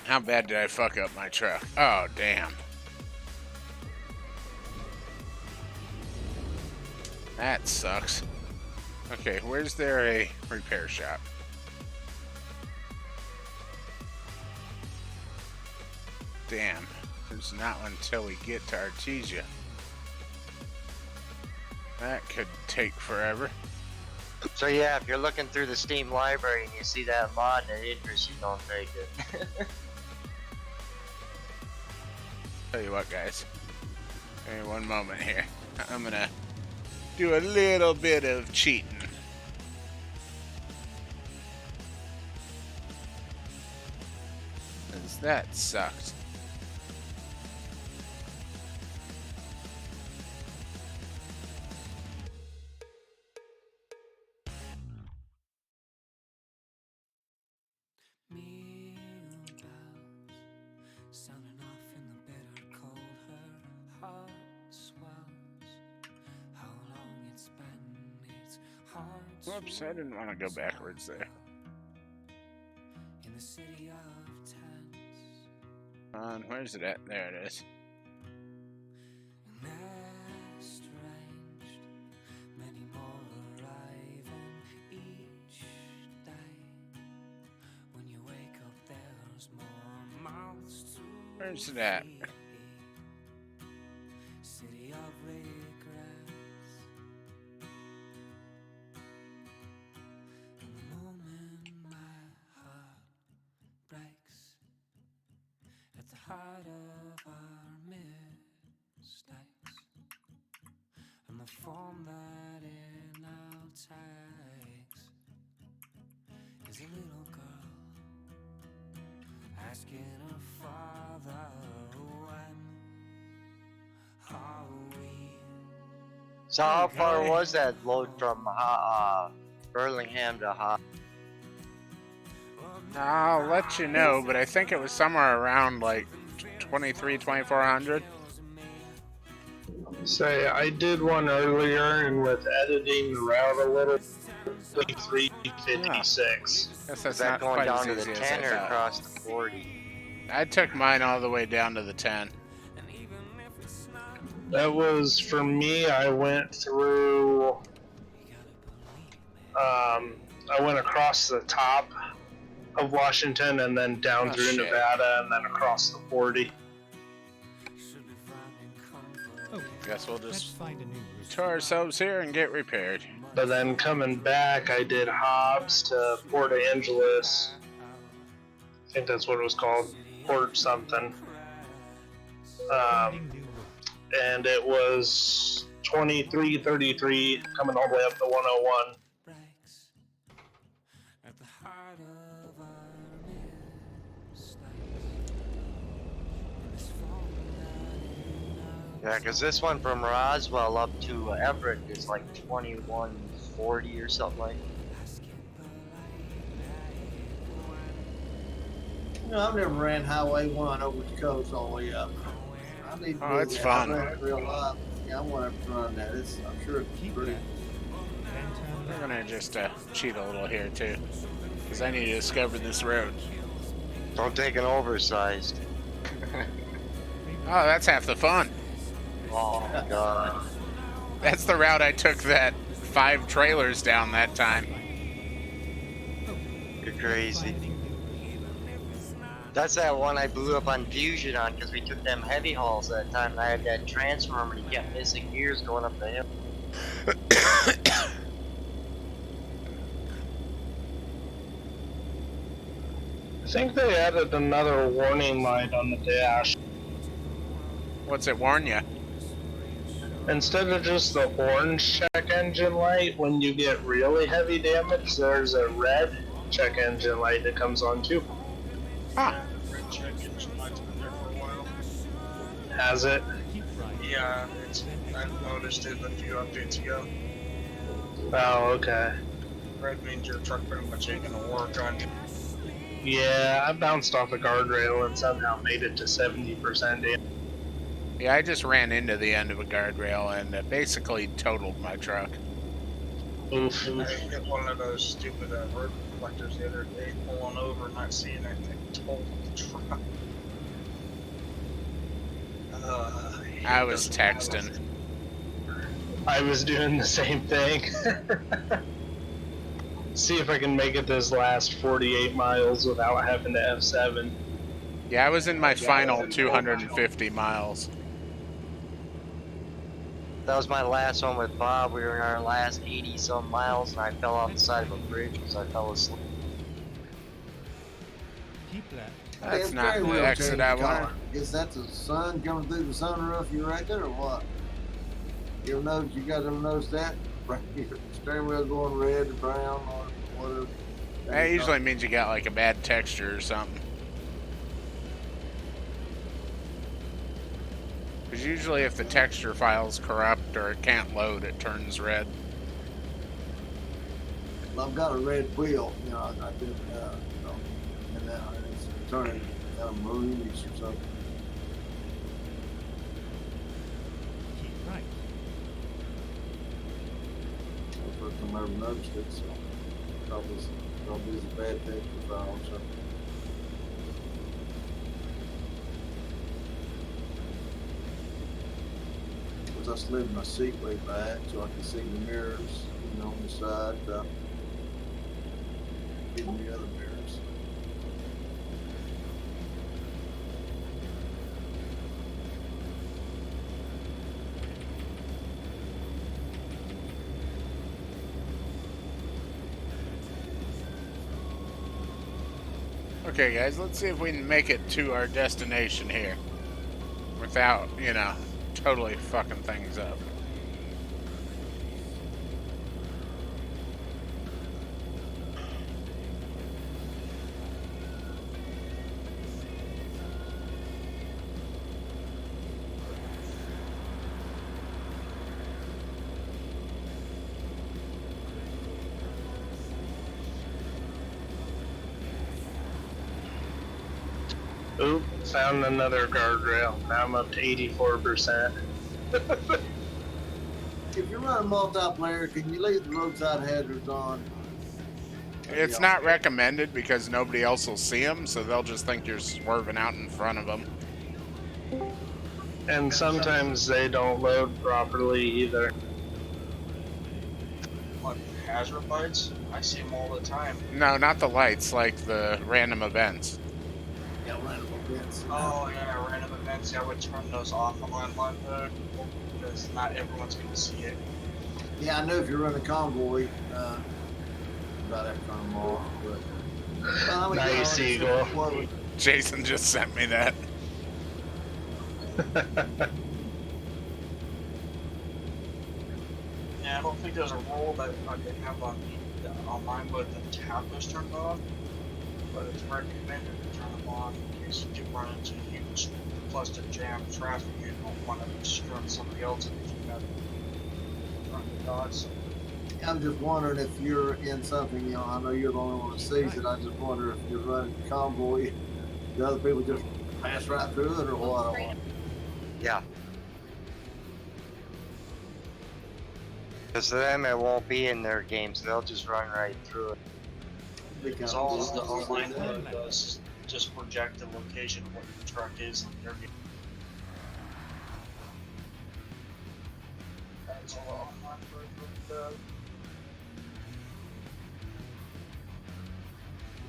How bad did I fuck up my truck? Oh, damn. That sucks. Okay, where's there a repair shop? Damn, there's not one until we get to Artesia. That could take forever. So yeah, if you're looking through the Steam library and you see that mod and it interests you, don't take it. Tell you what, guys. Give me one moment here. I'm gonna do a little bit of cheating. Cause that sucks. Sounding off in the bitter cold, her heart swells. How long it's been, it's hard to Whoops, I didn't want to go backwards there. in the city of tents. Where's it at? There it is. Estranged, many more arriving each day. When you wake up, there's more mouths to Where's it at? feed. City of regrets. And the moment my heart breaks at the height of our mistakes, and the form that it now takes is a little girl asking her father So how far was that load from Burlingham to Hobbs? I'll let you know, but I think it was somewhere around like 2400. Say, I did one earlier, and with editing the route a little, 2356. Guess Is that's that not going quite down as to easy the as 10 I or thought. across the 40? I took mine all the way down to the 10. That was, for me, I went through, I went across the top of Washington and then down through shit. Nevada and then across the 40. Guess we'll Let's just find a new route. tow ourselves here and get repaired. But then coming back, I did Hobbs to Port Angeles. I think that's what it was called, Port something. Finding new route. And it was 2333 coming all the way up to 101. At the heart of our mistakes. In this Yeah, because this one from Roswell up to Everett is like 2140 or something like that. You know, I've never ran Highway 1 over the coast all the way up. I need to Oh, do it's that. fun. I ran it real life. Yeah, I want to run that. I'm sure it's Keep pretty. that. Then turn We're right. gonna just cheat a little here too, because I need to discover this road. Don't take an oversized. Oh, that's half the fun. Oh my god. That's the route I took that 5 trailers down that time. You're crazy. Finding new route. That's that one I blew up on Fusion on because we took them heavy hauls that time and I had that transformer and he kept missing gears going up the hill. I think they added another warning light on the dash. What's it warn you? Instead of just the orange check engine light, when you get really heavy damage, there's a red check engine light that comes on too. Huh. Red check engine light's been there for a while. Has it? Keep right. Yeah, I've noticed it a few updates ago. Oh, okay. Red means your truck pretty much ain't gonna work on you. Yeah, I bounced off a guardrail and somehow made it to 70% damage. Yeah, I just ran into the end of a guardrail and basically totaled my truck. Oof. I hit one of those stupid road reflectors the other day, pulling over, not seeing anything, totaled the truck. I was texting. I was doing the same thing. See if I can make it this last 48 miles without having to F7. Yeah, I was in my final 250 miles. That was my last one with Bob. We were in our last 80 some miles and I fell off the side of a bridge because I fell asleep. Keep left. That's It's not very the well exit changed I color. wanted. Is that the sun coming through the sunroof, you reckon, or what? You guys ever notice that? Right here, steering wheel going red or brown or whatever. That usually means you got like a bad texture or something. Because usually if the texture file's corrupt or it can't load, it turns red. Well, I've got a red wheel, I did, and now it's turning kind of maroonish or something. Keep right. That's the first time I ever noticed it, so probably it's a bad texture file or something. I slid my seat way back so I could see the mirrors, on the side, getting the other mirrors. Okay guys, let's see if we can make it to our destination here. Without, totally fucking things up. Oop, found another guardrail. Now I'm up to 84%. If you're running multiplayer, can you leave the roadside hazards on? It's not recommended because nobody else will see them, so they'll just think you're swerving out in front of them. And sometimes they don't load properly either. What, hazard lights? I see them all the time. No, not the lights, like the random events. Yeah, random events. Oh yeah, random events. Yeah, I would turn those off on my mode because not everyone's going to see it. Yeah, I know if you're running convoy, about that turn them off. But Nice, Eagle. Jason just sent me that. Yeah, I don't think there's a rule that I can have on my mode to have those turned off, but it's recommended to turn them on in case you do run into huge cluster jam traffic. You don't want to destroy somebody else if you have run the dots. I'm just wondering if you're in something, you know, I know you're the only one that sees it. I just wonder if you're running convoy, the other people just pass right through it or what. Yeah. Because them, it won't be in their games. They'll just run right through it. Because all the online mode does is just project the location of what your truck is in their game. That's all online mode does.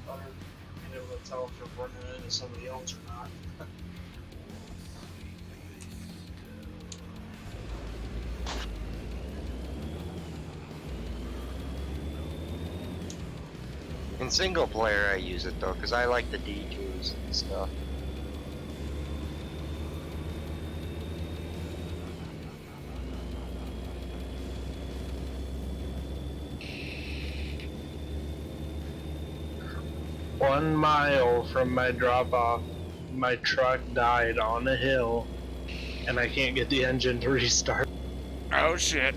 Being able to tell if you're running into somebody else or not. In single player, I use it though, because I like the detours and stuff. One mile from my drop off, my truck died on a hill, and I can't get the engine to restart. Oh shit.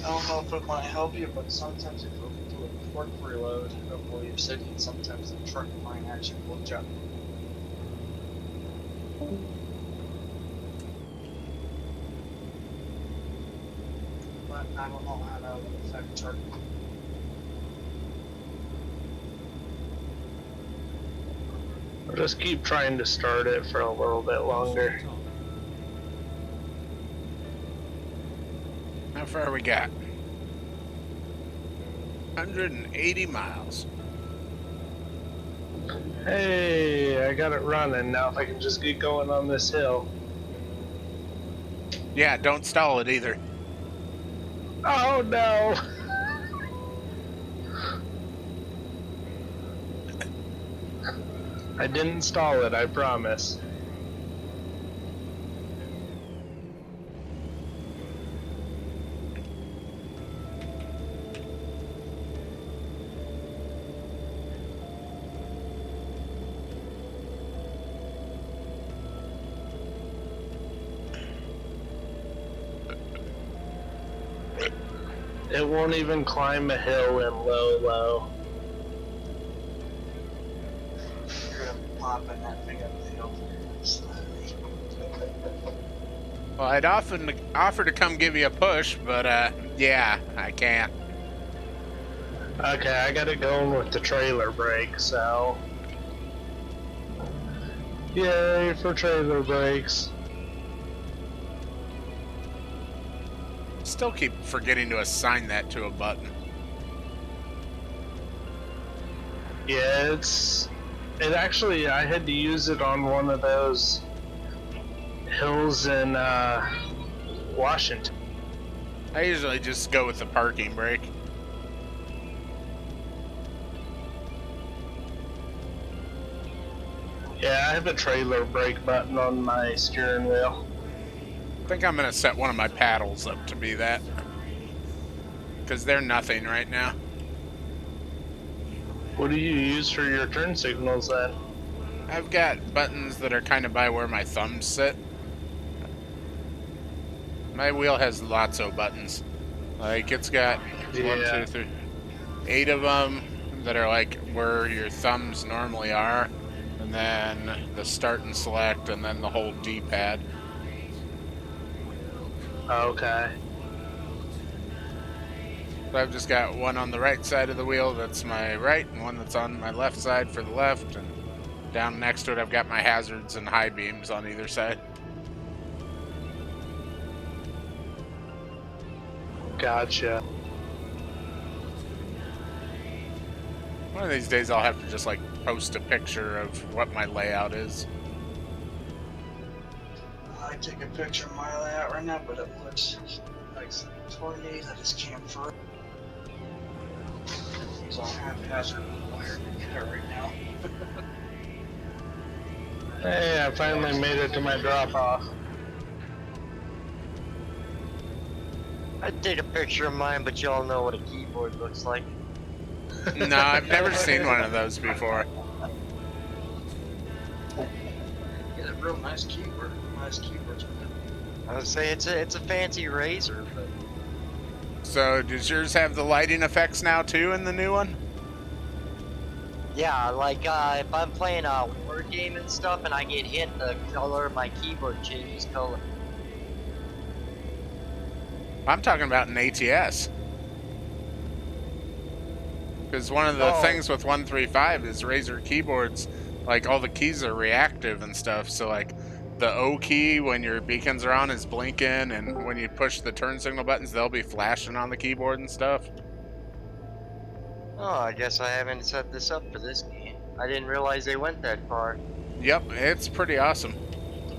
I don't know if it might help you, but sometimes if you do a quick reload of where you're sitting, sometimes the truck might actually glitch up. But I don't know how that would affect truck. I'll just keep trying to start it for a little bit longer. How far we got? 180 miles. Hey, I got it running now. If I can just get going on this hill. Yeah, don't stall it either. Oh no! I didn't stall it, I promise. It won't even climb a hill in low. You're gonna be popping that thing up the hill. Well, I'd often offer to come give you a push, but yeah, I can't. Okay, I got it going with the trailer brake, so... Yay for trailer brakes. Still keep forgetting to assign that to a button. Yeah, it actually, I had to use it on one of those hills in Washington. I usually just go with the parking brake. Yeah, I have a trailer brake button on my steering wheel. I think I'm gonna set one of my paddles up to be that. Because they're nothing right now. What do you use for your turn signals then? I've got buttons that are kind of by where my thumbs sit. My wheel has lots of buttons. Like, it's got one, Yeah. 2, 3, 8 of them that are like where your thumbs normally are, and then the start and select, and then the whole D-pad. Okay. So I've just got one on the right side of the wheel that's my right, and one that's on my left side for the left, and down next to it I've got my hazards and high beams on either side. Gotcha. One of these days I'll have to just like post a picture of what my layout is. I take a picture of my layout right now, but it looks like 28. I just can't for these all haphazard wired together right now. Hey, I finally made it to my drop-off. I'd take a picture of mine, but y'all know what a keyboard looks like. No, I've never seen one of those before. Get a real nice keyboard. Nice keyboards. I would say it's a fancy razor, but So does yours have the lighting effects now too in the new one? yeah, like if I'm playing a word game and stuff, and I get hit, the color of my keyboard changes color. I'm talking about an ATS. Because one of the things with 135 is Razer keyboards, like all the keys are reactive and stuff. So like the O key when your beacons are on is blinking, and when you push the turn signal buttons, they'll be flashing on the keyboard and stuff. Oh, I guess I haven't set this up for this game. I didn't realize they went that far. Yep, it's pretty awesome.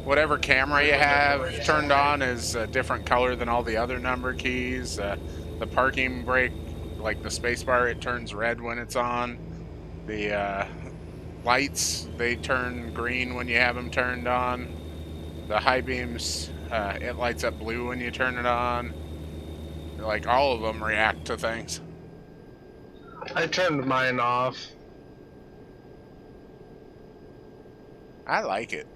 Whatever camera you have turned on is a different color than all the other number keys. The parking brake, like the spacebar, it turns red when it's on. The lights, they turn green when you have them turned on. The high beams, it lights up blue when you turn it on. Like, all of them react to things. I turned mine off. I like it.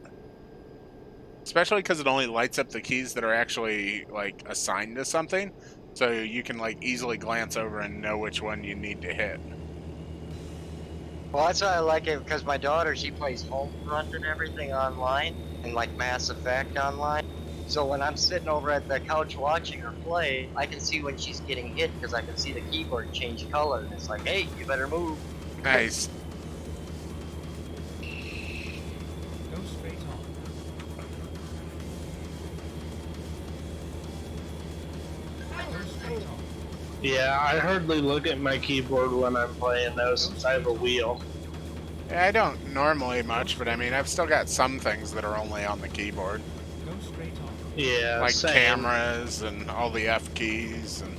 Especially because it only lights up the keys that are actually, like, assigned to something. So you can, like, easily glance over and know which one you need to hit. Well, that's why I like it, because my daughter, she plays Homefront and everything online, and like Mass Effect online. So when I'm sitting over at the couch watching her play, I can see when she's getting hit, because I can see the keyboard change color, and it's like, hey, you better move. Nice. Go straight on. Go straight on. Yeah, I hardly look at my keyboard when I'm playing though, since I have a wheel. Yeah, I don't normally much, but I mean, I've still got some things that are only on the keyboard. Go straight on. Yeah, Like same. cameras and all the F keys, and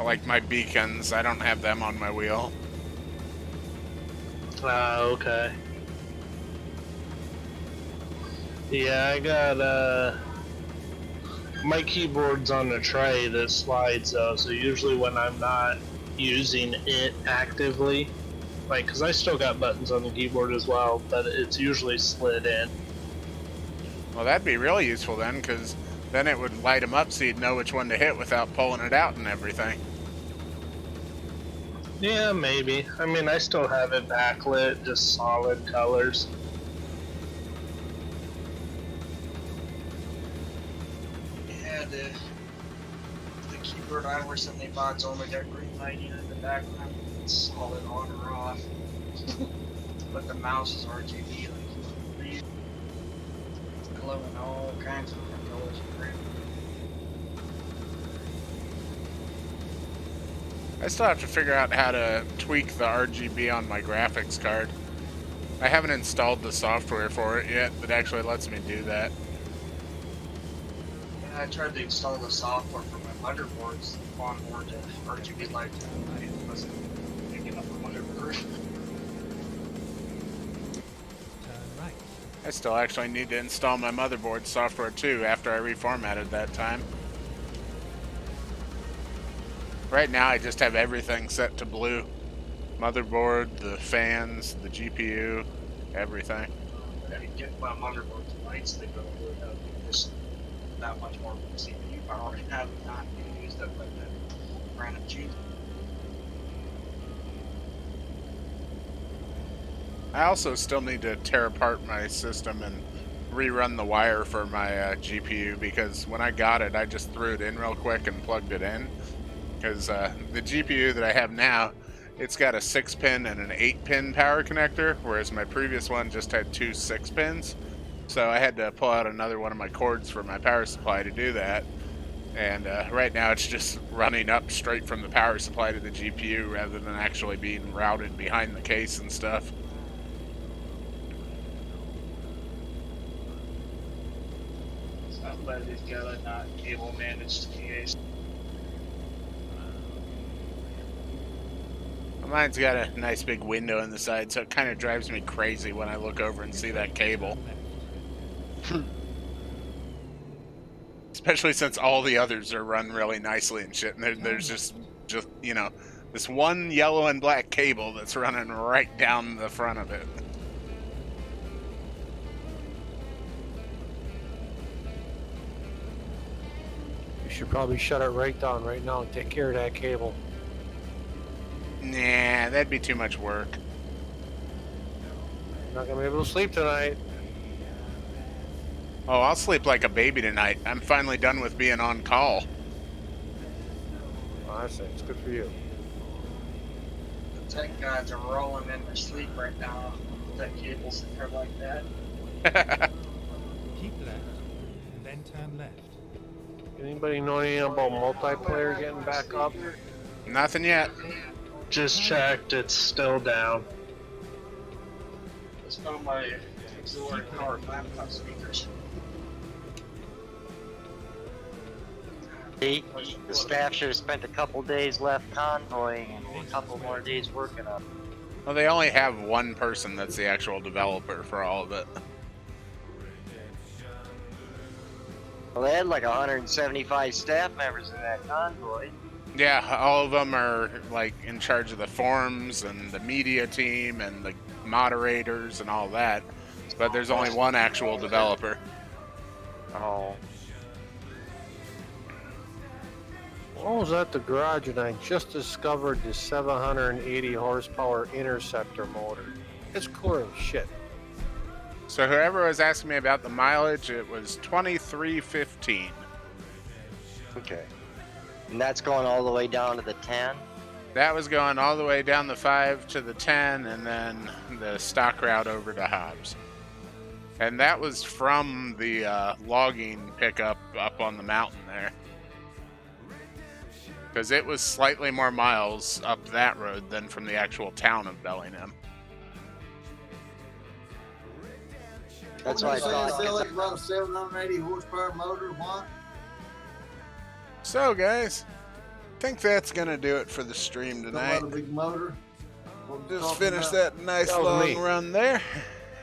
like my beacons, I don't have them on my wheel. Okay. Yeah, I got my keyboard's on a tray that slides though, so usually when I'm not using it actively, like, because I still got buttons on the keyboard as well, but it's usually slid in. Well, that'd be really useful then, because then it would light them up so you'd know which one to hit without pulling it out and everything. Yeah, maybe. I mean, I still have it backlit, just solid colors. Yeah, the keyboard I recently bought's only got green lighting in the background. It's solid on or off. But the mouse is RGB, like glowing all kinds of different colors of green. I still have to figure out how to tweak the RGB on my graphics card. I haven't installed the software for it yet that actually lets me do that. Yeah, I tried to install the software for my motherboards onboard to RGB lights, and I wasn't picking up the motherboard. Turn right. I still actually need to install my motherboard software too after I reformatted that time. Right now I just have everything set to blue. Motherboard, the fans, the GPU, everything. I get my motherboard lights, they go without this that much more CPU power and have not used it like that random cheese. I also still need to tear apart my system and rerun the wire for my GPU, because when I got it, I just threw it in real quick and plugged it in. Because the GPU that I have now, it's got a 6-pin and an 8-pin power connector, whereas my previous one just had two 6-pins. So I had to pull out another one of my cords for my power supply to do that. And right now it's just running up straight from the power supply to the GPU rather than actually being routed behind the case and stuff. I'm glad these guys are not cable managed PAs. Mine's got a nice big window in the side, so it kind of drives me crazy when I look over and see that cable. Especially since all the others are run really nicely and shit, and there's just you know, this one yellow and black cable that's running right down the front of it. You should probably shut it right down right now and take care of that cable. Nah, that'd be too much work. You're not gonna be able to sleep tonight. Oh, I'll sleep like a baby tonight. I'm finally done with being on call. Oh, I see. It's good for you. The tech guys are rolling in their sleep right now. Tech cables are like that. Keep left, and then turn left. Anybody know anything about multiplayer getting back up? Nothing yet. Just checked, it's still down. It's one of my auxiliary powered laptop speakers. The staff should have spent a couple days left convoying and a couple more days working on it. Well, they only have one person that's the actual developer for all of it. Well, they had like 175 staff members in that convoy. Yeah, all of them are like in charge of the forums and the media team and the moderators and all that. But there's only one actual developer. Oh. I was at the garage and I just discovered the 780 horsepower Interceptor motor. It's cooler than shit. So whoever was asking me about the mileage, it was 2315. Okay. And that's going all the way down to the 10? That was going all the way down the 5 to the 10, and then the stock route over to Hobbs. And that was from the logging pickup up on the mountain there. Because it was slightly more miles up that road than from the actual town of Bellingham. That's why I thought. Silly about a 780 horsepower motor. What? So, guys, I think that's going to do it for the stream tonight. A big motor. Just finish that nice long run there.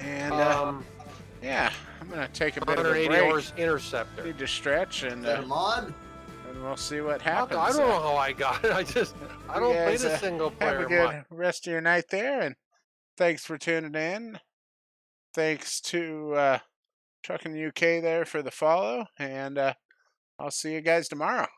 And, yeah, I'm going to take a bit of a break. 180 horse Interceptor. Need to stretch and a mod? And we'll see what happens. I don't know how I got it. I don't play the single player. Have a good rest of your night there, and thanks for tuning in. Thanks to Truckin' UK there for the follow, and I'll see you guys tomorrow.